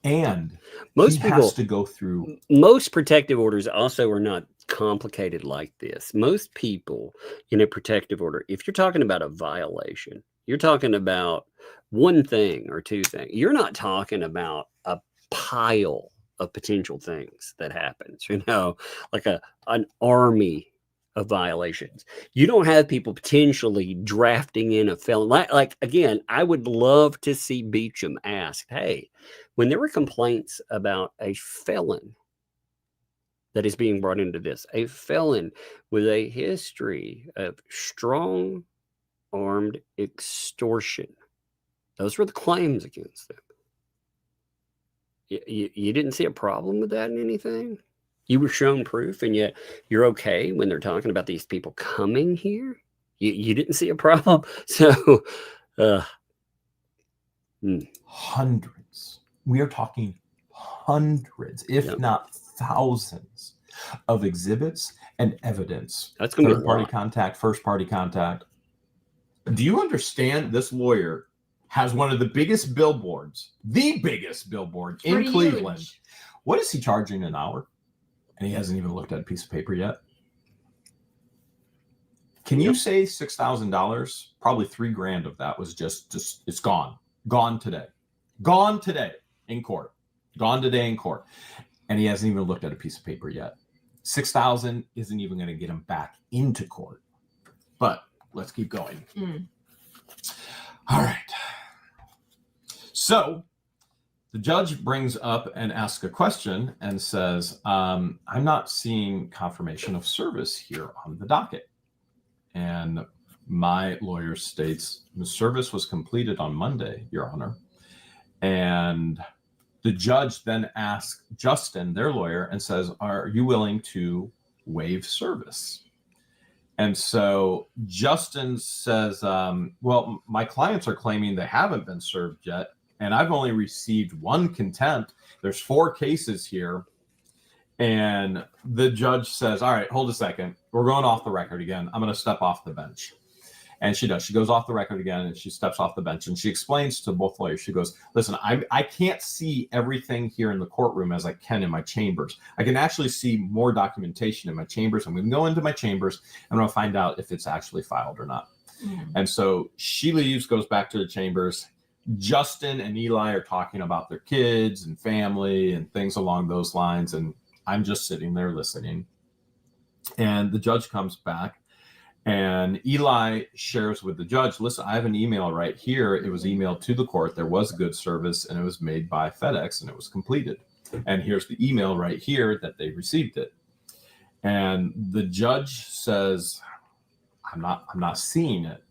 And most he people has to go through. Most protective orders also are not complicated like this. Most people in a protective order, if you're talking about a violation, you're talking about 1 thing or 2 things. You're not talking about a pile of potential things that happens, like an army of violations. You don't have people potentially drafting in a felon. Like again, I would love to see Beecham ask, hey, when there were complaints about a felon that is being brought into this, a felon with a history of strong armed extortion, those were the claims against them. You didn't see a problem with that in anything? You were shown proof, and yet you're okay when they're talking about these people coming here? You didn't see a problem? So, hundreds. We are talking hundreds, if not thousands, of exhibits and evidence. That's going to be third-party contact, first-party contact. Do you understand this lawyer has one of the biggest billboards, the biggest billboard in Cleveland? Huge. What is he charging an hour? And he hasn't even looked at a piece of paper yet. Can you say $6,000? Probably $3,000 of that was just it's gone today in court, and he hasn't even looked at a piece of paper yet. 6,000 isn't even going to get him back into court. But let's keep going. All right. So the judge brings up and asks a question and says, I'm not seeing confirmation of service here on the docket. And my lawyer states the service was completed on Monday, Your Honor. And the judge then asks Justin, their lawyer, and says, are you willing to waive service? And so Justin says, well, my clients are claiming they haven't been served yet, and I've only received one contempt. There's 4 cases here. And the judge says, all right, hold a second. We're going off the record again. I'm going to step off the bench. And she does. She goes off the record again, and she steps off the bench, and she explains to both lawyers. She goes, listen, I can't see everything here in the courtroom as I can in my chambers. I can actually see more documentation in my chambers. I'm going to go into my chambers, and I'm going to find out if it's actually filed or not. And so she leaves, goes back to the chambers. Justin and Eli are talking about their kids and family and things along those lines. And I'm just sitting there listening. And the judge comes back, and Eli shares with the judge, listen, I have an email right here. It was emailed to the court. There was good service, and it was made by FedEx, and it was completed. And here's the email right here that they received it. And the judge says, I'm not seeing it.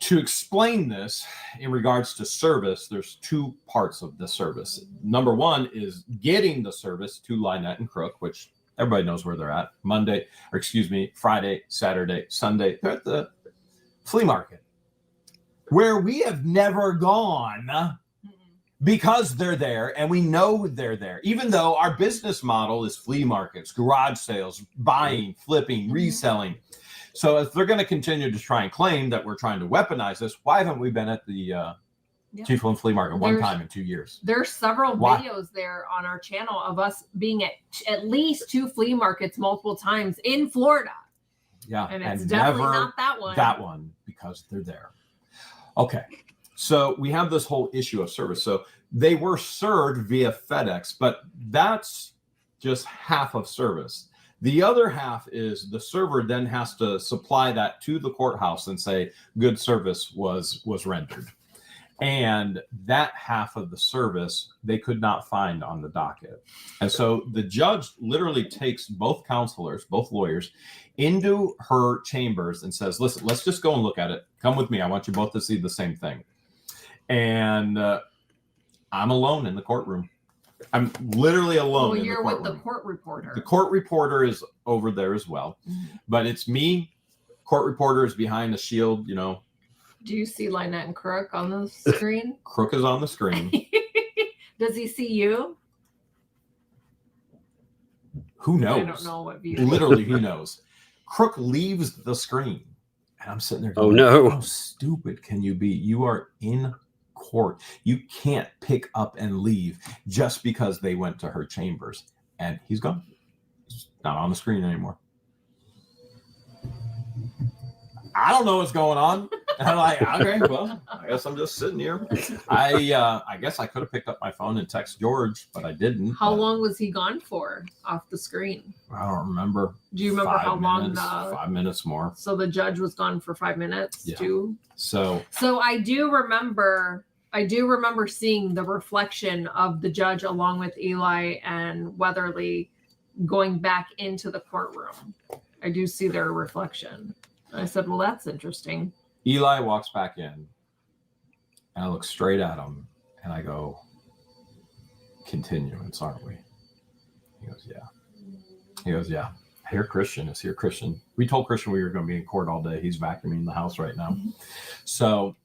To explain this in regards to service, there's 2 parts of the service. Number 1 is getting the service to Lynette and Crook, which everybody knows where they're at. Friday, Saturday, Sunday. They're at the flea market, where we have never gone because they're there, and we know they're there. Even though our business model is flea markets, garage sales, buying, flipping, reselling. So if they're going to continue to try and claim that we're trying to weaponize this, why haven't we been at the Chiefland Flea Market one time in 2 years? There's several videos there on our channel of us being at least 2 flea markets multiple times in Florida. Yeah, and it's definitely not that one. That one, because they're there. Okay, so we have this whole issue of service. So they were served via FedEx, but that's just half of service. The other half is the server then has to supply that to the courthouse and say good service was rendered. And that half of the service they could not find on the docket. And so the judge literally takes both counselors, both lawyers, into her chambers and says, listen, let's just go and look at it. Come with me. I want you both to see the same thing. And I'm alone in the courtroom. I'm literally alone. Well, you're with the court reporter. The court reporter is over there as well. But it's me. Court reporter is behind the shield, you know. Do you see Lynette and Crook on the screen? Crook is on the screen. Does he see you? Who knows? I don't know what view. Literally, who knows? Crook leaves the screen. And I'm sitting there going, oh, no. How stupid can you be? You are in court. You can't pick up and leave just because they went to her chambers. And he's gone. He's not on the screen anymore. I don't know what's going on. And I'm like, okay, well, I guess I'm just sitting here. I guess I could have picked up my phone and text George, but I didn't. How long was he gone for off the screen? I don't remember. Do you remember how long? 5 minutes more. So the judge was gone for 5 minutes too. So I do remember seeing the reflection of the judge along with Eli and Weatherly going back into the courtroom. I do see their reflection. I said, well, that's interesting. Eli walks back in, and I look straight at him, and I go, continuance, aren't we? He goes, yeah. He goes, yeah. Here Christian is here. Christian. We told Christian we were going to be in court all day. He's vacuuming the house right now. So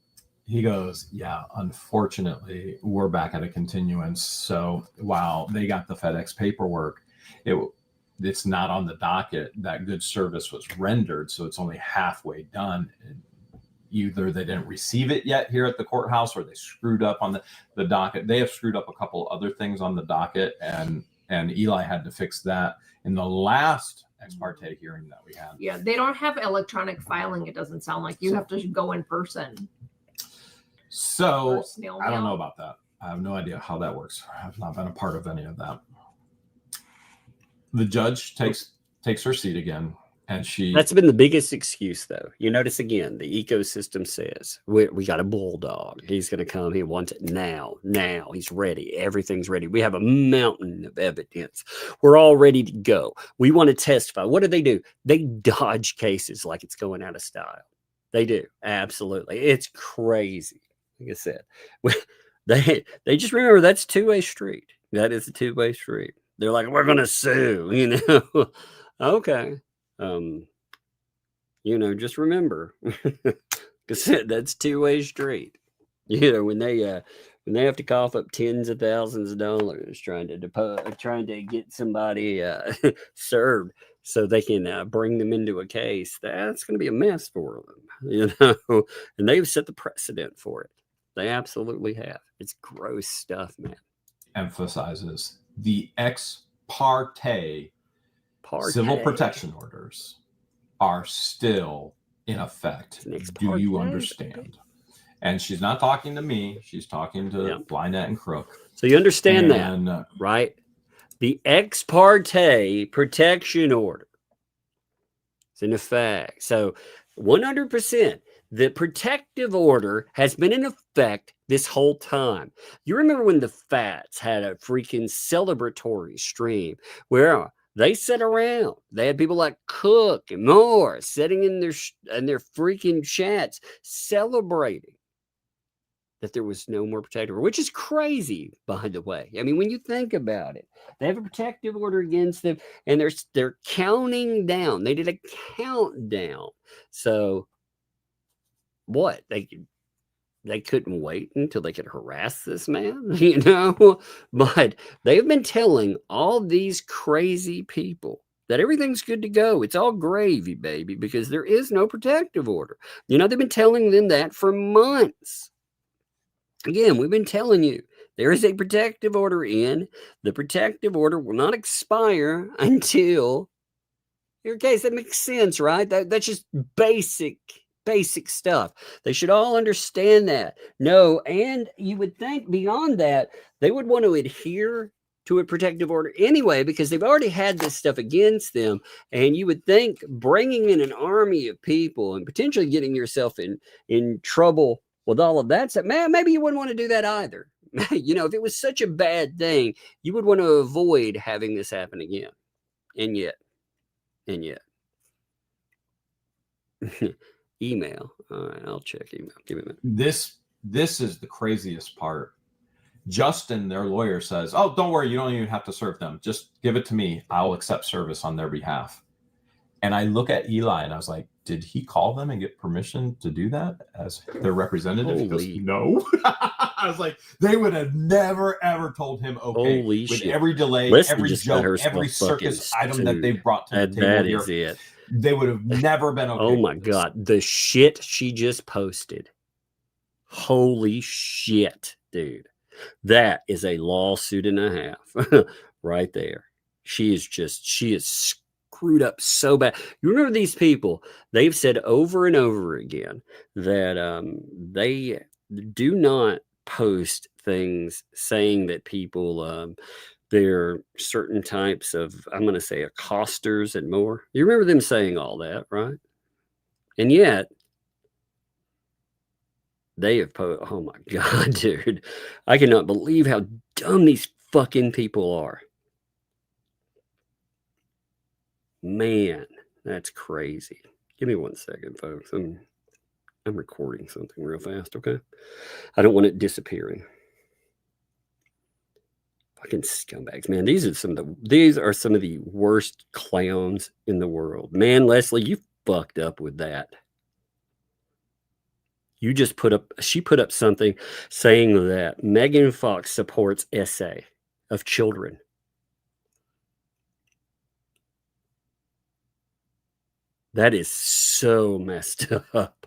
he goes, yeah, unfortunately, we're back at a continuance. So while they got the FedEx paperwork, it's not on the docket that good service was rendered. So it's only halfway done. And either they didn't receive it yet here at the courthouse, or they screwed up on the docket. They have screwed up a couple other things on the docket, and Eli had to fix that in the last ex parte hearing that we had. Yeah, they don't have electronic filing. It doesn't sound like you have to go in person. So I don't know about that. I have no idea how that works. I have not been a part of any of that. The judge takes her seat again, and that's been the biggest excuse, though. You notice again, the ecosystem says we got a bulldog. He's going to come. He wants it now. He's ready. Everything's ready. We have a mountain of evidence. We're all ready to go. We want to testify. What do? They dodge cases like it's going out of style. They do. Absolutely. It's crazy. Like I said, they just remember that's two-way street. That is a two-way street. They're like, we're going to sue, you know. Okay. You know, just remember, because that's two-way street. You know, when they have to cough up tens of thousands of dollars trying to get somebody served so they can bring them into a case, that's going to be a mess for them, you know. And they've set the precedent for it. They absolutely have. It's gross stuff, man. Emphasizes the ex parte civil protection orders are still in effect. Do you understand? And she's not talking to me. She's talking to Blindnet and Crook. So you understand that, right? The ex parte protection order is in effect. So 100%. The protective order has been in effect this whole time. You remember when the Fats had a freaking celebratory stream where they sat around. They had people like Cook and more sitting in their freaking chats celebrating that there was no more protective order, which is crazy, by the way. I mean, when you think about it, they have a protective order against them, and they're counting down. They did a countdown. So what? They couldn't wait until they could harass this man, you know? But they've been telling all these crazy people that everything's good to go. It's all gravy, baby, because there is no protective order. You know, they've been telling them that for months. Again, we've been telling you, there is a protective order in. The protective order will not expire until your case. That makes sense, right? That's just basic stuff. They should all understand that. No, and you would think beyond that, they would want to adhere to a protective order anyway, because they've already had this stuff against them. And you would think bringing in an army of people and potentially getting yourself in trouble with all of that stuff, man, maybe you wouldn't want to do that either. You know, if it was such a bad thing, you would want to avoid having this happen again. And yet. Email. All right, I'll check email. Give me a minute. This is the craziest part. Justin, their lawyer, says, "Oh, don't worry, you don't even have to serve them. Just give it to me. I'll accept service on their behalf." And I look at Eli and I was like, did he call them and get permission to do that as their representative? He goes, no. I was like, they would have never, ever told him, okay, holy with shit. every delay, Leslie every joke, every circus item that they've brought to the table that here, is it. They would have never been okay. Oh my God. The shit she just posted. Holy shit, dude. That is a lawsuit and a half right there. She is screwed up so bad. You remember these people, they've said over and over again that they do not post things saying that people they're certain types of, I'm going to say, accosters and more. You remember them saying all that, right? And yet they have oh my God, dude, I cannot believe how dumb these fucking people are. Man, that's crazy. Give me 1 second, folks. I'm recording something real fast, okay? I don't want it disappearing. Fucking scumbags, man. These are some of the worst clowns in the world. Man, Leslie, you fucked up with that. She put up something saying that Megan Fox supports essay of children. That is so messed up.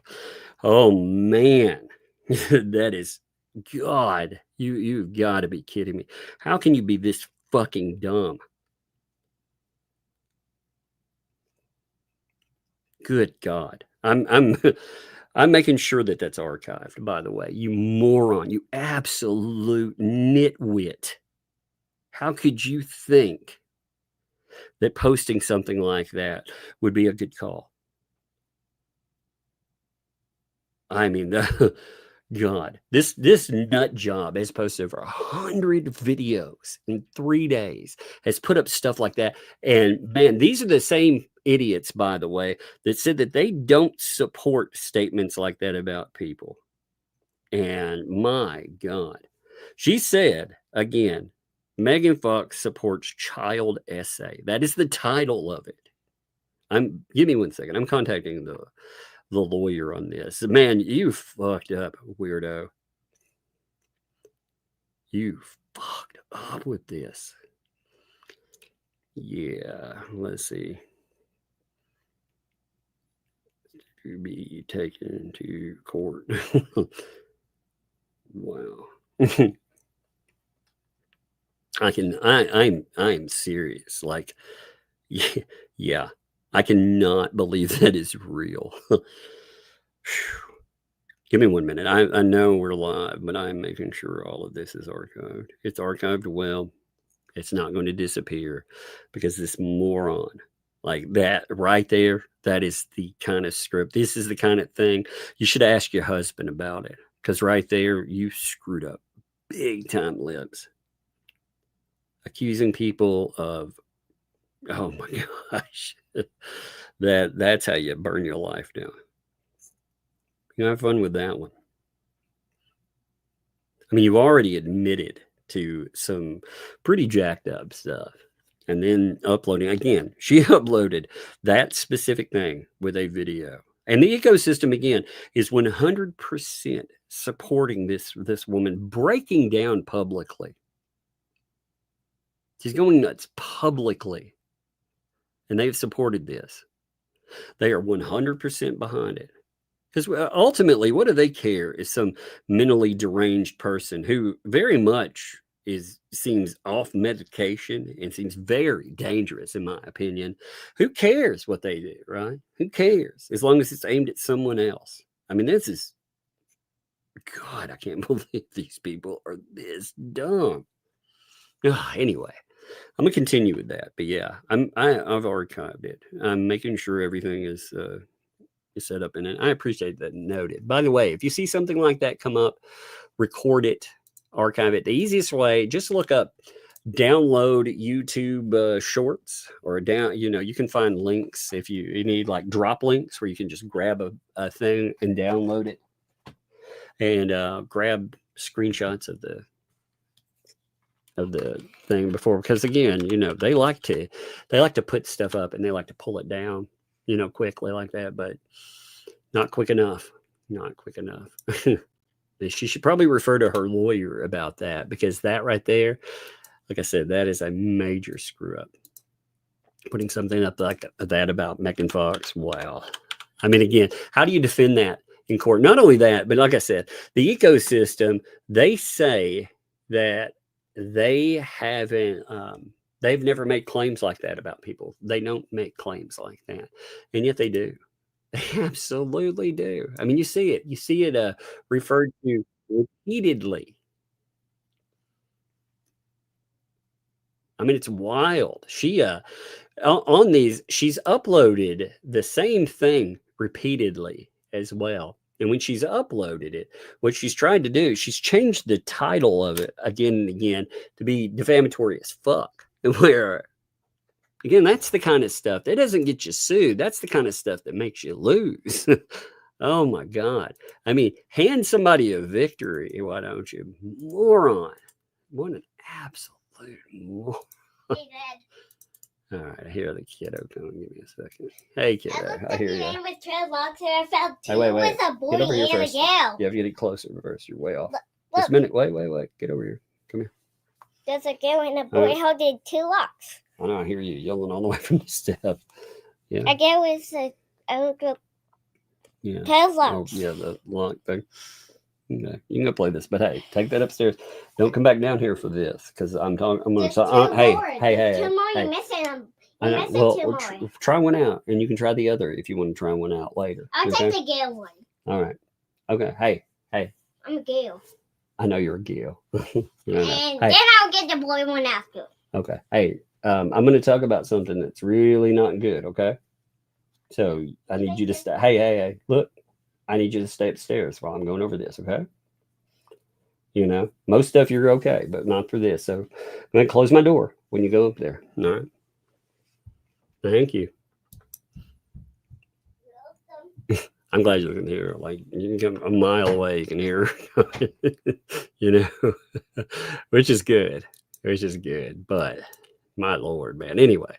Oh man. That is, God, you've got to be kidding me. How can you be this fucking dumb? Good God. I'm making sure that that's archived, by the way. You moron, you absolute nitwit. How could you think that posting something like that would be a good call? I mean, God, this nut job has posted over 100 videos in 3 days, has put up stuff like that. And man, these are the same idiots, by the way, that said that they don't support statements like that about people. And my God, she said again, Megan Fox supports child essay. That is the title of it. Give me 1 second. I'm contacting the lawyer on this. Man, you fucked up, weirdo. You fucked up with this. Yeah, let's see. To be taken to court. Wow. I'm serious. Like, yeah, I cannot believe that is real. Give me 1 minute. I know we're live, but I'm making sure all of this is archived. It's archived well. It's not going to disappear because this moron, like that right there, that is the kind of script. This is the kind of thing you should ask your husband about it, because right there, you screwed up big time, Lips. Accusing people of, oh my gosh, that's how you burn your life down. You have fun with that one. I mean, you've already admitted to some pretty jacked up stuff. And then uploading, again, she uploaded that specific thing with a video. And the ecosystem, again, is 100% supporting this woman breaking down publicly. She's going nuts publicly. And they've supported this. They are 100% behind it. Because ultimately, what do they care if some mentally deranged person who very much seems off medication and seems very dangerous, in my opinion, who cares what they do, right? Who cares? As long as it's aimed at someone else. I mean, this is, God, I can't believe these people are this dumb. Anyway, I'm going to continue with that. But yeah, I've archived it. I'm making sure everything is set up in it. I appreciate that noted. By the way, if you see something like that come up, record it, archive it. The easiest way, just look up download YouTube shorts, or you can find links if you need like drop links where you can just grab a thing and download it, and grab screenshots of the thing before, because again, they like to put stuff up and they like to pull it down, quickly like that, but not quick enough. She should probably refer to her lawyer about that, because that right there, like I said, that is a major screw up. Putting something up like that about Megan Fox. Wow. I mean, again, how do you defend that in court? Not only that, but like I said, the ecosystem, they say that they haven't, they've never made claims like that about people. They don't make claims like that. And yet they do. They absolutely do. I mean, you see it referred to repeatedly. I mean, it's wild. She, on these, she's uploaded the same thing repeatedly as well. And when she's uploaded it, what she's tried to do, she's changed the title of it again and again to be defamatory as fuck. Where, again, that's the kind of stuff that doesn't get you sued. That's the kind of stuff that makes you lose. Oh my God. I mean, hand somebody a victory, why don't you? Moron. What an absolute moron. All right, I hear the kiddo coming. Give me a second. Hey, kiddo, I hear you. I with dreadlocks and I found two Wait. with a boy Get over here and a first. girl. You have to get closer first. You're way off. Look. Just a minute. Wait. Get over here. Come here. There's a girl and a boy holding two locks. I know. I hear you yelling all the way from the step. Yeah. A girl with a Yeah. tails locks. Oh, yeah, the lock thing. Okay. You can go play this, but hey, take that upstairs. Don't come back down here for this, because I'm talking. I'm going to. Hey. Two more. You're missing them. I know. Missing Well, two more. try one out, and you can try the other if you want to try one out later. I'll okay? take the Gale one. All right. Okay. Hey. I'm a Gale. I know you're a Gale. And then I'll get the boy one after. Okay. Hey, I'm going to talk about something that's really not good. Okay. So I need you to stay. Hey. Look, I need you to stay upstairs while I'm going over this. Okay. Most stuff you're okay, but not for this. So I'm going to close my door when you go up there. All right. Thank you. I'm glad you can hear. Like, you can come a mile away, you can hear, which is good. But my Lord, man. Anyway,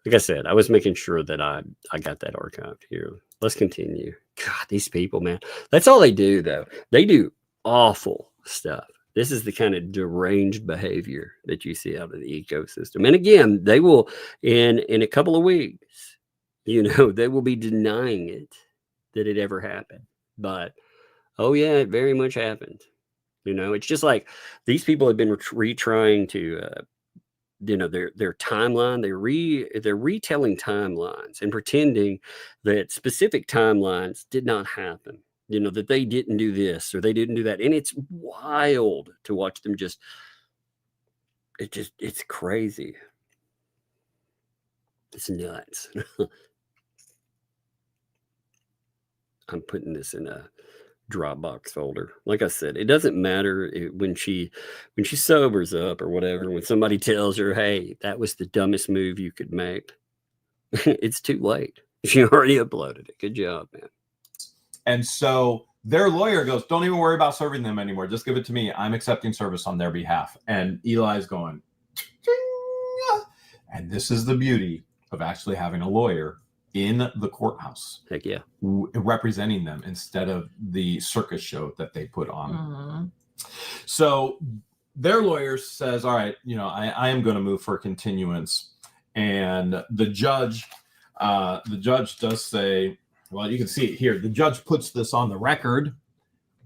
like I said, I was making sure that I got that archived here. Let's continue. God, these people, man. That's all they do, though. They do awful stuff. This is the kind of deranged behavior that you see out of the ecosystem. And again, they will, in a couple of weeks, they will be denying it, that it ever happened. But, oh yeah, it very much happened. It's just like these people have been retrying to, their timeline. They're retelling timelines and pretending that specific timelines did not happen. That they didn't do this or they didn't do that. And it's wild to watch them it's crazy. It's nuts. I'm putting this in a Dropbox folder. Like I said, it doesn't matter when she sobers up or whatever, when somebody tells her, hey, that was the dumbest move you could make. It's too late. She already uploaded it. Good job, man. And so their lawyer goes, don't even worry about serving them anymore. Just give it to me. I'm accepting service on their behalf. And Eli's going, and this is the beauty of actually having a lawyer in the courthouse. Heck yeah. Representing them instead of the circus show that they put on. So their lawyer says, all right, I am going to move for continuance. And the judge does say, well, you can see it here. The judge puts this on the record.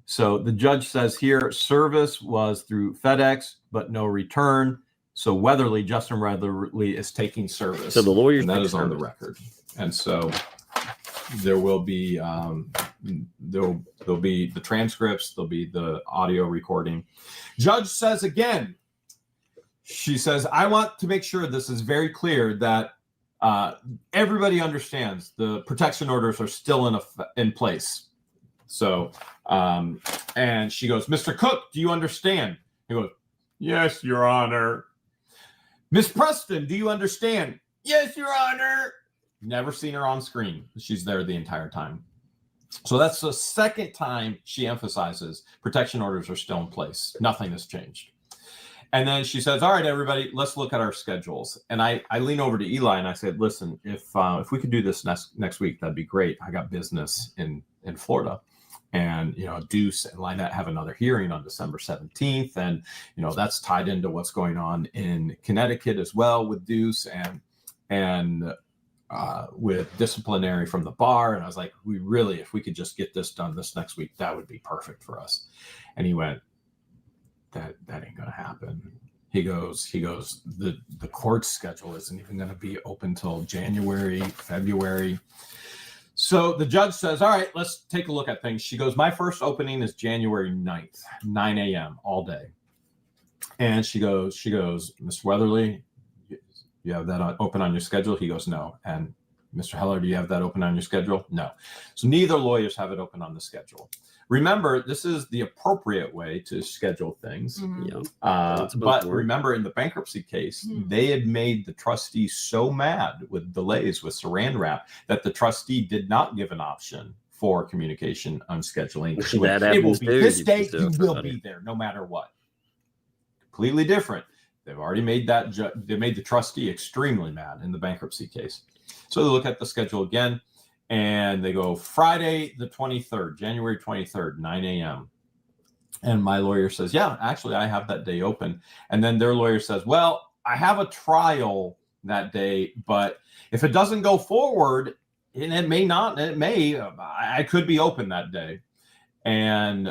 So the judge says here, service was through FedEx, but no return. So Justin Weatherly is taking service. So the lawyer, that is on the record. And so there will be there'll be the transcripts, there'll be the audio recording. Judge says again, she says, I want to make sure this is very clear that everybody understands the protection orders are still in place. So, and she goes, Mr. Cook, do you understand? He goes, yes, Your Honor. Miss Preston, do you understand? Yes, Your Honor. Never seen her on screen. She's there the entire time. So that's the second time she emphasizes protection orders are still in place. Nothing has changed. And then she says, all right, everybody, let's look at our schedules. And I lean over to Eli and I said, listen, if we could do this next week, that'd be great. I got business in Florida. And, Deuce and Lynette have another hearing on December 17th. And, that's tied into what's going on in Connecticut as well with Deuce and with disciplinary from the bar. And I was like, if we could just get this done this next week, that would be perfect for us. And he went, that ain't going to happen. He goes, the court schedule isn't even going to be open till January, February. So the judge says, all right, let's take a look at things. She goes, my first opening is January 9th, 9 a.m. all day. And she goes, Mr. Weatherly, you have that open on your schedule? He goes, no. And Mr. Heller, do you have that open on your schedule? No. So neither lawyers have it open on the schedule. Remember, this is the appropriate way to schedule things. But remember, in the bankruptcy case, they had made the trustee so mad with delays with saran wrap that the trustee did not give an option for communication on scheduling. It will be this date, you will be there no matter what. Completely different. They've already made they made the trustee extremely mad in the bankruptcy case. So they look at the schedule again. And they go Friday, the 23rd, January 23rd, 9 a.m. And my lawyer says, yeah, actually, I have that day open. And then their lawyer says, well, I have a trial that day, but if it doesn't go forward, and it may not, I could be open that day. And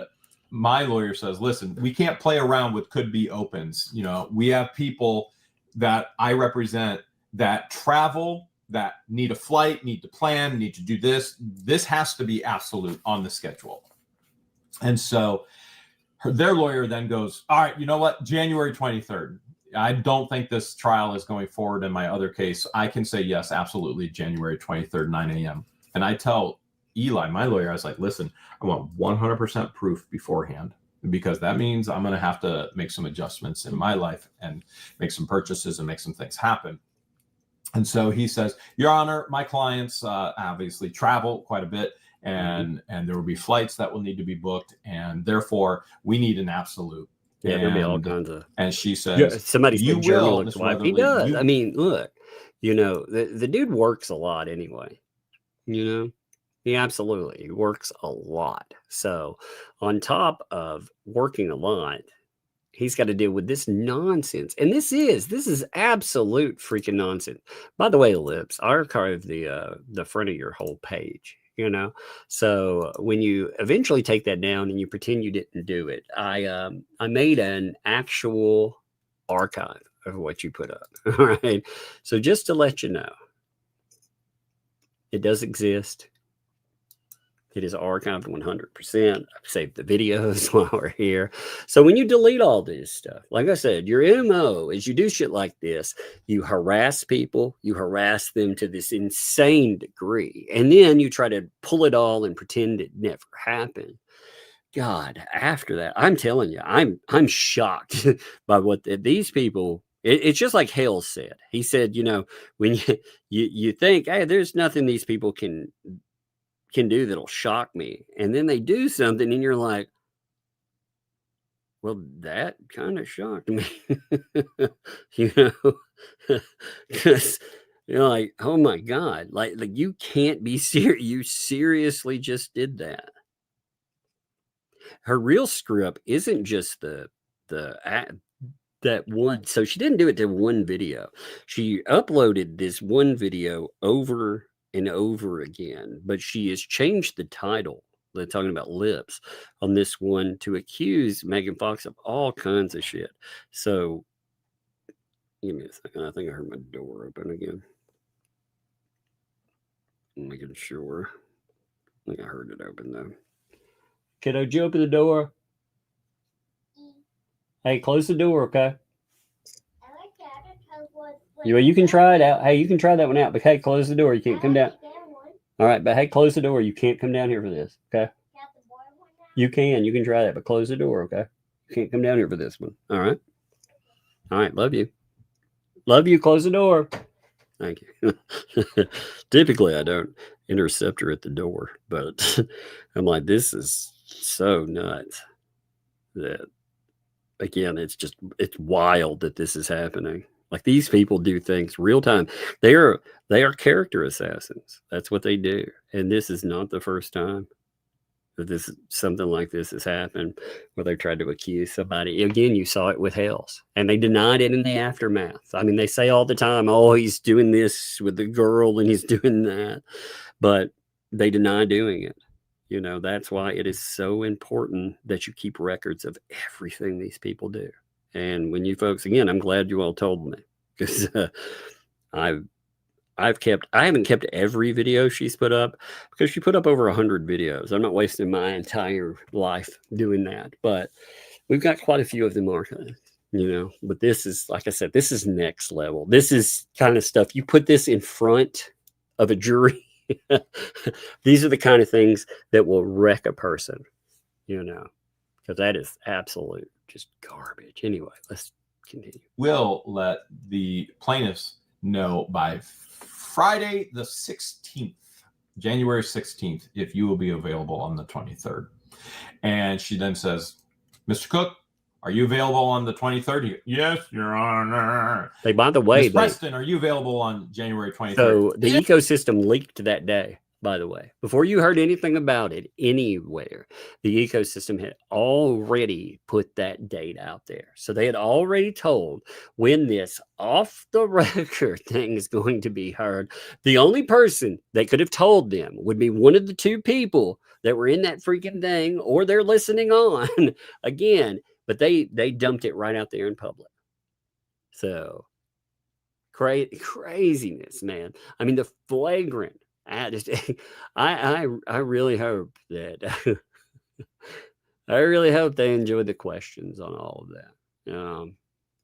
my lawyer says, listen, we can't play around with could be opens. We have people that I represent that travel, that need a flight, need to plan, need to do this. This has to be absolute on the schedule. And so their lawyer then goes, all right, you know what? January 23rd. I don't think this trial is going forward in my other case. I can say yes, absolutely, January 23rd, 9 a.m. And I tell Eli, my lawyer, I was like, listen, I want 100% proof beforehand, because that means I'm going to have to make some adjustments in my life and make some purchases and make some things happen. And so he says, Your Honor, my clients obviously travel quite a bit, and there will be flights that will need to be booked, and therefore we need an absolute. Yeah, there'll be all kinds of. And she says, somebody you said German will, looks Mr. wife. He Weatherly, does. I mean, look, the dude works a lot anyway. He absolutely works a lot. So on top of working a lot, he's got to deal with this nonsense. And this is absolute freaking nonsense. By the way, Lips, I archived the front of your whole page, So when you eventually take that down and you pretend you didn't do it, I made an actual archive of what you put up. All right. So just to let you know, it does exist. It is archived 100%. I've saved the videos while we're here. So when you delete all this stuff, like I said, your MO is you do shit like this. You harass people. You harass them to this insane degree. And then you try to pull it all and pretend it never happened. God, after that, I'm telling you, I'm shocked by what these people... It's just like Hale said. He said, when you think, hey, there's nothing these people can do that'll shock me, and then they do something and you're like, well, that kind of shocked me. Because you're like, oh my God, like you can't be serious. You seriously just did that. Her real screw up isn't just that one. So she didn't do it to one video. She uploaded this one video over and over again, but she has changed the title. They're talking about Lips on this one to accuse Megan Fox of all kinds of shit. So give me a second. I think I heard my door open again. I'm making sure. I think I heard it open though. Kiddo, did you open the door? Hey, close the door, okay? You can try it out. Hey, you can try that one out, but hey, close the door. You can't come down. All right, but hey, close the door. You can't come down here for this, okay? You can try that, but close the door, okay? You can't come down here for this one. All right. All right, love you. Love you. Close the door. Thank you. Typically, I don't intercept her at the door, but I'm like, this is so nuts that, again, it's wild that this is happening. Like, these people do things real time. They are character assassins. That's what they do. And this is not the first time that something like this has happened, where they tried to accuse somebody. Again, you saw it with Hales, and they denied it in the aftermath. I mean, they say all the time, oh, he's doing this with the girl and he's doing that, but they deny doing it. That's why it is so important that you keep records of everything these people do. And when you folks, again, I'm glad you all told me, because I haven't kept every video she's put up, because she put up over 100 videos. I'm not wasting my entire life doing that, but we've got quite a few of them archived, but this is, like I said, this is next level. This is kind of stuff you put this in front of a jury. These are the kind of things that will wreck a person, because that is absolute just garbage. Anyway, let's continue. We'll let the plaintiffs know by Friday the 16th, January 16th, if you will be available on the 23rd. And she then says, Mr. Cook, are you available on the 23rd? Yes, Your Honor. Hey, by the way, Preston, are you available on January 23rd? So the ecosystem leaked that day, by the way. Before you heard anything about it anywhere, the ecosystem had already put that date out there. So they had already told when this off the record thing is going to be heard. The only person that could have told them would be one of the two people that were in that freaking thing, or they're listening on again. But they dumped it right out there in public. So Craziness, man. I mean, the flagrant. I really hope that I really hope they enjoyed the questions on all of that.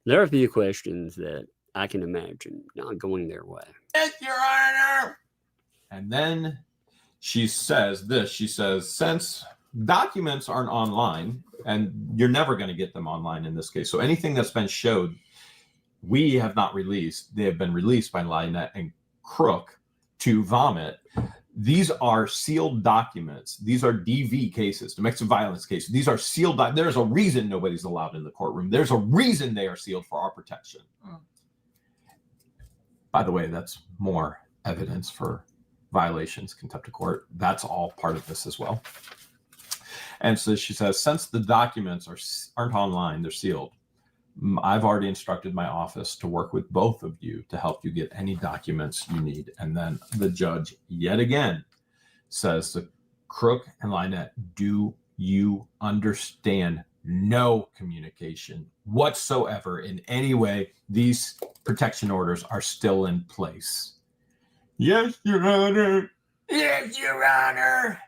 There are a few questions that I can imagine not going their way. Yes, Your Honor. And then she says this. She says, since documents aren't online, and you're never going to get them online in this case, so anything that's been showed, we have not released. They have been released by Lynette and Crook to vomit. These are sealed documents. These are DV cases, domestic violence cases. These are sealed. There's a reason nobody's allowed in the courtroom. There's a reason they are sealed for our protection. By the way, that's more evidence for violations, contempt of court. That's all part of this as well. And so she says, since the documents aren't online, they're sealed, I've already instructed my office to work with both of you to help you get any documents you need. And then the judge yet again says to Crook and Lynette, do you understand no communication whatsoever in any way? These protection orders are still in place. Yes, Your Honor. Yes, Your Honor.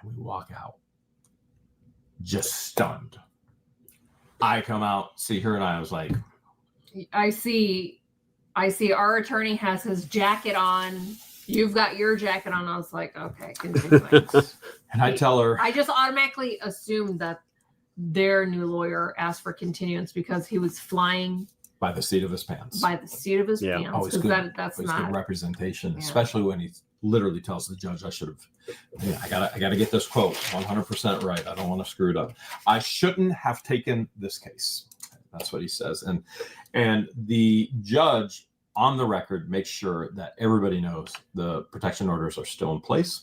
And we walk out just stunned. I come out, see her, and I was like, I see our attorney has his jacket on. You've got your jacket on. I was like, okay, continuing. And I tell her, I just automatically assumed that their new lawyer asked for continuance because he was flying by the seat of his pants. By the seat of his pants. Always good. That's always not good representation, especially when he literally tells the judge, I should have, I gotta get this quote 100% right. I don't want to screw it up. I shouldn't have taken this case. That's what he says. And the judge on the record makes sure that everybody knows the protection orders are still in place.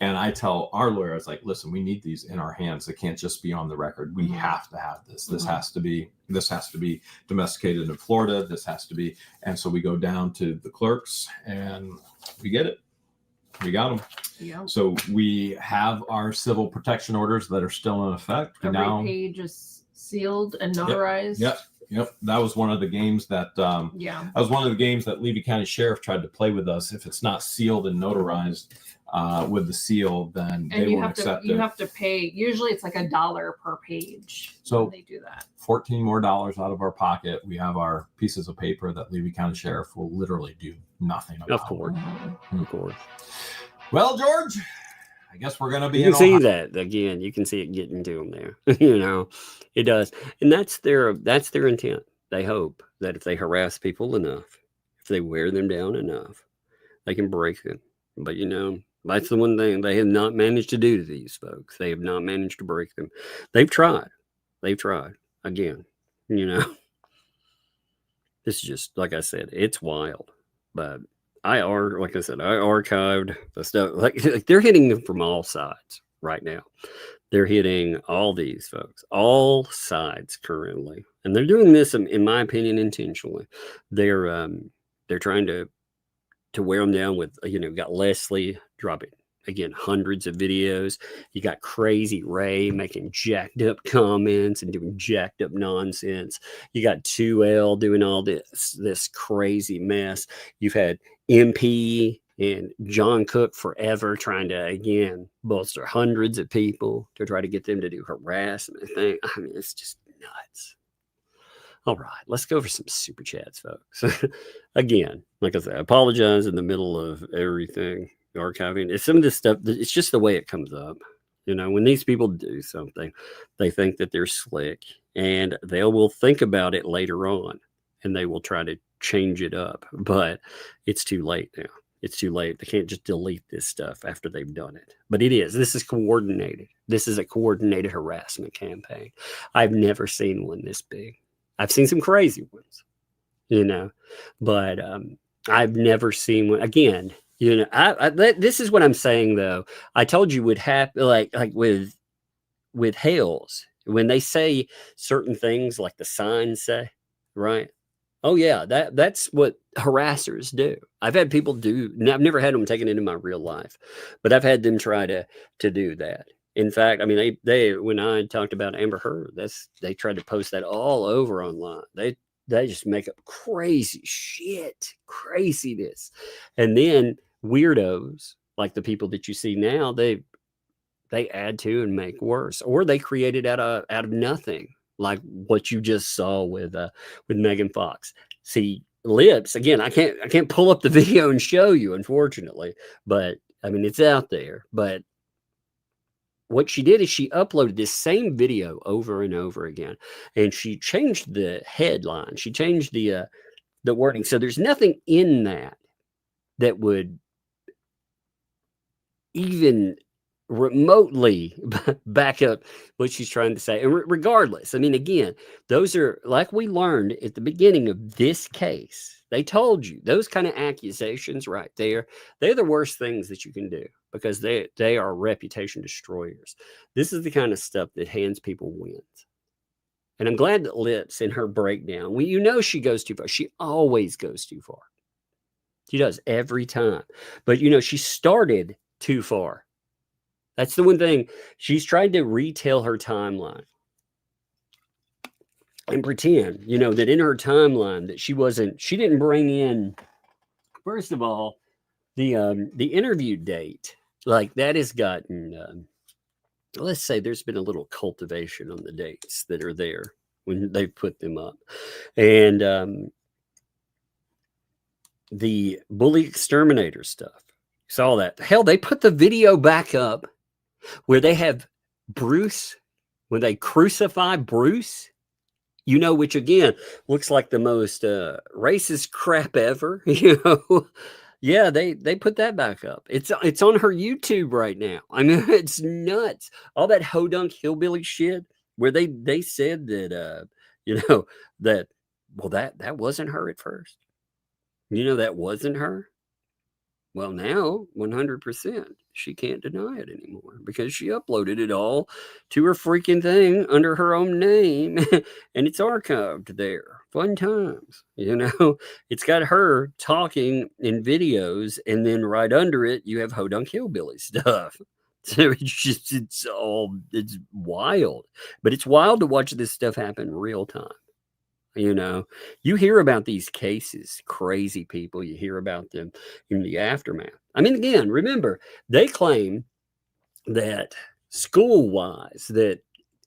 And I tell our lawyer, I was like, listen, we need these in our hands. It can't just be on the record. We have to have this. This has to be domesticated in Florida. This has to be. And so we go down to the clerks and we get it. We got them. Yeah. So we have our civil protection orders that are still in effect. Every page is sealed and notarized. Yep. That was one of the games that that was one of the games that Levy County Sheriff tried to play with us. If it's not sealed and notarized with the seal, then they won't accept it. You have to pay. Usually it's like $1 per page. So when they do that. $14 more out of our pocket. We have our pieces of paper that Levy County Sheriff will literally do nothing about. Of course. Well, George, I guess we're going to be. You can see that again. You can see it getting to them there. It does, and that's their intent. They hope that if they harass people enough, if they wear them down enough, they can break them. But that's the one thing they have not managed to do to these folks. They have not managed to break them. They've tried. Again. This is just like I said. It's wild, but. I archived the stuff. Like they're hitting them from all sides right now. They're hitting all these folks, all sides currently, and they're doing this, in my opinion, intentionally. They're trying to wear them down with got Leslie dropping again hundreds of videos. You got Crazy Ray making jacked up comments and doing jacked up nonsense. You got 2L doing all this crazy mess. You've had MP and John Cook forever trying to again bolster hundreds of people to try to get them to do harassment thing. I mean, it's just nuts. All right, let's go for some super chats, folks. Again, like I said, I apologize in the middle of everything. Archiving. It's some of this stuff. It's just the way it comes up. When these people do something, they think that they're slick, and they will think about it later on, and they will try to change it up. But it's too late now. It's too late. They can't just delete this stuff after they've done it. But it is. This is coordinated. This is a coordinated harassment campaign. I've never seen one this big. I've seen some crazy ones, but I've never seen one. Again, this is what I'm saying, though. I told you would happen, like with Hales, when they say certain things, like the signs say, right? Oh yeah, that's what harassers do. I've had people do. I've never had them taken into my real life, but I've had them try to do that. In fact, I mean, they when I talked about Amber Heard, they tried to post that all over online. They just make up crazy shit, craziness. And then weirdos like the people that you see now, they add to and make worse, or they create it out of nothing, like what you just saw with Megan Fox. See, lips again. I can't pull up the video and show you, unfortunately, but I mean it's out there. But what she did is she uploaded this same video over and over again, and she changed the headline. She changed the wording. So there's nothing in that would even remotely back up what she's trying to say. And regardless, I mean, again, those are, like we learned at the beginning of this case, they told you those kind of accusations right there, they're the worst things that you can do, because they are reputation destroyers. This is the kind of stuff that hands people wins. And I'm glad that Lips in her breakdown, well, you know, she goes too far. She always goes too far. She does every time. But, you know, she started too far. That's the one thing. She's tried to retell her timeline and pretend, you know, that in her timeline that she didn't bring in, first of all, the interview date. Like that has gotten, let's say there's been a little cultivation on the dates that are there when they put them up. And the bully exterminator stuff, saw that. Hell, they put the video back up where they have Bruce, when they crucify Bruce, you know, which again looks like the most racist crap ever, you know. Yeah, they put that back up. It's on her YouTube right now. I mean, it's nuts. All that hodunk hillbilly shit where they said that you know, that, well, that wasn't her at first. You know, that wasn't her. Well, now 100% she can't deny it anymore, because she uploaded it all to her freaking thing under her own name and it's archived there. Fun times, you know. It's got her talking in videos, and then right under it you have hodunk hillbilly stuff. So it's wild. But it's wild to watch this stuff happen real time. You know, you hear about these cases, crazy people, you hear about them in the aftermath. I mean, again, remember, they claim that school-wise, that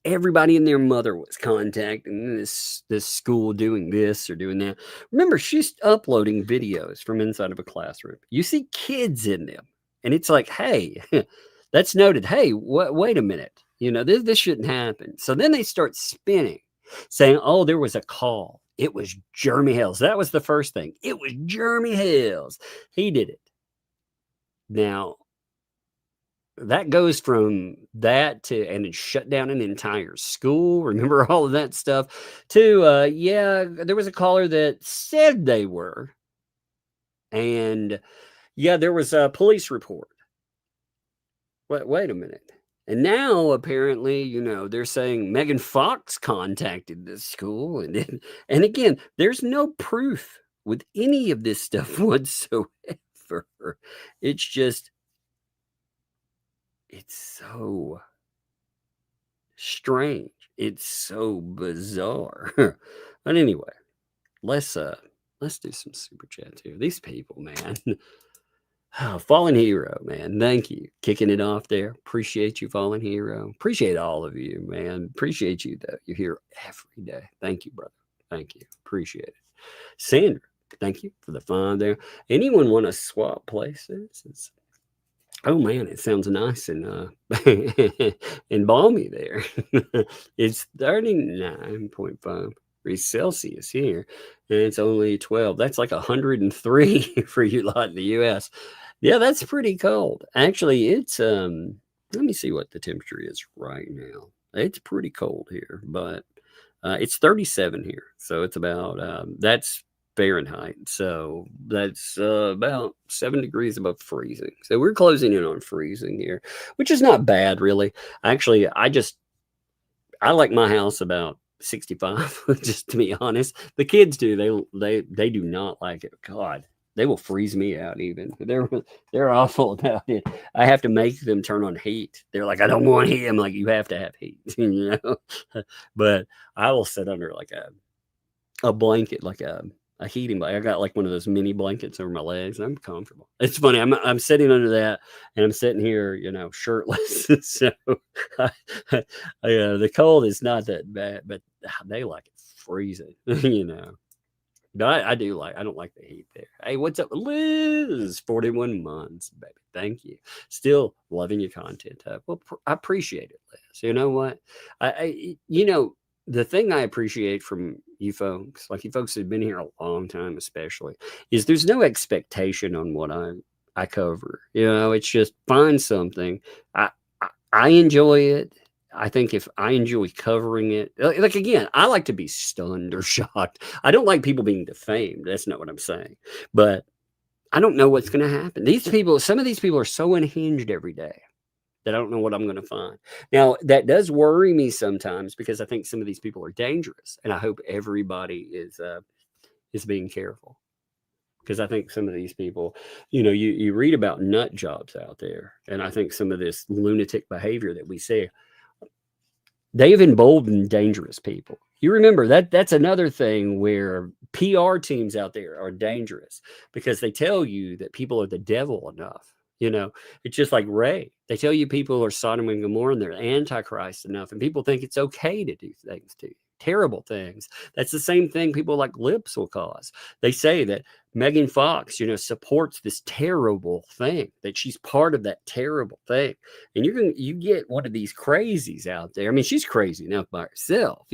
everybody and their mother was contacting this school doing this or doing that. Remember, she's uploading videos from inside of a classroom. You see kids in them, and it's like, hey, that's noted. Hey, wait a minute. You know, this shouldn't happen. So then they start spinning, saying, oh, there was a call. It was Jeremy Hales. That was the first thing. It was Jeremy Hales. He did it. Now, that goes from that to, and it shut down an entire school. Remember all of that stuff? To, yeah, there was a caller that said they were. And, yeah, there was a police report. Wait a minute. And now, apparently, you know, they're saying Megan Fox contacted this school. And again, there's no proof with any of this stuff whatsoever. It's just, it's so strange. It's so bizarre. But anyway, let's do some super chats here. These people, man. Oh, Fallen Hero, man. Thank you. Kicking it off there. Appreciate you, Fallen Hero. Appreciate all of you, man. Appreciate you, though. You're here every day. Thank you, brother. Thank you. Appreciate it. Sandra, thank you for the fun there. Anyone want to swap places? Oh, man, it sounds nice and and balmy there. It's 39.5 degrees Celsius here, and it's only 12. That's like 103 for you lot in the U.S. Yeah, that's pretty cold. Actually, it's let me see what the temperature is right now. It's pretty cold here, but it's 37 here. So it's about that's Fahrenheit. So that's about 7 degrees above freezing. So we're closing in on freezing here, which is not bad, really. Actually, I like my house about 65, just to be honest. The kids do. They do not like it. God, they will freeze me out even. They're awful about it. I have to make them turn on heat. They're like, I don't want heat. I'm like, you have to have heat, you know. But I will sit under like a blanket, like a heating blanket. I got like one of those mini blankets over my legs. I'm comfortable. It's funny. I'm sitting under that, and I'm sitting here, shirtless. So the cold is not that bad, but they like it freezing, But I don't like the heat there. Hey, what's up, Liz? 41 months, baby. Thank you. Still loving your content. Well, I appreciate it, Liz. You know what? The thing I appreciate from you folks, like you folks who've been here a long time, especially, is there's no expectation on what I cover. It's just find something. I enjoy it. I think if I enjoy covering it, like again, I like to be stunned or shocked. I don't like people being defamed. That's not what I'm saying. But I don't know what's going to happen. Some of these people are so unhinged every day that I don't know what I'm going to find. Now, that does worry me sometimes because I think some of these people are dangerous, and I hope everybody is being careful. Because I think some of these people, you read about nut jobs out there, and I think some of this lunatic behavior that we see, they've emboldened dangerous people. You remember that's another thing where PR teams out there are dangerous because they tell you that people are the devil enough. It's just like Ray. They tell you people are Sodom and Gomorrah and they're Antichrist enough, and people think it's okay to do things to you. Terrible things. That's the same thing people like Lips will cause. They say that Megan Fox, supports this terrible thing, that she's part of that terrible thing. And you get one of these crazies out there. I mean, she's crazy enough by herself,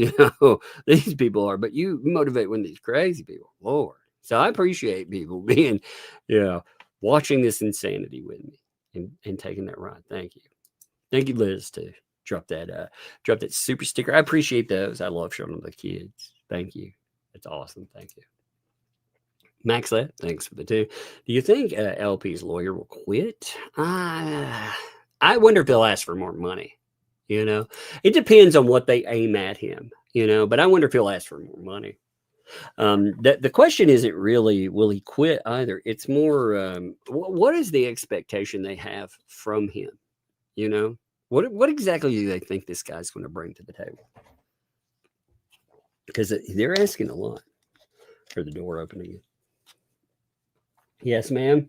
these people are, but you motivate one of these crazy people, Lord. So I appreciate people being, watching this insanity with me and taking that ride. Thank you. Thank you, Liz, too. Drop that super sticker. I appreciate those. I love showing them to the kids. Thank you. It's awesome. Thank you. Max Lett, thanks for the 2. Do you think LP's lawyer will quit? I wonder if they'll ask for more money. It depends on what they aim at him, but I wonder if he'll ask for more money. The question isn't really, will he quit either? It's more, what is the expectation they have from him? What exactly do they think this guy's going to bring to the table? Because they're asking a lot for the door opening. Yes, ma'am.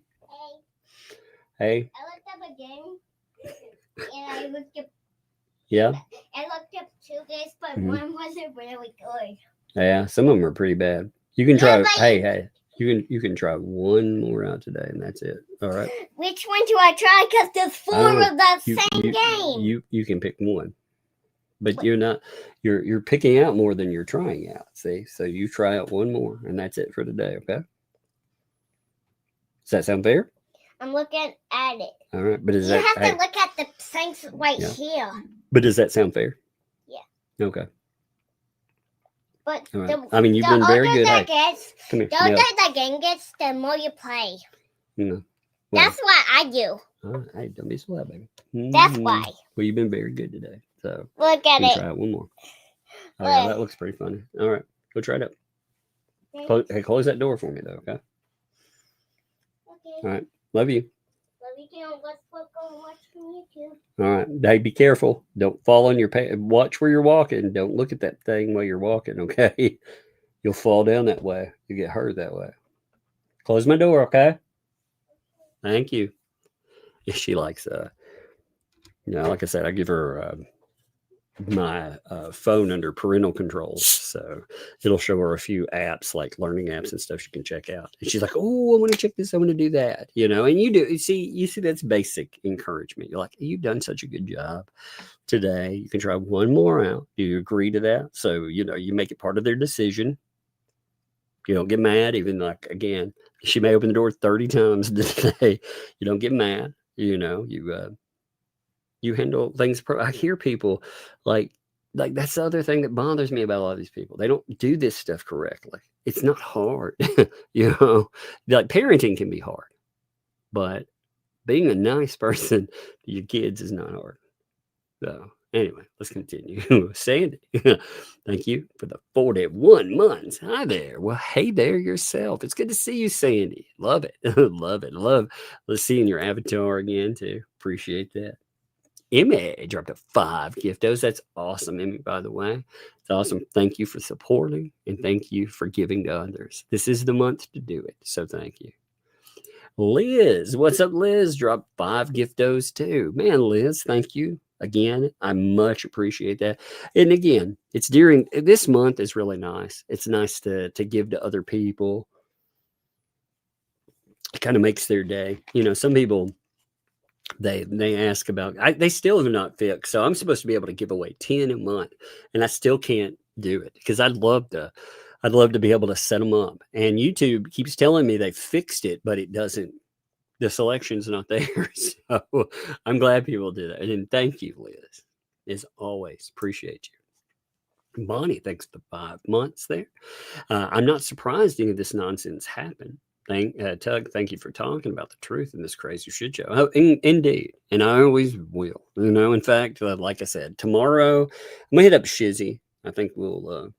Hey. I looked up a game, and I looked up. Yeah. I looked up 2 games, but one wasn't really good. Yeah, some of them are pretty bad. You can try. Hey. You can try one more out today, and that's it. All right. Which one do I try? Because there's 4 of that same game. You can pick one, but you're not. You're picking out more than you're trying out. See, so you try out one more, and that's it for today. Okay. Does that sound fair? I'm looking at it. All right, but you have to look at the things right here. But does that sound fair? Yeah. Okay. But right. You've been very good. The older the game gets, the more you play. Well, that's what I do. Hey, don't be so loud, baby. That's why. Well, you've been very good today. So look at it. Try it one more. Oh, yeah, that looks pretty funny. All right, go try it out. Close that door for me, though. Okay. All right. Love you. Love you too. Let's go and watch from YouTube. All right. Hey, be careful. Don't fall on your watch where you're walking. Don't look at that thing while you're walking, okay? You'll fall down that way. You get hurt that way. Close my door, okay? Thank you. Yeah, she likes, like I said, I give her my phone under parental controls. So it'll show her a few apps, like learning apps and stuff she can check out. And she's like, oh, I want to check this. I want to do that, and you see, that's basic encouragement. You're like, you've done such a good job today. You can try one more out. Do you agree to that? So, you make it part of their decision. You don't get mad, even like, again, she may open the door 30 times today. You don't get mad, you handle things. I hear people like that's the other thing that bothers me about a lot of these people. They don't do this stuff correctly. It's not hard, like parenting can be hard, but being a nice person to your kids is not hard. So anyway, let's continue. Sandy, thank you for the 41 months. Hi there. Well, hey there yourself. It's good to see you, Sandy. Love it. Love it. Love seeing your avatar again too. Appreciate that. Emmy dropped a 5 giftos. That's awesome, Emmy, by the way. It's awesome. Thank you for supporting and thank you for giving to others. This is the month to do it. So thank you. Liz, what's up, Liz? Dropped 5 giftos too. Man, Liz, thank you again. I much appreciate that. And again, it's during this month is really nice. It's nice to give to other people. It kind of makes their day. You know, some people they ask about they still have not fixed. So I'm supposed to be able to give away 10 a month, and I still can't do it because I'd love to be able to set them up. And YouTube keeps telling me they fixed it, but it doesn't. The selection's not there. So I'm glad people do that. And thank you, Liz. As always, appreciate you. Bonnie, thanks for the 5 months there. I'm not surprised any of this nonsense happened. Tug, thank you for talking about the truth in this crazy shit show. Oh, indeed. And I always will. You know, in fact, like I said, tomorrow I'm gonna hit up Shizzy. I think we'll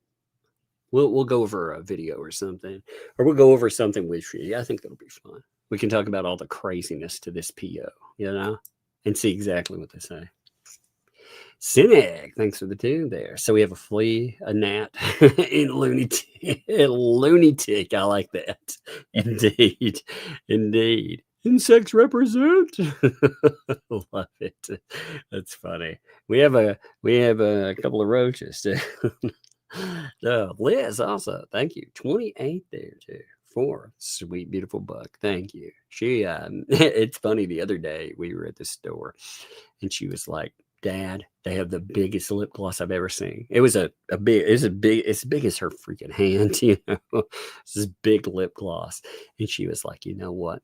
go over a video or something, or we'll go over something with Shizzy. I think that'll be fun. We can talk about all the craziness to this PO, you know, and see exactly what they say. Cynic, thanks for the 2 there. So we have a flea, a gnat, and lunatic. Lunatic, I like that. Indeed, indeed. Insects represent. Love it. That's funny. We have a couple of roaches. Liz also, thank you. 28 there too. 4 sweet, beautiful buck. Thank you. She, it's funny. The other day we were at the store, and she was like, "Dad, they have the biggest lip gloss I've ever seen." It was it's as big as her freaking hand, you know. It's this big lip gloss, and she was like, "You know what?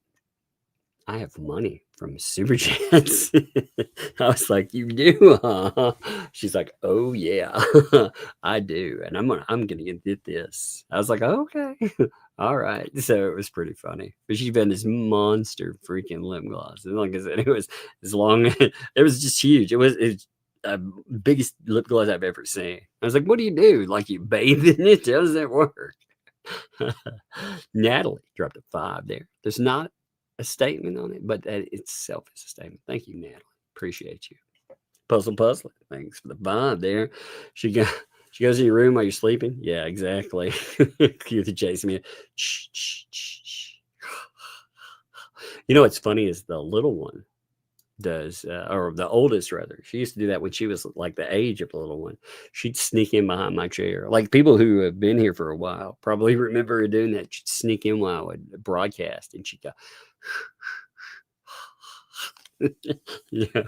I have money from Super Chats." I was like, "You do, huh?" She's like, "Oh yeah, I do, and I'm gonna get this." I was like, "Okay, all right." So it was pretty funny. But she's been this monster freaking lip gloss, and like I said, it was as long. It was just huge. It was biggest lip gloss I've ever seen. I was like, "What do you do? Like you bathe in it? How does that work?" Natalie dropped a 5 there. There's not a statement on it, but that itself is a statement. Thank you, Natalie. Appreciate you. Puzzler. Thanks for the 5 there. She goes in your room while you're sleeping. Yeah, exactly. Cue the chase me. Shh, shh, shh, shh. You know what's funny is the little one does, or the oldest rather. She used to do that when she was like the age of the little one. She'd sneak in behind my chair. Like people who have been here for a while probably remember her doing that. She'd sneak in while I would broadcast, and she'd go. Yeah.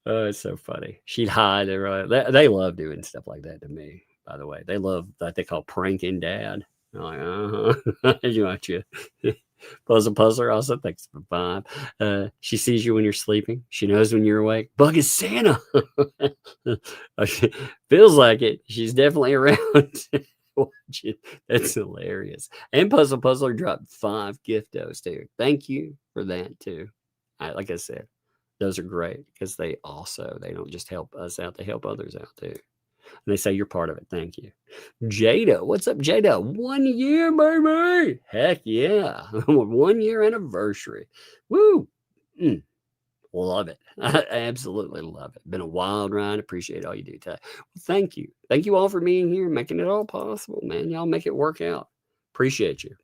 Oh, it's so funny. She'd hide. They love doing stuff like that to me, by the way. They love that they call pranking dad. I'm like, uh-huh. You want you. Puzzler also, thanks for 5. She sees you when you're sleeping. She knows when you're awake. Bug is Santa. Feels like it. She's definitely around. That's hilarious. And Puzzler dropped 5 giftos too. Thank you for that too. Like I said, those are great because they don't just help us out, they help others out too. And they say you're part of it. Thank you. Jada, what's up, Jada? 1 year, baby. Heck yeah. 1 year anniversary. Woo. Love it. I absolutely love it. Been a wild ride. Appreciate all you do today. Well, thank you. Thank you all for being here, making it all possible, man. Y'all make it work out. Appreciate you.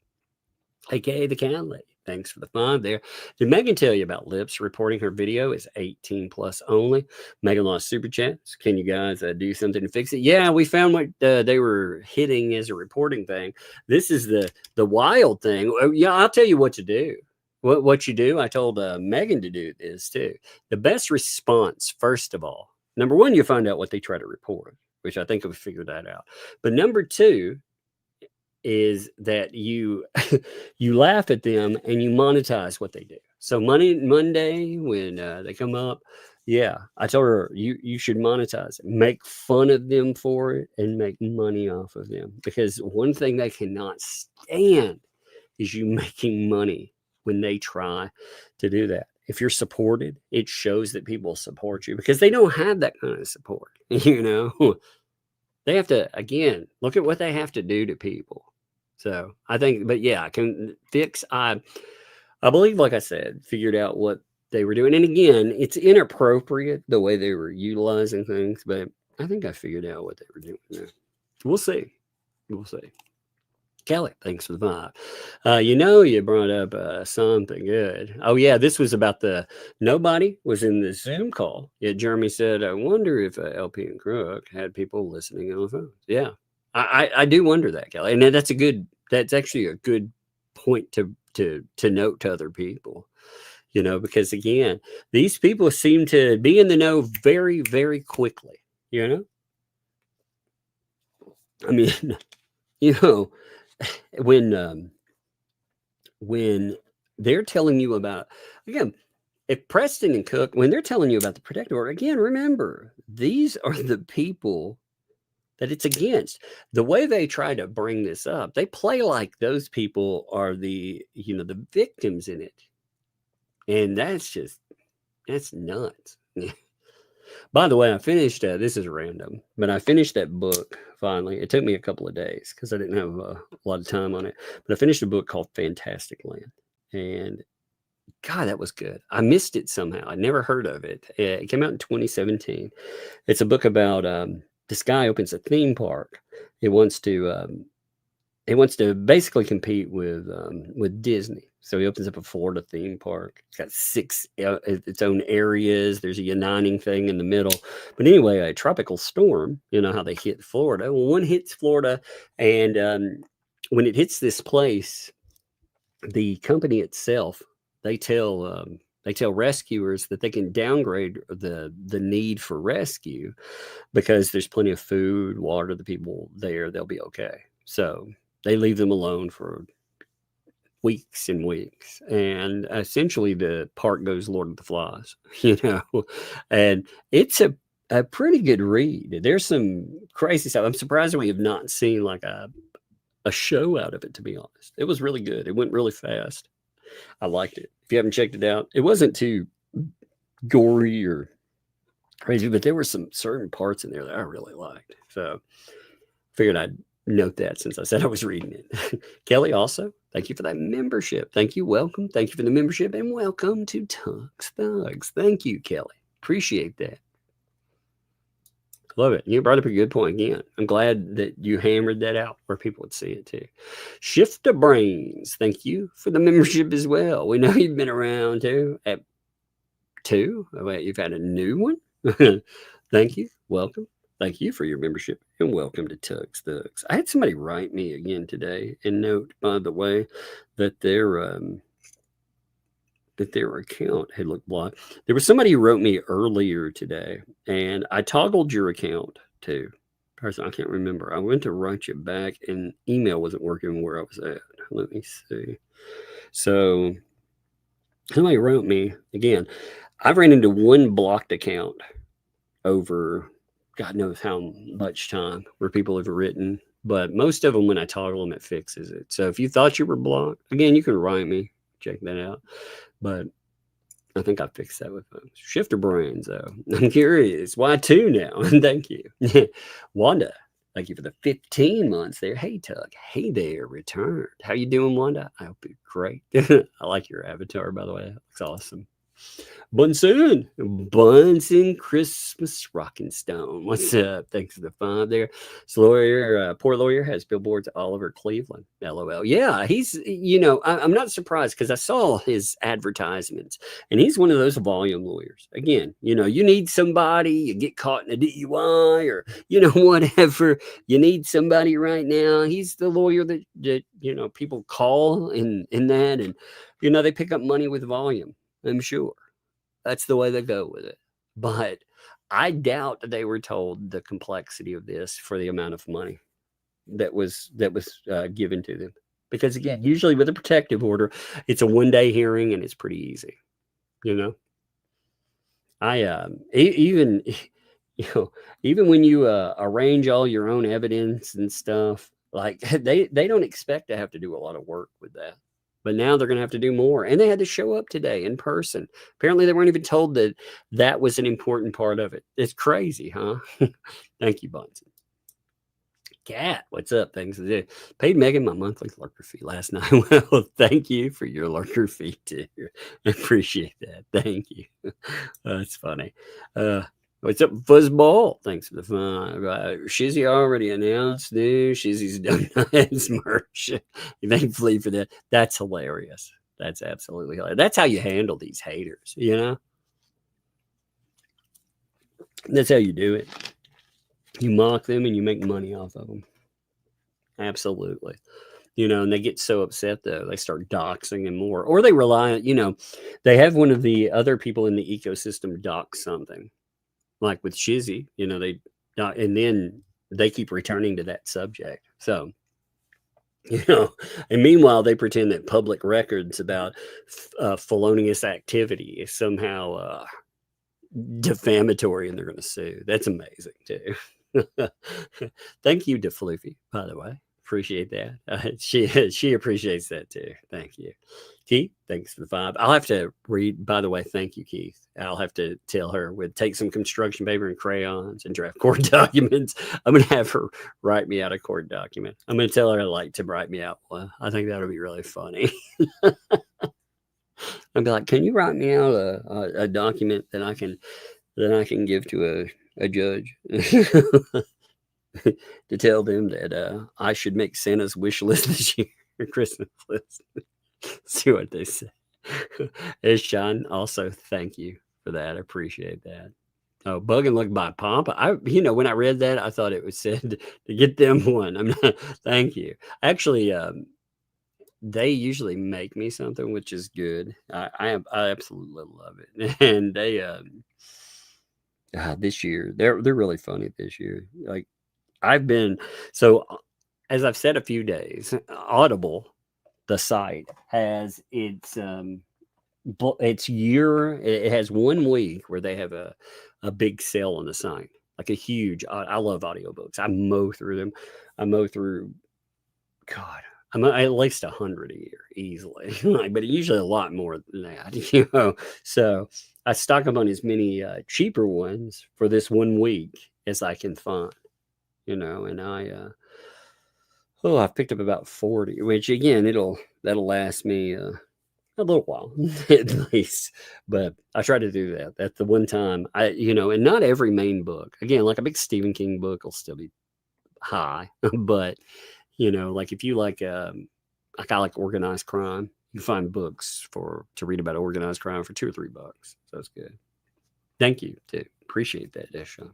AKA the Cat Lady. Thanks for the 5 there. Did Megan tell you about Lips reporting her video is 18 plus only? Megan lost Super Chats. Can you guys do something to fix it? Yeah, we found what they were hitting as a reporting thing. This is the wild thing. Yeah, I'll tell you what to do. What you do, I told Megan to do this too. The best response, first of all, number 1, you find out what they try to report, which I think we figured that out. But number 2 is that you laugh at them and you monetize what they do. So Monday when they come up, yeah, I told her you should monetize it, make fun of them for it, and make money off of them. Because one thing they cannot stand is you making money when they try to do that. If you're supported, it shows that people support you because they don't have that kind of support. You know, they have to, again, look at what they have to do to people. So I think, but yeah, I can fix. I believe, like I said, figured out what they were doing. And again, it's inappropriate the way they were utilizing things, but I think I figured out what they were doing there. We'll see. We'll see. Kelly, thanks for the vibe. You brought up something good. Oh, yeah, this was about nobody was in the Zoom call. Yet Jeremy said, I wonder if LP and Crook had people listening on the phone. Yeah, I do wonder that, Kelly. And that's actually a good point to note to other people, because again, these people seem to be in the know very, very quickly, I mean, when they're telling you about, again, if Preston and Cook, when they're telling you about the protective order, again, remember, these are the people that it's against. The way they try to bring this up, they play like those people are the victims in it. And that's nuts. By the way, I finished, this is random, but I finished that book finally. It took me a couple of days because I didn't have a lot of time on it. But I finished a book called Fantastic Land. And God, that was good. I missed it somehow. I never heard of it. It came out in 2017. It's a book about this guy opens a theme park. It wants to basically compete with Disney. So he opens up a Florida theme park. It's got 6 its own areas. There's a uniting thing in the middle. But anyway, a tropical storm, how they hit Florida. Well, one hits Florida, and when it hits this place, the company itself, they tell rescuers that they can downgrade the need for rescue because there's plenty of food, water, the people there, they'll be okay. So they leave them alone for weeks and weeks. And essentially the park goes Lord of the Flies, and it's a pretty good read. There's some crazy stuff. I'm surprised we have not seen like a show out of it, to be honest. It was really good. It went really fast. I liked it. If you haven't checked it out, it wasn't too gory or crazy, but there were some certain parts in there that I really liked. So figured I'd note that since I said I was reading it. Kelly, also, thank you for that membership. Thank you. Welcome. Thank you for the membership, and welcome to Tugs Thugs. Thank you, Kelly. Appreciate that. Love it. You brought up a good point again. I'm glad that you hammered that out where people would see it too. Shift the Brains. Thank you for the membership as well. We know you've been around too. At 2. Wait, you've had a new one. Thank you. Welcome. Thank you for your membership, and welcome to Tugs Thugs. I had somebody write me again today and note, by the way, that their account had looked blocked. There was somebody who wrote me earlier today, and I toggled your account too. Person, I can't remember. I went to write you back, and email wasn't working where I was at. Let me see. So somebody wrote me again. I've ran into one blocked account over God knows how much time where people have written, but most of them, when I toggle them, it fixes it. So if you thought you were blocked, again, you can write me, check that out. But I think I fixed that with Shifter Brains, though. I'm curious. Why 2 now? Thank you. Wanda, thank you for the 15 months there. Hey, Tug. Hey there, returned. How you doing, Wanda? I hope you're great. I like your avatar, by the way. It looks awesome. Bunsen Christmas Rockin' Stone. What's up? Thanks for the 5 there. So lawyer, poor lawyer has billboards all over Cleveland. LOL. Yeah, he's, I'm not surprised because I saw his advertisements, and he's one of those volume lawyers. Again, you need somebody, you get caught in a DUI or, whatever. You need somebody right now. He's the lawyer that people call in that, and, they pick up money with volume. I'm sure that's the way they go with it. But I doubt they were told the complexity of this for the amount of money that was given to them. Because again, usually with a protective order, it's a 1-day hearing and it's pretty easy. I even when you arrange all your own evidence and stuff, like they don't expect to have to do a lot of work with that. But now they're going to have to do more. And they had to show up today in person. Apparently, they weren't even told that was an important part of it. It's crazy, huh? Thank you, Bunsen. Cat, what's up? Thanks. Paid Megan my monthly lurker fee last night. Well, thank you for your lurker fee too. Appreciate that. Thank you. That's funny. What's up, Fuzzball? Thanks for the fun. Shizzy already announced new Shizzy's Donuts merch. Thankfully for that. That's hilarious. That's absolutely hilarious. That's how you handle these haters, you know? That's how you do it. You mock them and you make money off of them. Absolutely. You know, and they get so upset, though, they start doxing and more. Or they rely on, you know, they have one of the other people in the ecosystem dox something. Like with Shizzy, you know, and then they keep returning to that subject. So, you know, and meanwhile, they pretend that public records about felonious activity is somehow defamatory and they're going to sue. That's amazing, too. Thank you to Floofy, by the way. Appreciate that. She appreciates that too. Thank you. Keith, thanks for the 5. I'll have to read, by the way, thank you, Keith. I'll have to tell her take some construction paper and crayons and draft court documents. I'm going to have her write me out a court document. I'm going to tell her to write me out one. I think that'll be really funny. I'll be like, can you write me out a document that I can give to a judge to tell them that I should make Santa's wish list this year, Christmas list. See what they say. It's Sean. Also, thank you for that. I appreciate that. Oh, Bug and Look by Pampa. When I read that, I thought it was said to get them one. I'm not. Thank you. Actually, they usually make me something, which is good. I absolutely love it, and they this year they're really funny this year. Like I've been as I've said a few days, Audible, the site has its year. It has 1 week where they have a big sale on the site, like a huge. I love audiobooks. I mow through them. I mow through. God, I'm at least 100 a year easily, but usually a lot more than that. You know, so I stock up on as many cheaper ones for this 1 week as I can find. You know, and I've picked up about 40, which again, that'll last me a little while at least. But I try to do that. That's the one time and not every main book. Again, like a big Stephen King book will still be high, but like if you like I like organized crime, you find books to read about organized crime for $2 or $3. So it's good. Thank you too. Appreciate that, Deshaun.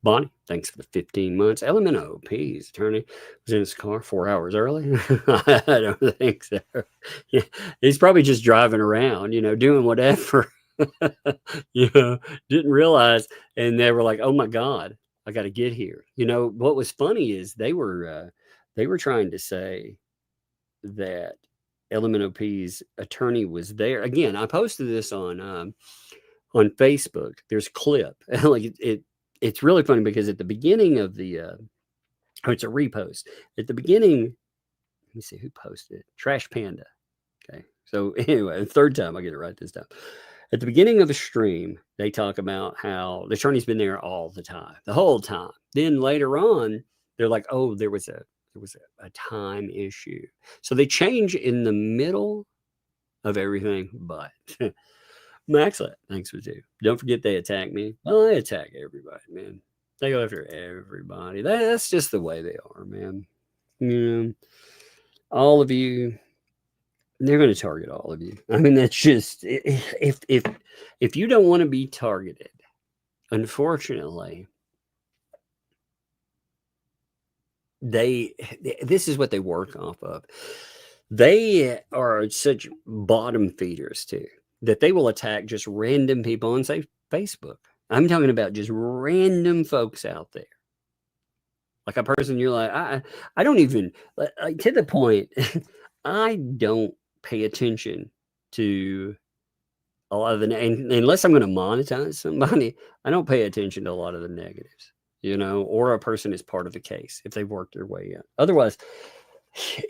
Bonnie, thanks for the 15 months. LMNOP's attorney was in his car 4 hours early. I don't think so. Yeah, he's probably just driving around, doing whatever. Didn't realize, and they were like, "Oh my God, I got to get here." What was funny is they were trying to say that LMNOP's attorney was there. Again, I posted this on Facebook. There's a clip. Like it's really funny because at the beginning of the it's a repost. At the beginning, let me see who posted it. Trash Panda. Okay. So anyway, the third time I get it right this time. At the beginning of the stream, they talk about how the attorney's been there all the time, the whole time. Then later on, they're like, oh, there was a time issue. So they change in the middle of everything, but Maxlet, thanks for 2. Don't forget they attack me. Well, they attack everybody, man. They go after everybody. That's just the way they are, man. All of you, they're going to target all of you. I mean, that's just if you don't want to be targeted, unfortunately, this is what they work off of. They are such bottom feeders too, that they will attack just random people on, say, Facebook. I'm talking about just random folks out there. Like a person you're like, I don't even, like, to the point, I don't pay attention to a lot of unless I'm going to monetize somebody, I don't pay attention to a lot of the negatives, or a person is part of the case if they've worked their way in. Otherwise,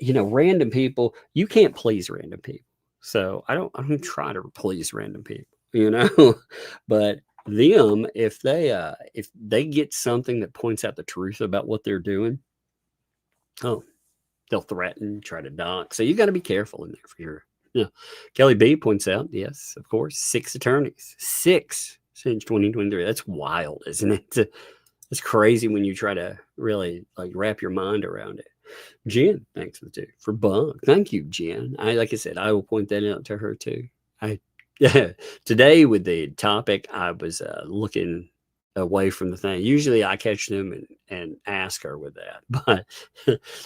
random people, you can't please random people. So I don't try to please random people, but them, if they get something that points out the truth about what they're doing, Oh, they'll threaten, try to dock. So you got to be careful in there for sure. Yeah. Kelly B points out, yes, of course, 6 attorneys, 6 since 2023. That's wild, isn't it? It's crazy when you try to really like wrap your mind around it. Jen, thanks for the 2. For Bug, thank you, Jen. Like I said, I will point that out to her too. Today with the topic, I was looking away from the thing. Usually I catch them and ask her with that, but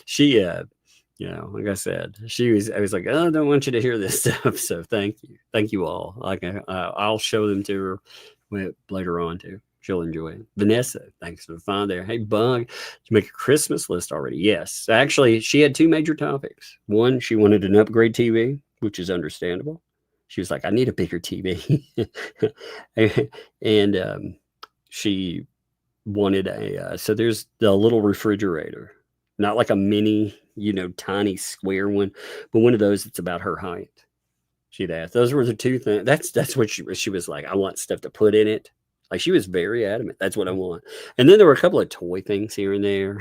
she, like I said, I was like, oh, I don't want you to hear this stuff. So thank you all. Like I'll show them to her later on too. She'll enjoy it. Vanessa, thanks for the find there. Hey, Bug, did you make a Christmas list already? Yes. Actually, she had 2 major topics. One, she wanted an upgrade TV, which is understandable. She was like, I need a bigger TV. and she wanted so there's the little refrigerator, not like a mini, tiny square one, but one of those that's about her height. She'd asked. Those were the 2 things. That's what she was like, I want stuff to put in it. Like she was very adamant. That's what I want. And then there were a couple of toy things here and there.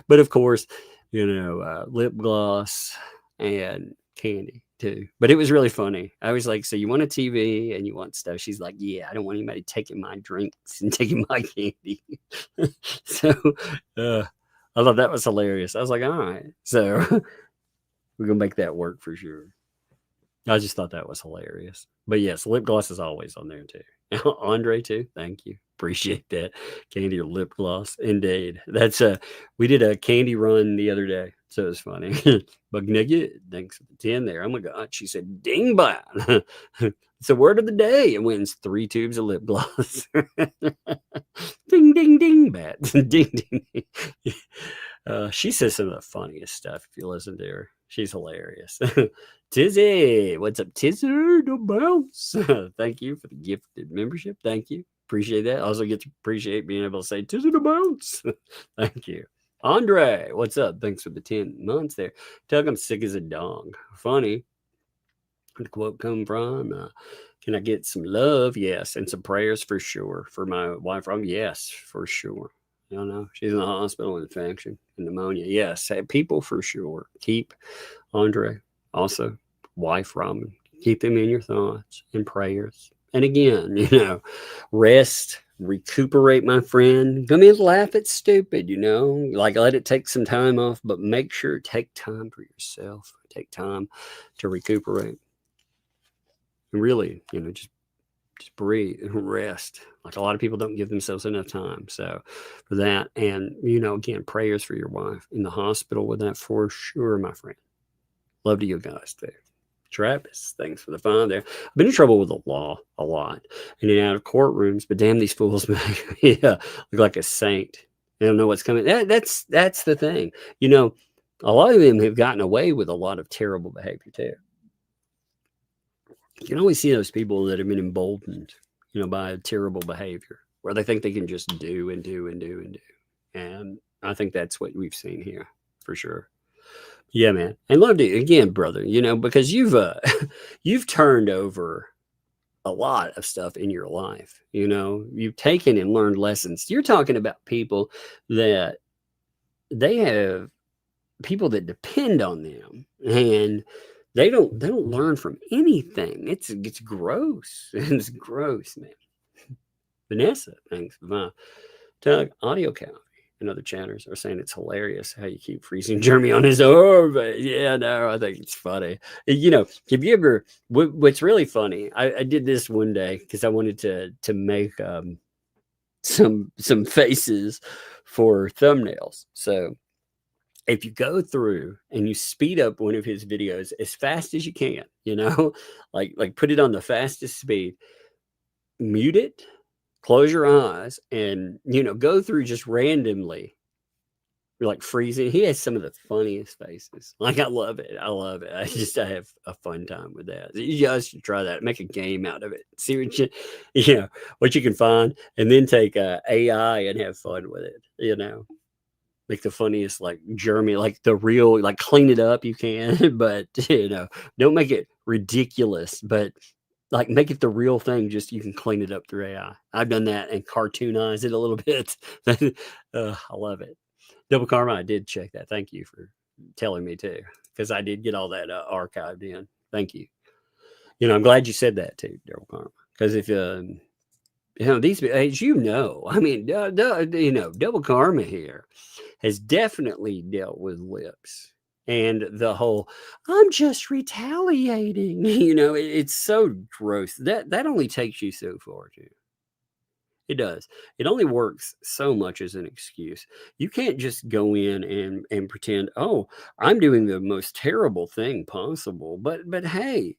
But of course, lip gloss and candy too. But it was really funny. I was like, so you want a TV and you want stuff? She's like, yeah, I don't want anybody taking my drinks and taking my candy. So I thought that was hilarious. I was like, all right. So we're going to make that work for sure. I just thought that was hilarious. But yes, lip gloss is always on there too. Andre too. Thank you. Appreciate that. Candy or lip gloss. Indeed. That's we did a candy run the other day. So it was funny. Bug Nugget, thanks for the 10 there. Oh my God. She said, ding bang. It's the word of the day. It wins 3 tubes of lip gloss. Ding, ding, ding, bat. Ding, ding. She says some of the funniest stuff if you listen to her. She's hilarious. Tizzy, what's up, Tizzy? No bounce. Thank you for the gifted membership. Thank you. Appreciate that. Also get to appreciate being able to say Tizzy no bounce. Thank you. Andre, what's up? Thanks for the 10 months there. Tug, I'm sick as a dog. Funny. Where'd the quote come from? Can I get some love? Yes. And some prayers for sure. For my wife, yes, for sure. I don't know. She's in the hospital, infection and pneumonia. Yes. People for sure. Keep Andre, also wife Robin, keep them in your thoughts and prayers. And again, rest, recuperate, my friend. Come in, laugh at stupid, like let it take some time off, but make sure take time for yourself. Take time to recuperate. And really, just breathe and rest. Like a lot of people don't give themselves enough time. So for that, and again, prayers for your wife in the hospital with that for sure, my friend. Love to you guys there. Travis, thanks for the find there. I've been in trouble with the law a lot, in and out of courtrooms, but damn, these fools make me look like a saint. They don't know what's coming. That's the thing. A lot of them have gotten away with a lot of terrible behavior too. You can always see those people that have been emboldened, by terrible behavior, where they think they can just do and do and do and do. And I think that's what we've seen here for sure. Yeah, man. And love to again, brother, because you've turned over a lot of stuff in your life. You've taken and learned lessons. You're talking about people that they have people that depend on them, and they don't learn from anything. It's gross. It's gross, man. Vanessa, thanks for my Tug audio count. And other chatters are saying it's hilarious how you keep freezing Jeremy on his arm. But yeah, no, I think it's funny. Have you ever? What's really funny? I did this one day because I wanted to make some faces for thumbnails. So if you go through and you speed up one of his videos as fast as you can, like put it on the fastest speed, mute it. Close your eyes and, go through just randomly. You're like freezing. He has some of the funniest faces. Like, I love it. I I have a fun time with that. You guys should try that. Make a game out of it. See what you can find, and then take AI and have fun with it, Make the funniest, like Jeremy, like the real, like clean it up. You can, but, don't make it ridiculous, but like make it the real thing. Just you can clean it up through AI. I've done that and cartoonize it a little bit. I love it. Double Karma, I did check that. Thank you for telling me too, because I did get all that archived in. Thank you. I'm glad you said that too, Double Karma, because if these, as I mean, Double Karma here has definitely dealt with lips and the whole I'm just retaliating. It's so gross. That only takes you so far too. It does. It only works so much as an excuse. You can't just go in and pretend, oh, I'm doing the most terrible thing possible. But hey,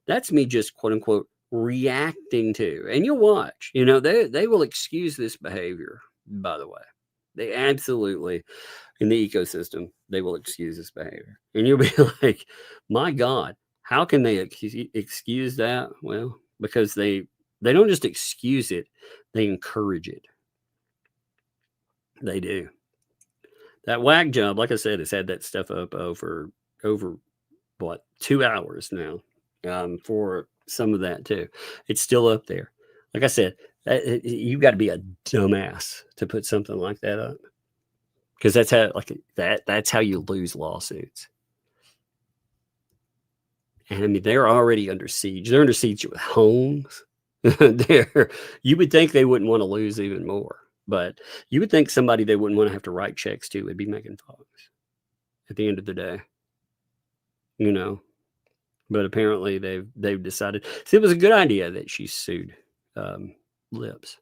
that's me just quote unquote reacting to. And you'll watch, they will excuse this behavior, by the way. They absolutely, in the ecosystem, they will excuse this behavior. And you'll be like, my God, how can they excuse that? Well, because they don't just excuse it, they encourage it. They do. That wag job, like I said, has had that stuff up over what, 2 hours now, for some of that too. It's still up there. Like I said, you got to be a dumbass to put something like that up, because that's how you lose lawsuits. And I mean, they're already under siege. They're under siege with homes. You would think they wouldn't want to lose even more, but you would think somebody they wouldn't want to have to write checks to would be Megan Fox at the end of the day, but apparently they've decided. See, it was a good idea that she sued Lips.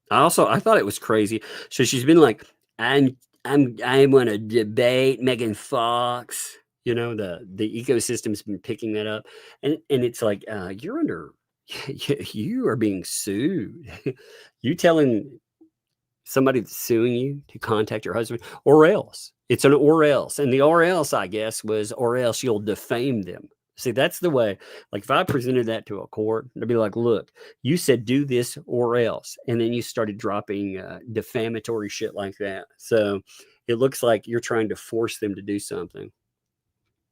I thought it was crazy. So she's been like, I want to debate Megan Fox. The ecosystem's been picking that up, and it's like, you are being sued. You telling somebody that's suing you to contact your husband, or else. It's an or else. And the or else, I guess, was or else you'll defame them. See, that's the way. Like, if I presented that to a court, they'd be like, look, you said do this or else. And then you started dropping defamatory shit like that. So it looks like you're trying to force them to do something,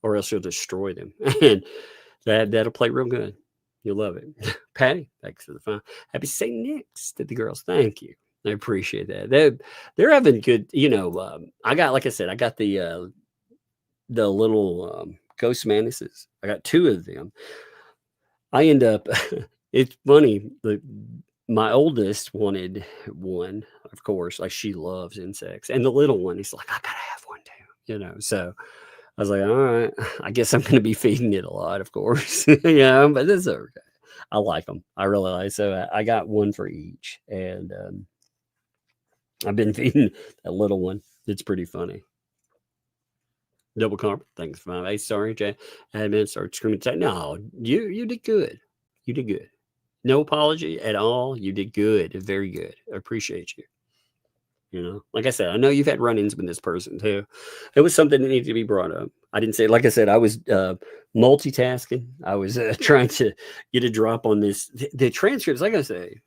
or else you'll destroy them. And that'll play real good. You'll love it. Patty, thanks for the fun. Happy St. Nick's to the girls. Thank you. I appreciate that. They're having good, I got the little ghost manises. I got 2 of them. I end up, it's funny, my oldest wanted one, of course, like she loves insects. And the little one is like, I gotta have one too, so I was like, all right, I guess I'm going to be feeding it a lot, of course. But it's okay. I like them. I really like. So I got one for each, and I've been feeding that little one. It's pretty funny. Double Karma, thanks for my. Hey, sorry, Jay. Admin started screaming. No, you did good. You did good. No apology at all. You did good. Very good. I appreciate you. Like I said, I know you've had run-ins with this person too. It was something that needed to be brought up. I didn't say, like I said, I was multitasking. I was trying to get a drop on this. The transcripts, like I say,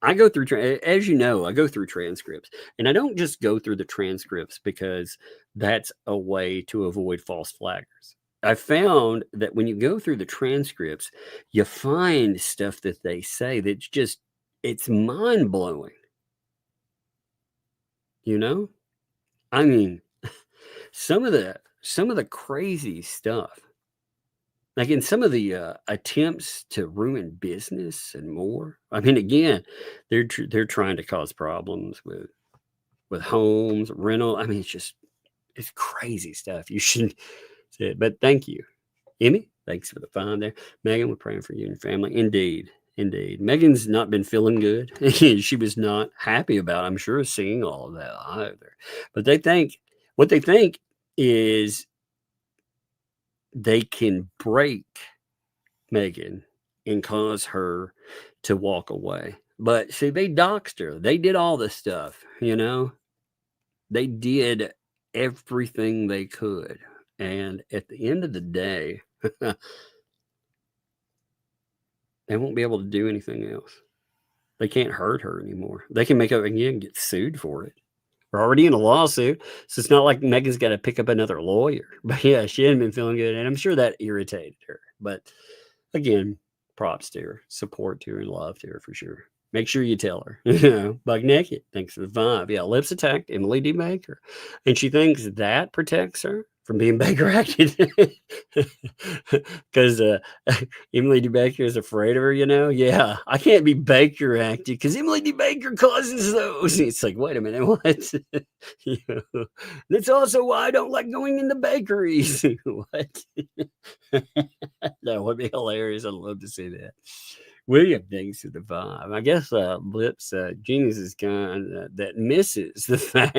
I go through, as you know, I go through transcripts, and I don't just go through the transcripts because that's a way to avoid false flaggers. I found that when you go through the transcripts, you find stuff that they say that's just, it's mind-blowing. I mean, some of the crazy stuff, like in some of the attempts to ruin business and more. I mean, again, they're trying to cause problems with homes, rental. I mean, it's crazy stuff. You shouldn't say it, but thank you, Emmy. Thanks for the fun there, Megan. We're praying for you and your family. Indeed. Megan's not been feeling good. She was not happy about, I'm sure, seeing all of that either. But what they think is they can break Megan and cause her to walk away. But see, they doxed her. They did all this stuff, They did everything they could. And at the end of the day, they won't be able to do anything else. They can't hurt her anymore. They can make up again and get sued for it. We're already in a lawsuit, so it's not like Megan's got to pick up another lawyer. But yeah, she hadn't been feeling good, and I'm sure that irritated her. But again, props to her, support to her, and love to her for sure. Make sure you tell her. You know, Buck Naked, thanks for the 5. Yeah, Lips attacked Emily D. Baker. And she thinks that protects her from being Baker acted. Because Emily D. Baker is afraid of her, you know? Yeah, I can't be Baker acted because Emily D. Baker causes those. It's like, wait a minute, what? You know, that's also why I don't like going into bakeries. What? That would be hilarious. I'd love to see that. William thinks of the 5. I guess Lips Genius is kind that misses the fact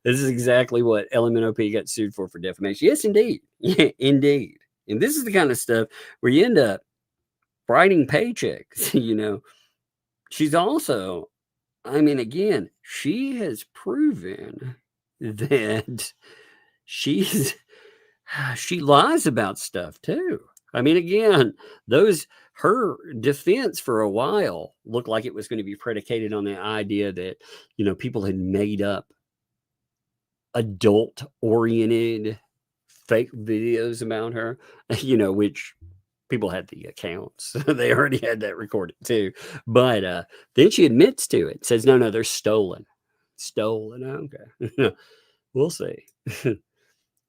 this is exactly what LMNOP got sued for defamation. Yes, indeed. Yeah, indeed. And this is the kind of stuff where you end up writing paychecks. You know, she's also, I mean, again, she has proven that she lies about stuff too. I mean, again, her defense for a while looked like it was going to be predicated on the idea that, you know, people had made up adult-oriented fake videos about her, you know, which people had the accounts. They already had that recorded too. But then she admits to it, says, no, they're stolen. Stolen. Okay. We'll see.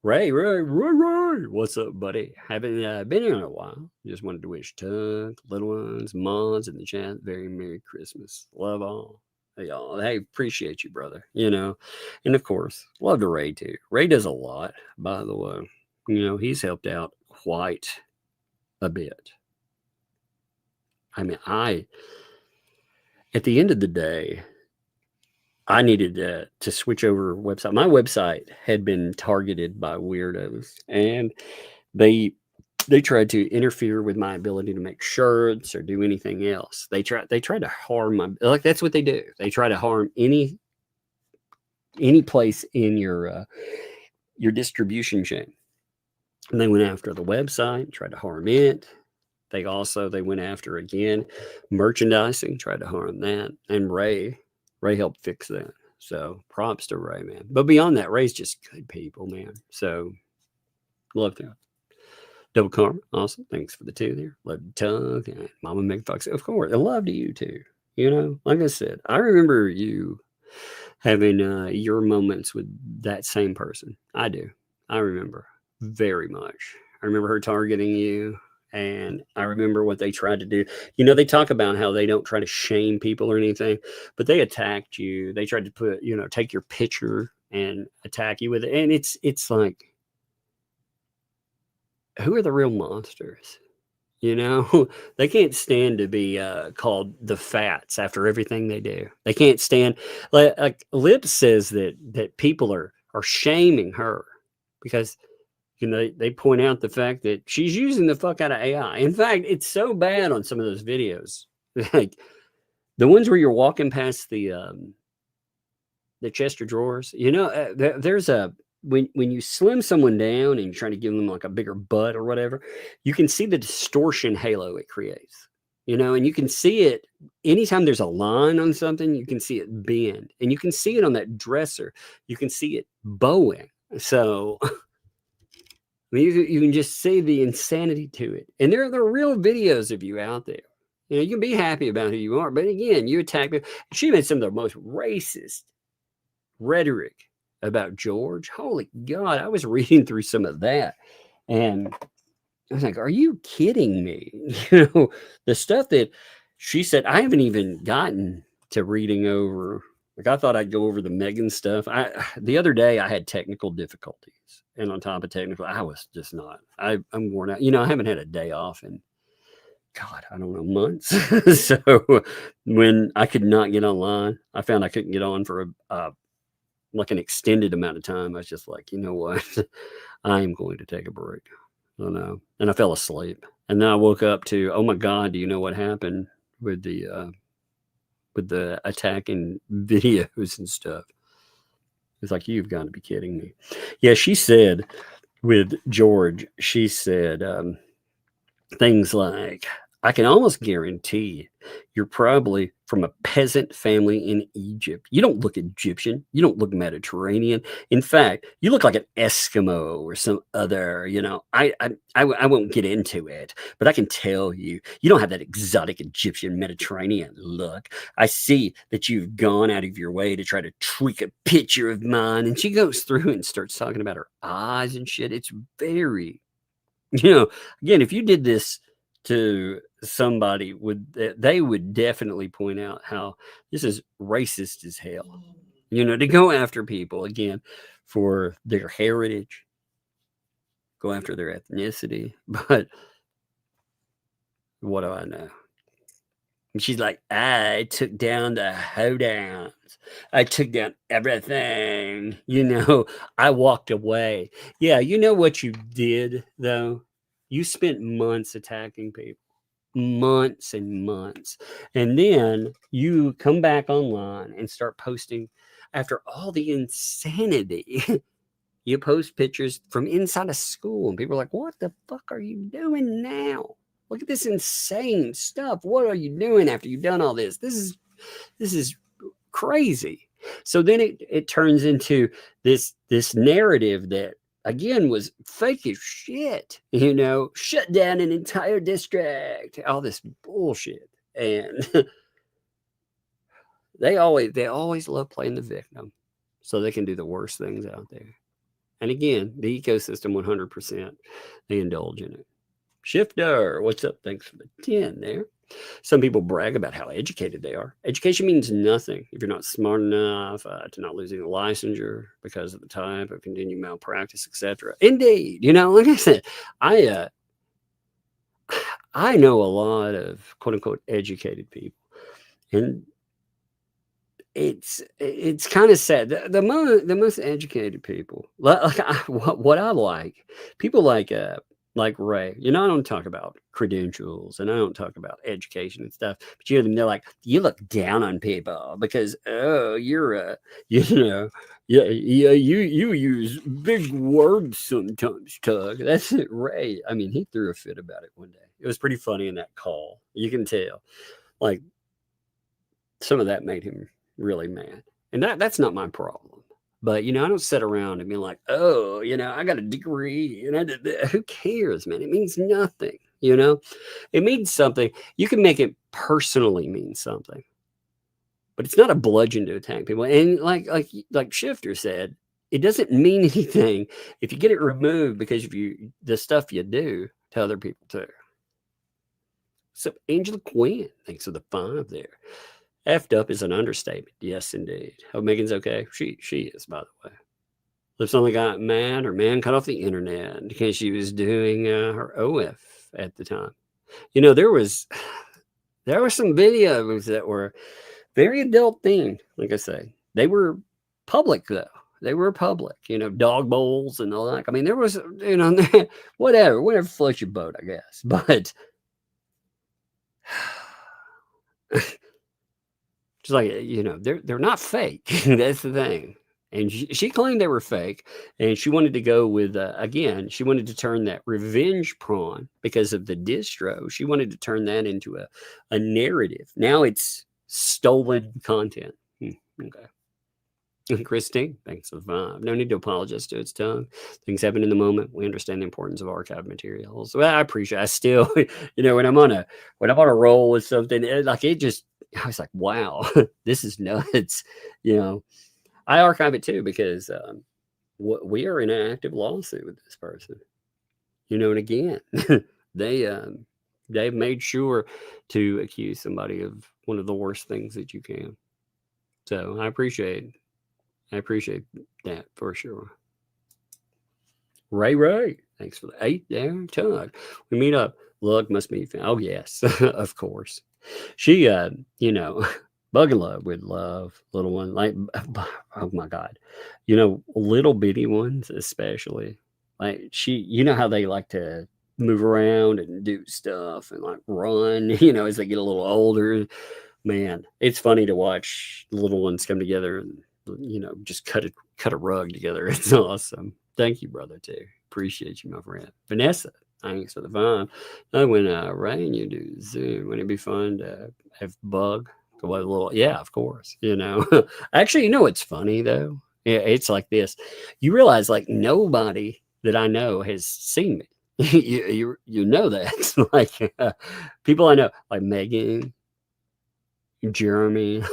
Ray, what's up, buddy? Haven't been here in a while. Just wanted to wish Tuck, little ones, moms in the chat, very Merry Christmas. Love all. Hey, y'all. Hey, appreciate you, brother. You know, and of course, love to Ray too. Ray does a lot, by the way. You know, he's helped out quite a bit. I mean, at the end of the day, I needed to switch over website. My website had been targeted by weirdos, and they tried to interfere with my ability to make shirts or do anything else. They tried to harm my, like, that's what they do. They try to harm any place in your distribution chain. And they went after the website, tried to harm it. They went after, again, merchandising, tried to harm that. And Ray helped fix that. So props to Ray, man. But beyond that, Ray's just good people, man. So love that. Double Karma, awesome. Thanks for the 2 there. Love you, Tug, and Mama McFox. Of course, I love to you too. You know, like I said, I remember you having your moments with that same person. I do. I remember very much. I remember her targeting you. And I remember what they tried to do. You know, they talk about how they don't try to shame people or anything, but they attacked you. They tried to take your picture and attack you with it. And it's like, who are the real monsters? You know, they can't stand to be called the Fats after everything they do. They can't stand, like Lips says that people are shaming her because, you know, they point out the fact that she's using the fuck out of AI. In fact, it's so bad on some of those videos, like the ones where you're walking past the chest of drawers. You know, there's when you slim someone down and you're trying to give them like a bigger butt or whatever, you can see the distortion halo it creates. You know, and you can see it anytime there's a line on something. You can see it bend, and you can see it on that dresser. You can see it bowing. So. I mean, you can just see the insanity to it. And there are real videos of you out there. You know, you can be happy about who you are. But again, you attack me. She made some of the most racist rhetoric about George. Holy God. I was reading through some of that. And I was like, are you kidding me? You know, the stuff that she said, I haven't even gotten to reading over. Like, I thought I'd go over the Megan stuff. The other day I had technical difficulties. And on top of technical, I was just not. I'm worn out. You know, I haven't had a day off in, God, I don't know, months. So when I could not get online, I found I couldn't get on for like an extended amount of time. I was just like, you know what? I am going to take a break. I know. And I fell asleep. And then I woke up to, oh my God, do you know what happened with the attacking videos and stuff? It's like, you've got to be kidding me. Yeah, she said with George, she said things like, I can almost guarantee you're probably from a peasant family in Egypt. You don't look Egyptian. You don't look Mediterranean. In fact, you look like an Eskimo or some other, I won't get into it, but I can tell you don't have that exotic Egyptian Mediterranean look. I see that you've gone out of your way to try to tweak a picture of mine. And she goes through and starts talking about her eyes and shit. It's very, again, if you did this to somebody, they would definitely point out how this is racist as hell. To go after people again for their heritage, go after their ethnicity. But what do I know? And she's like, I took down the hoedowns. I took down everything. I walked away. Yeah, you know what you did, though? You spent months attacking people. Months and months. And then you come back online and start posting after all the insanity. You post pictures from inside a school and people are like, what the fuck are you doing now? Look at this insane stuff. What are you doing after you've done all this? This is crazy. So then it turns into this narrative that, again, was fake as shit, shut down an entire district, all this bullshit. And they always love playing the victim so they can do the worst things out there. And again, the ecosystem 100%, they indulge in it. Shifter, what's up? Thanks for the 10 there. Some people brag about how educated they are. Education means nothing if you're not smart enough to not losing a licensure because of the type of continued malpractice, etc. Indeed, like I said, I know a lot of quote unquote educated people, and it's kind of sad. The most educated people, what I like, people like Ray, I don't talk about credentials and I don't talk about education and stuff, but they're like, you look down on people because, you're you use big words sometimes, Tug. That's it, Ray. I mean, he threw a fit about it one day. It was pretty funny in that call. You can tell, like, some of that made him really mad. And that's not my problem. But, I don't sit around and be like, oh, I got a degree and I did that. Who cares, man? It means nothing, It means something. You can make it personally mean something. But it's not a bludgeon to attack people. And like Shifter said, it doesn't mean anything if you get it removed because of the stuff you do to other people too. So Angela Quinn, thanks for the 5 there. Effed up is an understatement. Yes, indeed. Hope Megan's okay. She is, by the way. Lips only got mad. Her man cut off the internet because she was doing her OF at the time. There were some videos that were very adult themed. Like I say, they were public though. They were public. Dog bowls and all that. I mean, there was whatever floats your boat, I guess. But just like, they're not fake. That's the thing. And she claimed they were fake. And she wanted to go with, again, she wanted to turn that revenge prawn because of the distro. She wanted to turn that into a narrative. Now it's stolen content. Okay. And Christine, thanks for the 5. No need to apologize to its tongue. Things happen in the moment. We understand the importance of archive materials. Well, I appreciate. I still, when I'm on a roll with something, I was like, wow, this is nuts. I archive it too because we are in an active lawsuit with this person. And again, they've made sure to accuse somebody of one of the worst things that you can. So I appreciate that for sure. Ray, thanks for the 8 there, Tug. We meet up. Lug must be found. Oh yes, of course. She, buckleup would love little one, like, oh my God, little bitty ones especially. Like how they like to move around and do stuff and like run, as they get a little older. Man, it's funny to watch the little ones come together and just cut a rug together. It's awesome. Thank you, brother, too. Appreciate you, my friend. Vanessa, Thanks for the fun. When Rain, you do Zoom, wouldn't it be fun to have Bug? A little, yeah, of course. Actually, it's funny though. Yeah, it's like this. You realize like nobody that I know has seen me. you know that. Like people I know, like Megan, Jeremy,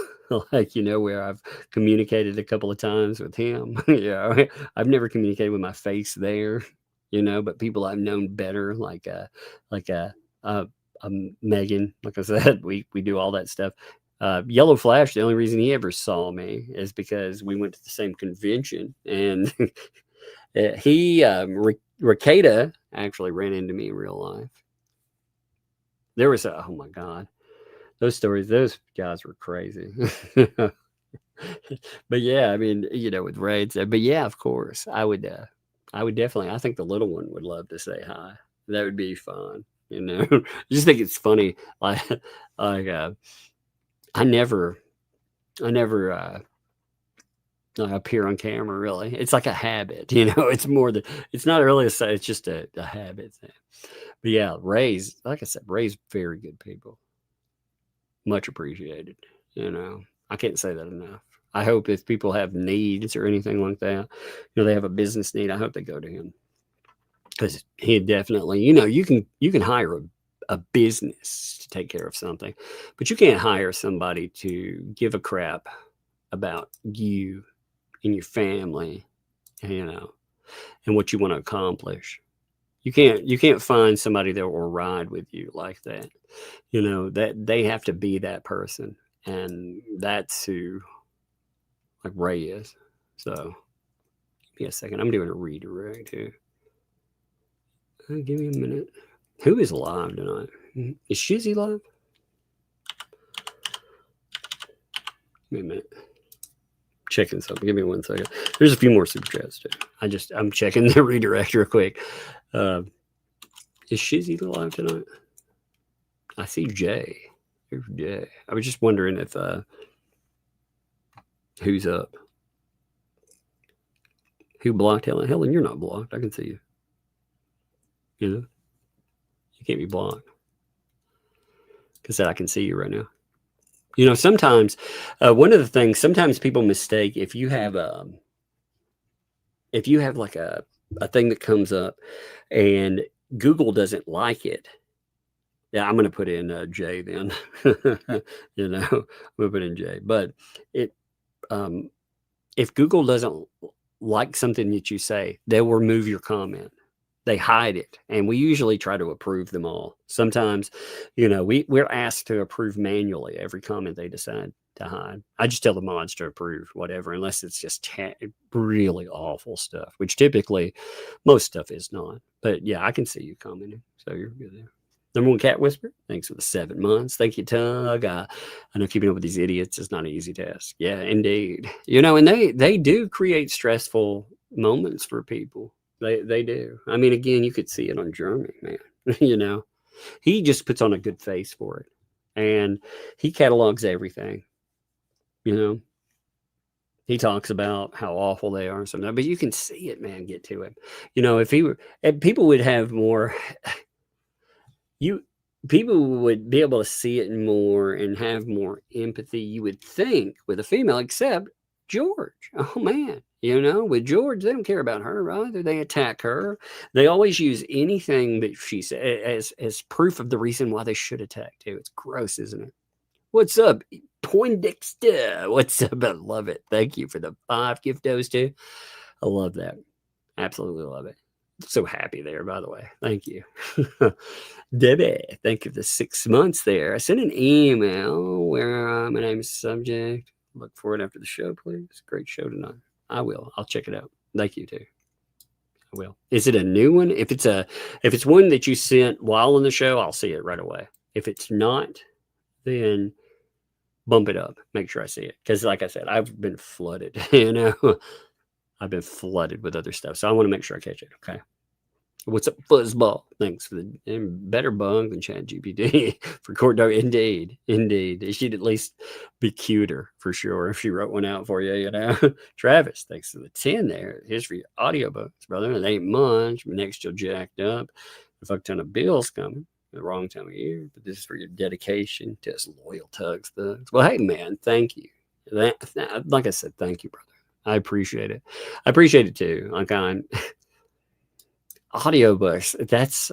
like where I've communicated a couple of times with him. I've never communicated with my face there. But people I've known better, like Megan. Like I said, we do all that stuff. Yellow Flash, the only reason he ever saw me is because we went to the same convention, and Ricada actually ran into me in real life. There was oh my God, those stories, those guys were crazy. But yeah, I mean, with raids, but yeah, of course, I would definitely, I think the little one would love to say hi. That would be fun. I just think it's funny. Like I never appear on camera really. It's like a habit, it's more than, it's not really it's just a habit thing. But yeah, Ray's, like I said, Ray's very good people. Much appreciated. I can't say that enough. I hope if people have needs or anything like that, they have a business need, I hope they go to him. Because he definitely, you can hire a business to take care of something, but you can't hire somebody to give a crap about you and your family, and what you want to accomplish. You can't find somebody that will ride with you like that. That they have to be that person, and that's who like Ray is. So give me a second. I'm doing a redirect here. Give me a minute. Who is live tonight? Is Shizzy live? Give me a minute. Checking something. Give me 1 second. There's a few more super chats too. I'm checking the redirect real quick. Is Shizzy live tonight? I see Jay. There's Jay. I was just wondering if who's up. Who blocked Helen? Helen, you're not blocked. I can see you. You can't be blocked. Because I can see you right now. Sometimes one of the things, sometimes people mistake if you have like a thing that comes up and Google doesn't like it. Yeah, I'm going to put in J then. I'm going to put in J. But if Google doesn't like something that you say, they'll remove your comment. They hide it, and we usually try to approve them all. Sometimes, we're asked to approve manually every comment they decide to hide. I just tell the mods to approve whatever, unless it's just really awful stuff, which typically most stuff is not. But yeah, I can see you commenting, so you're good there. Number one cat whisper, thanks for the 7 months. Thank you, Tug. I know keeping up with these idiots is not an easy task. Yeah, indeed. And they do create stressful moments for people. They do. I mean, again, you could see it on Jeremy, man. He just puts on a good face for it, and he catalogs everything. He talks about how awful they are and something, but you can see it, man. Get to him. If he were, and people would have more. People would be able to see it more and have more empathy. You would think with a female, except George. Oh man. With George, they don't care about her, either. They attack her. They always use anything that she says as proof of the reason why they should attack, too. It's gross, isn't it? What's up, Poindexter? What's up? I love it. Thank you for the 5 giftos, too. I love that. Absolutely love it. So happy there, by the way. Thank you. Debbie, thank you for the 6 months there. I sent an email where my name is subject. Look for it after the show, please. Great show tonight. I will. I'll check it out. Thank you, too. I will. Is it a new one? If it's one that you sent while on the show, I'll see it right away. If it's not, then bump it up. Make sure I see it. Because like I said, I've been flooded, I've been flooded with other stuff. So I want to make sure I catch it. Okay. What's up, Fuzzball? Thanks for the better bug than ChatGPT for court dog. Indeed. She'd at least be cuter for sure if she wrote one out for you, Travis, thanks for the 10 there. Here's for your audiobooks, brother. It ain't much. My neck's still jacked up. a fuck ton of bills coming at the wrong time of year, but this is for your dedication to us loyal Tugs thugs. Well, hey, man, thank you. Like I said, thank you, brother. I appreciate it. I appreciate it too. Like audiobooks, that's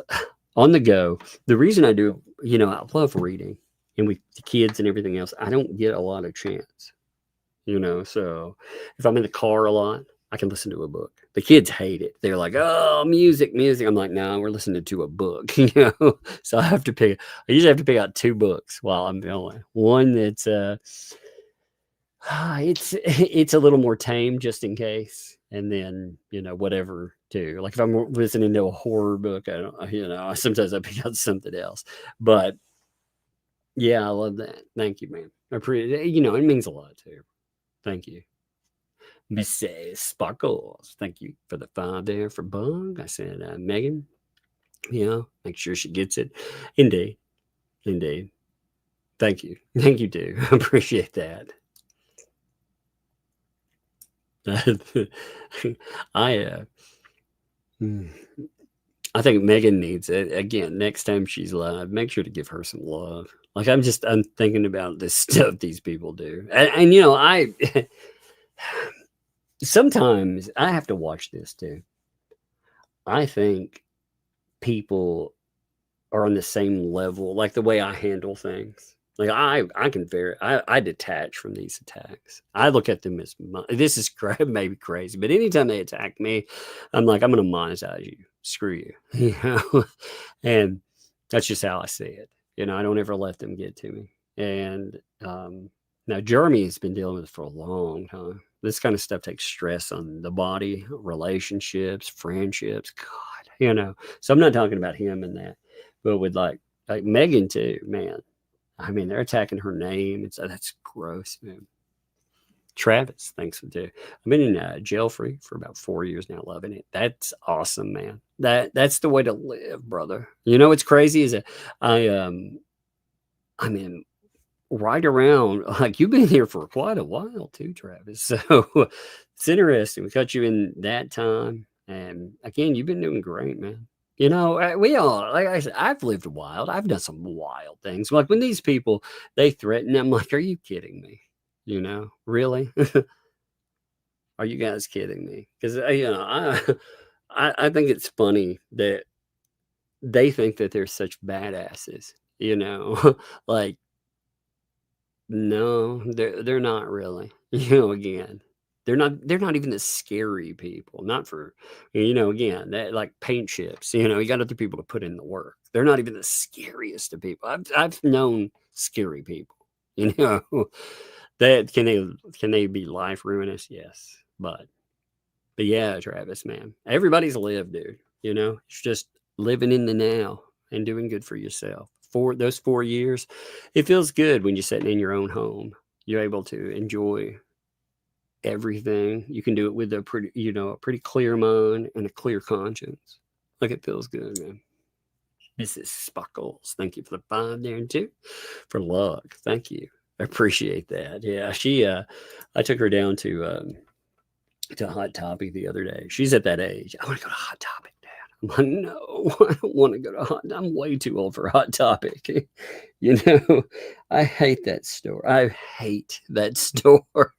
on the go. The reason I do, I love reading, and with the kids and everything else, I don't get a lot of chance, so if I'm in the car a lot, I can listen to a book. The kids hate it. They're like, oh, music. I'm like, no, we're listening to a book, so I usually have to pick out 2 books while I'm going. One that's it's a little more tame, just in case, and then whatever too. Like if I'm listening to a horror book, I don't, sometimes I pick out something else. But yeah, I love that. Thank you, man. I appreciate it. It means a lot too. Thank you, Mrs. Sparkles. Thank you for the 5 there for Bug. I said, Megan, make sure she gets it. Indeed. Thank you too. I appreciate that. I think Megan needs it. Again, next time she's live, make sure to give her some love. Like I'm thinking about this stuff these people do. And I sometimes I have to watch this too. I think people are on the same level, like the way I handle things. Like I detach from these attacks. I look at them as this is maybe crazy, but anytime they attack me, I'm like, I'm going to monetize you. Screw you, and that's just how I see it. I don't ever let them get to me. And now Jeremy has been dealing with it for a long time. This kind of stuff takes stress on the body, relationships, friendships. God, So I'm not talking about him and that, but with like Megan too, man. I mean, they're attacking her name. That's gross, man. Travis, thanks for that. I've been in jail free for about 4 years now, loving it. That's awesome, man. That's the way to live, brother. What's crazy is that I mean, right around, like you've been here for quite a while too, Travis. So it's interesting. We cut you in that time. And again, you've been doing great, man. We all, like I said, I've lived wild. I've done some wild things. Like when these people, they threaten, I'm like, are you kidding me? Really? Are you guys kidding me? Because, I think it's funny that they think that they're such badasses, like, no, they're not really, again. They're not even the scary people. Not for, again, that like paint chips, you got other people to put in the work. They're not even the scariest of people. I've known scary people, that can they be life ruinous? Yes. But yeah, Travis, man, everybody's lived, dude, it's just living in the now and doing good for yourself. For those 4 years, it feels good when you're sitting in your own home. You're able to enjoy everything. You can do it with a pretty clear mind and a clear conscience. Like it feels good, man. Mrs. Sparkles, thank you for the 5 there and 2 for luck. Thank you. I appreciate that. Yeah, she I took her down to Hot Topic the other day. She's at that age. I want to go to Hot Topic, Dad. I'm like, no, I don't want to go to Hot. I'm way too old for Hot Topic. I hate that store. I hate that store.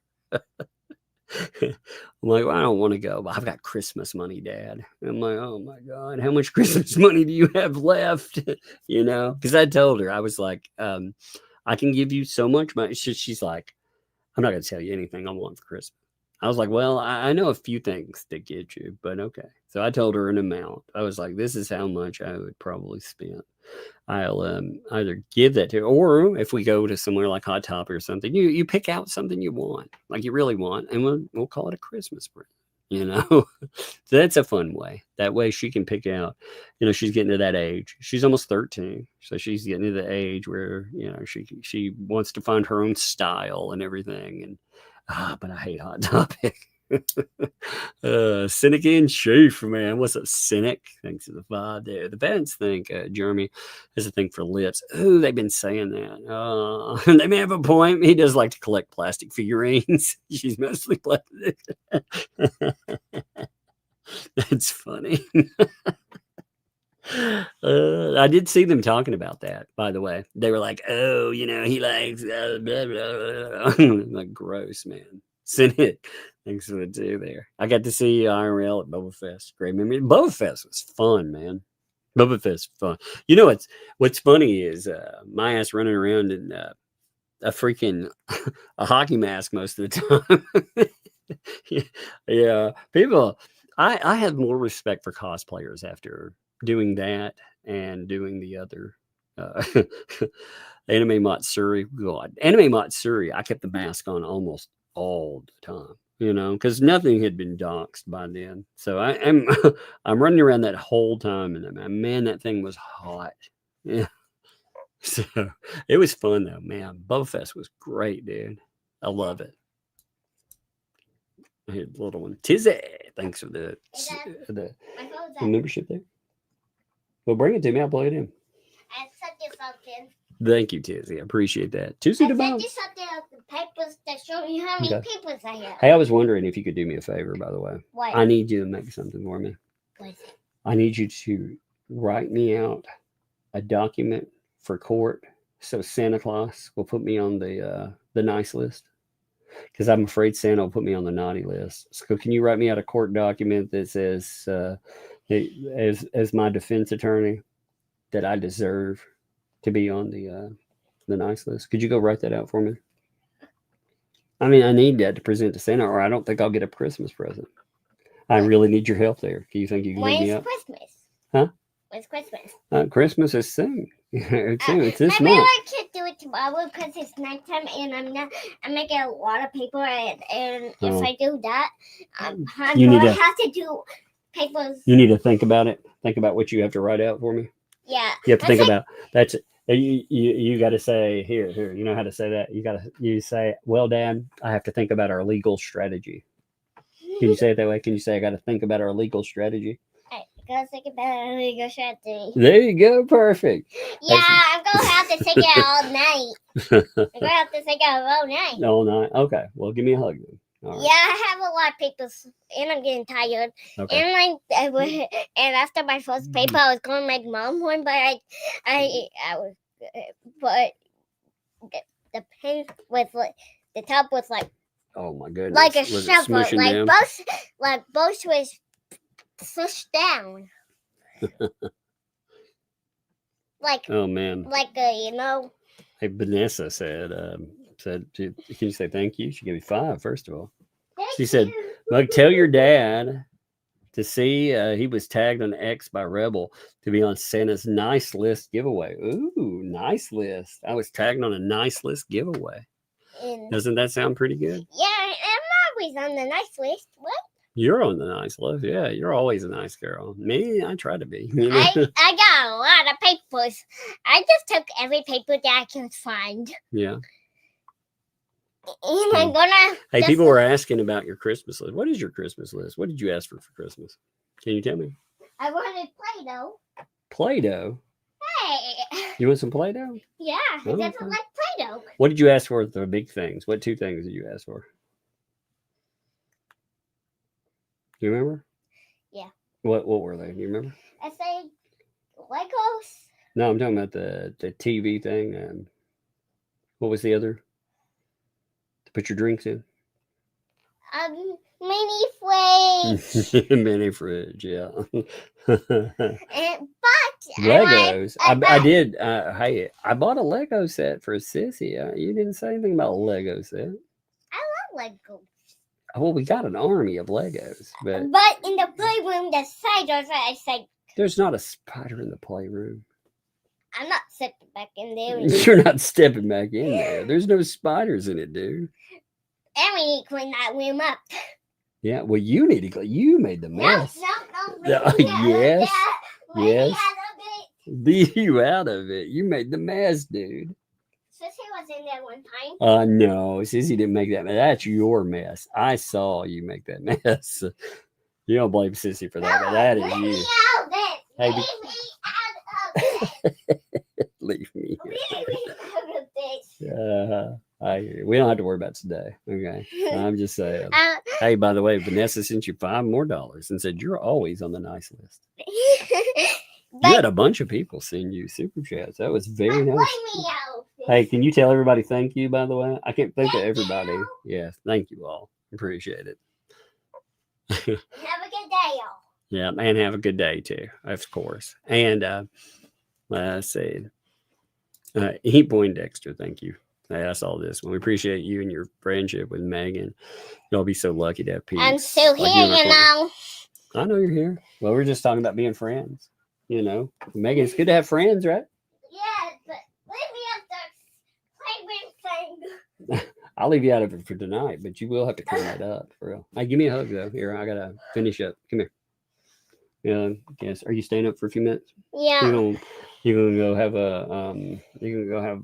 I'm like, well, I don't want to go, but I've got Christmas money, Dad. I'm like, oh my God, how much Christmas money do you have left? Because I told her, I was like, I can give you so much money. She's like, I'm not going to tell you anything I want for Christmas. I was like, well, I know a few things to get you, but okay. So I told her an amount. I was like, this is how much I would probably spend. I'll either give that to her, or if we go to somewhere like Hot Topic or something, you pick out something you want, like you really want, and we'll call it a Christmas present. So that's a fun way. That way she can pick out, she's getting to that age. She's almost 13. So she's getting to the age where, she wants to find her own style and everything. And, but I hate Hot Topic. Cynic in chief, man. What's up, Cynic? Thanks for the 5 there. The fans think Jeremy has a thing for lips. Ooh, they've been saying that. They may have a point. He does like to collect plastic figurines. She's mostly plastic. That's funny. I did see them talking about that, by the way. They were like, oh, he likes blah, blah, blah. Like, gross, man. Send it. Thanks for the two there. I got to see IRL at Boba Fest. Great memory. Boba Fest was fun, man. Boba Fest was fun. What's funny is my ass running around in a freaking a hockey mask most of the time. Yeah. People, I have more respect for cosplayers after doing that and doing the other anime Matsuri. God, anime Matsuri, I kept the mask on almost all the time, because nothing had been doxed by then. So I'm I'm running around that whole time, and man, that thing was hot. Yeah. So it was fun though, man. Boba Fest was great, dude. I love it. I had a little one. Tizzy, thanks for the membership there. Well, bring it to me. I'll play it in. I sent you something. Thank you, Tizzy. I appreciate that. Tuesday to sent you something of the papers that show you how many papers I have. Hey, I was wondering if you could do me a favor, by the way. What? I need you to make something for me. What is it? I need you to write me out a document for court so Santa Claus will put me on the nice list. Because I'm afraid Santa will put me on the naughty list. So can you write me out a court document that says, as my defense attorney, that I deserve to be on the nice list? Could you go write that out for me? I mean, I need that to present to Santa, or I don't think I'll get a Christmas present. I really need your help there. Do you think you can help me out? When's Christmas? Huh? When's Christmas? Christmas is soon. It's this maybe month. I can't do it tomorrow because it's nighttime and I'm making a lot of paper and if I do that, I'm gonna have to do papers. You need to think about it. Think about what you have to write out for me. Yeah. You have to think about that's it. You got to say here. You know how to say that? You say, well, Dad, I have to think about our legal strategy. Can you say it that way? Can you say I got to think about our legal strategy? I gotta think about our legal strategy. There you go. Perfect. Yeah, I'm gonna have to think it all night. I'm gonna have to think it all night. All night. Okay. Well, give me a hug then. All right. Yeah, I have a lot of papers, and I'm getting tired. Okay. And after my first paper, I was gonna make Mom one, but but the pen was like the top was like. Oh my goodness! Like a shovel, like both was pushed down. Like oh man! Like Hey, Vanessa said, can you say thank you? She gave me 5 first of all. She said, "Mug, tell your dad to see he was tagged on X by Rebel to be on Santa's nice list giveaway." Ooh, nice list! I was tagged on a nice list giveaway. Doesn't that sound pretty good? Yeah, I'm always on the nice list. What? You're on the nice list. Yeah, you're always a nice girl. Me, I try to be. I got a lot of papers. I just took every paper that I can find. Yeah. And I'm gonna. Hey, people were asking about your Christmas list. What is your Christmas list? What did you ask for Christmas? Can you tell me? I wanted Play-Doh. Play-Doh? Hey. You want some Play-Doh? Yeah, I definitely like Play-Doh. What did you ask for the big things? What 2 things did you ask for? Do you remember? Yeah. What were they? Do you remember? I said Legos. No, I'm talking about the TV thing. What was the other? To put your drinks in? Mini fridge. Mini fridge, yeah. But Legos. I did. Hey, I bought a Lego set for Sissy. You didn't say anything about a Lego set. I love Legos. Well, we got an army of Legos, but in the playroom, the spiders. I said, there's not a spider in the playroom. I'm not stepping back in there. You're not stepping back in there. There's no spiders in it, dude. And we need to clean that room up. Yeah, well, you need to clean. You made the mess. No. Yes. Leave you out of it. You made the mess, dude. Sissy was in there one time. No, Sissy didn't make that mess. That's your mess. I saw you make that mess. You don't blame Sissy for that, but that is you. Leave me out of it. Leave me out of this. I hear you. We don't have to worry about today. Okay. I'm just saying. Hey, by the way, Vanessa sent you $5 more and said you're always on the nice list. You had a bunch of people send you super chats. That was very nice. Me out. Hey, can you tell everybody thank you, by the way? I can't think of everybody. Yes, thank you all. Appreciate it. Have a good day, y'all. Yeah, and have a good day too, of course. And let's see. Eat Poindexter, thank you. Hey, I saw this one. We appreciate you and your friendship with Megan. Y'all be so lucky to have peace. I'm still here, you know. I know you're here. Well, we're just talking about being friends. You know, Megan, it's good to have friends, right? Yeah, but leave me out the playground thing. I'll leave you out of it for tonight, but you will have to clean that up for real. Hey, give me a hug though. Here, I gotta finish up. Come here. Yeah, yes. Are you staying up for a few minutes? Yeah. You gonna go have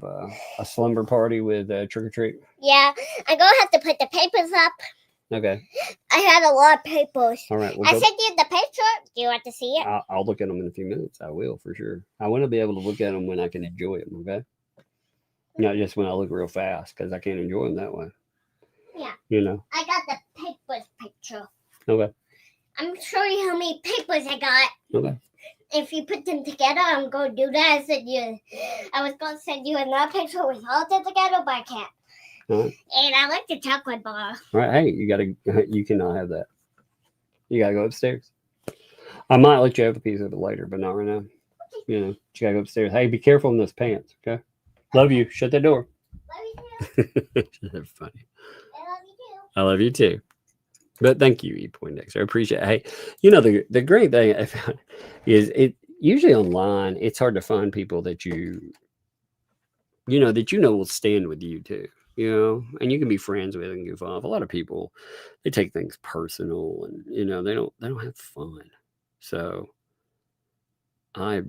a slumber party with Trick or Treat? Yeah, I'm gonna have to put the papers up. Okay. I had a lot of papers. All right. I sent you the picture. Do you want to see it? I'll look at them in a few minutes. I will for sure. I want to be able to look at them when I can enjoy them. Okay. Not just when I look real fast because I can't enjoy them that way. Yeah. You know. I got the papers picture. Okay. I'm showing you how many papers I got. Okay. If you put them together, I'm going to do that. I was going to send you another picture with all of them together, but I can't. Right. And I like the chocolate bar. All right. Hey, you cannot have that. You got to go upstairs. I might let you have a piece of it later, but not right now. You know, you got to go upstairs. Hey, be careful in those pants, okay? Love you. Shut that door. Love you too. That's funny. I love you too. I love you too. But thank you, E. Poindexter. I appreciate it. Hey, you know, the great thing I found is it usually online, it's hard to find people that you know will stand with you too. You know, and you can be friends with and goof off. A lot of people, they take things personal and you know, they don't have fun. So I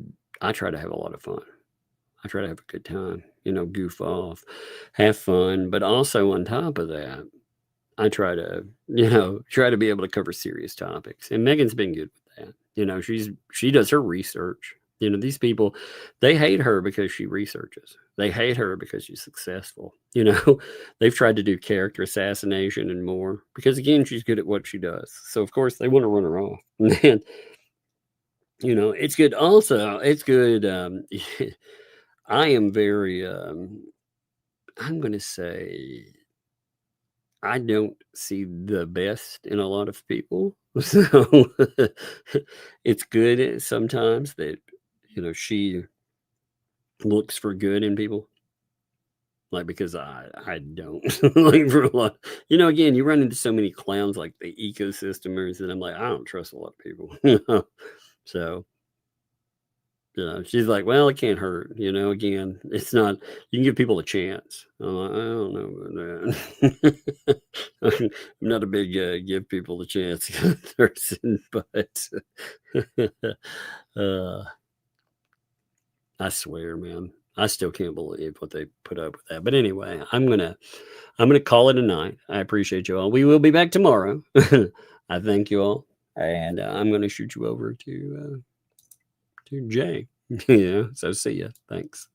try to have a lot of fun. I try to have a good time, you know, goof off, have fun, but also on top of that, I try to be able to cover serious topics. And Megan's been good with that. You know, she does her research. You know, these people, they hate her because she researches. They hate her because she's successful. You know, they've tried to do character assassination and more because, again, she's good at what she does. So, of course, they want to run her off. And, you know, it's good. Also, it's good. I am very, I'm going to say, I don't see the best in a lot of people. So it's good sometimes that, you know, she looks for good in people. Like, because I don't like for a lot, you know, again, you run into so many clowns like the ecosystemers and I'm like, I don't trust a lot of people. You know? So she's like, well, it can't hurt. You know, again, it's not, you can give people a chance. I'm like, I don't know about that. I'm not a big give people a chance person, but I swear, man, I still can't believe what they put up with that. But anyway, I'm gonna call it a night. I appreciate you all. We will be back tomorrow. I thank you all, and I'm gonna shoot you over to Jay. Yeah, so see ya. Thanks.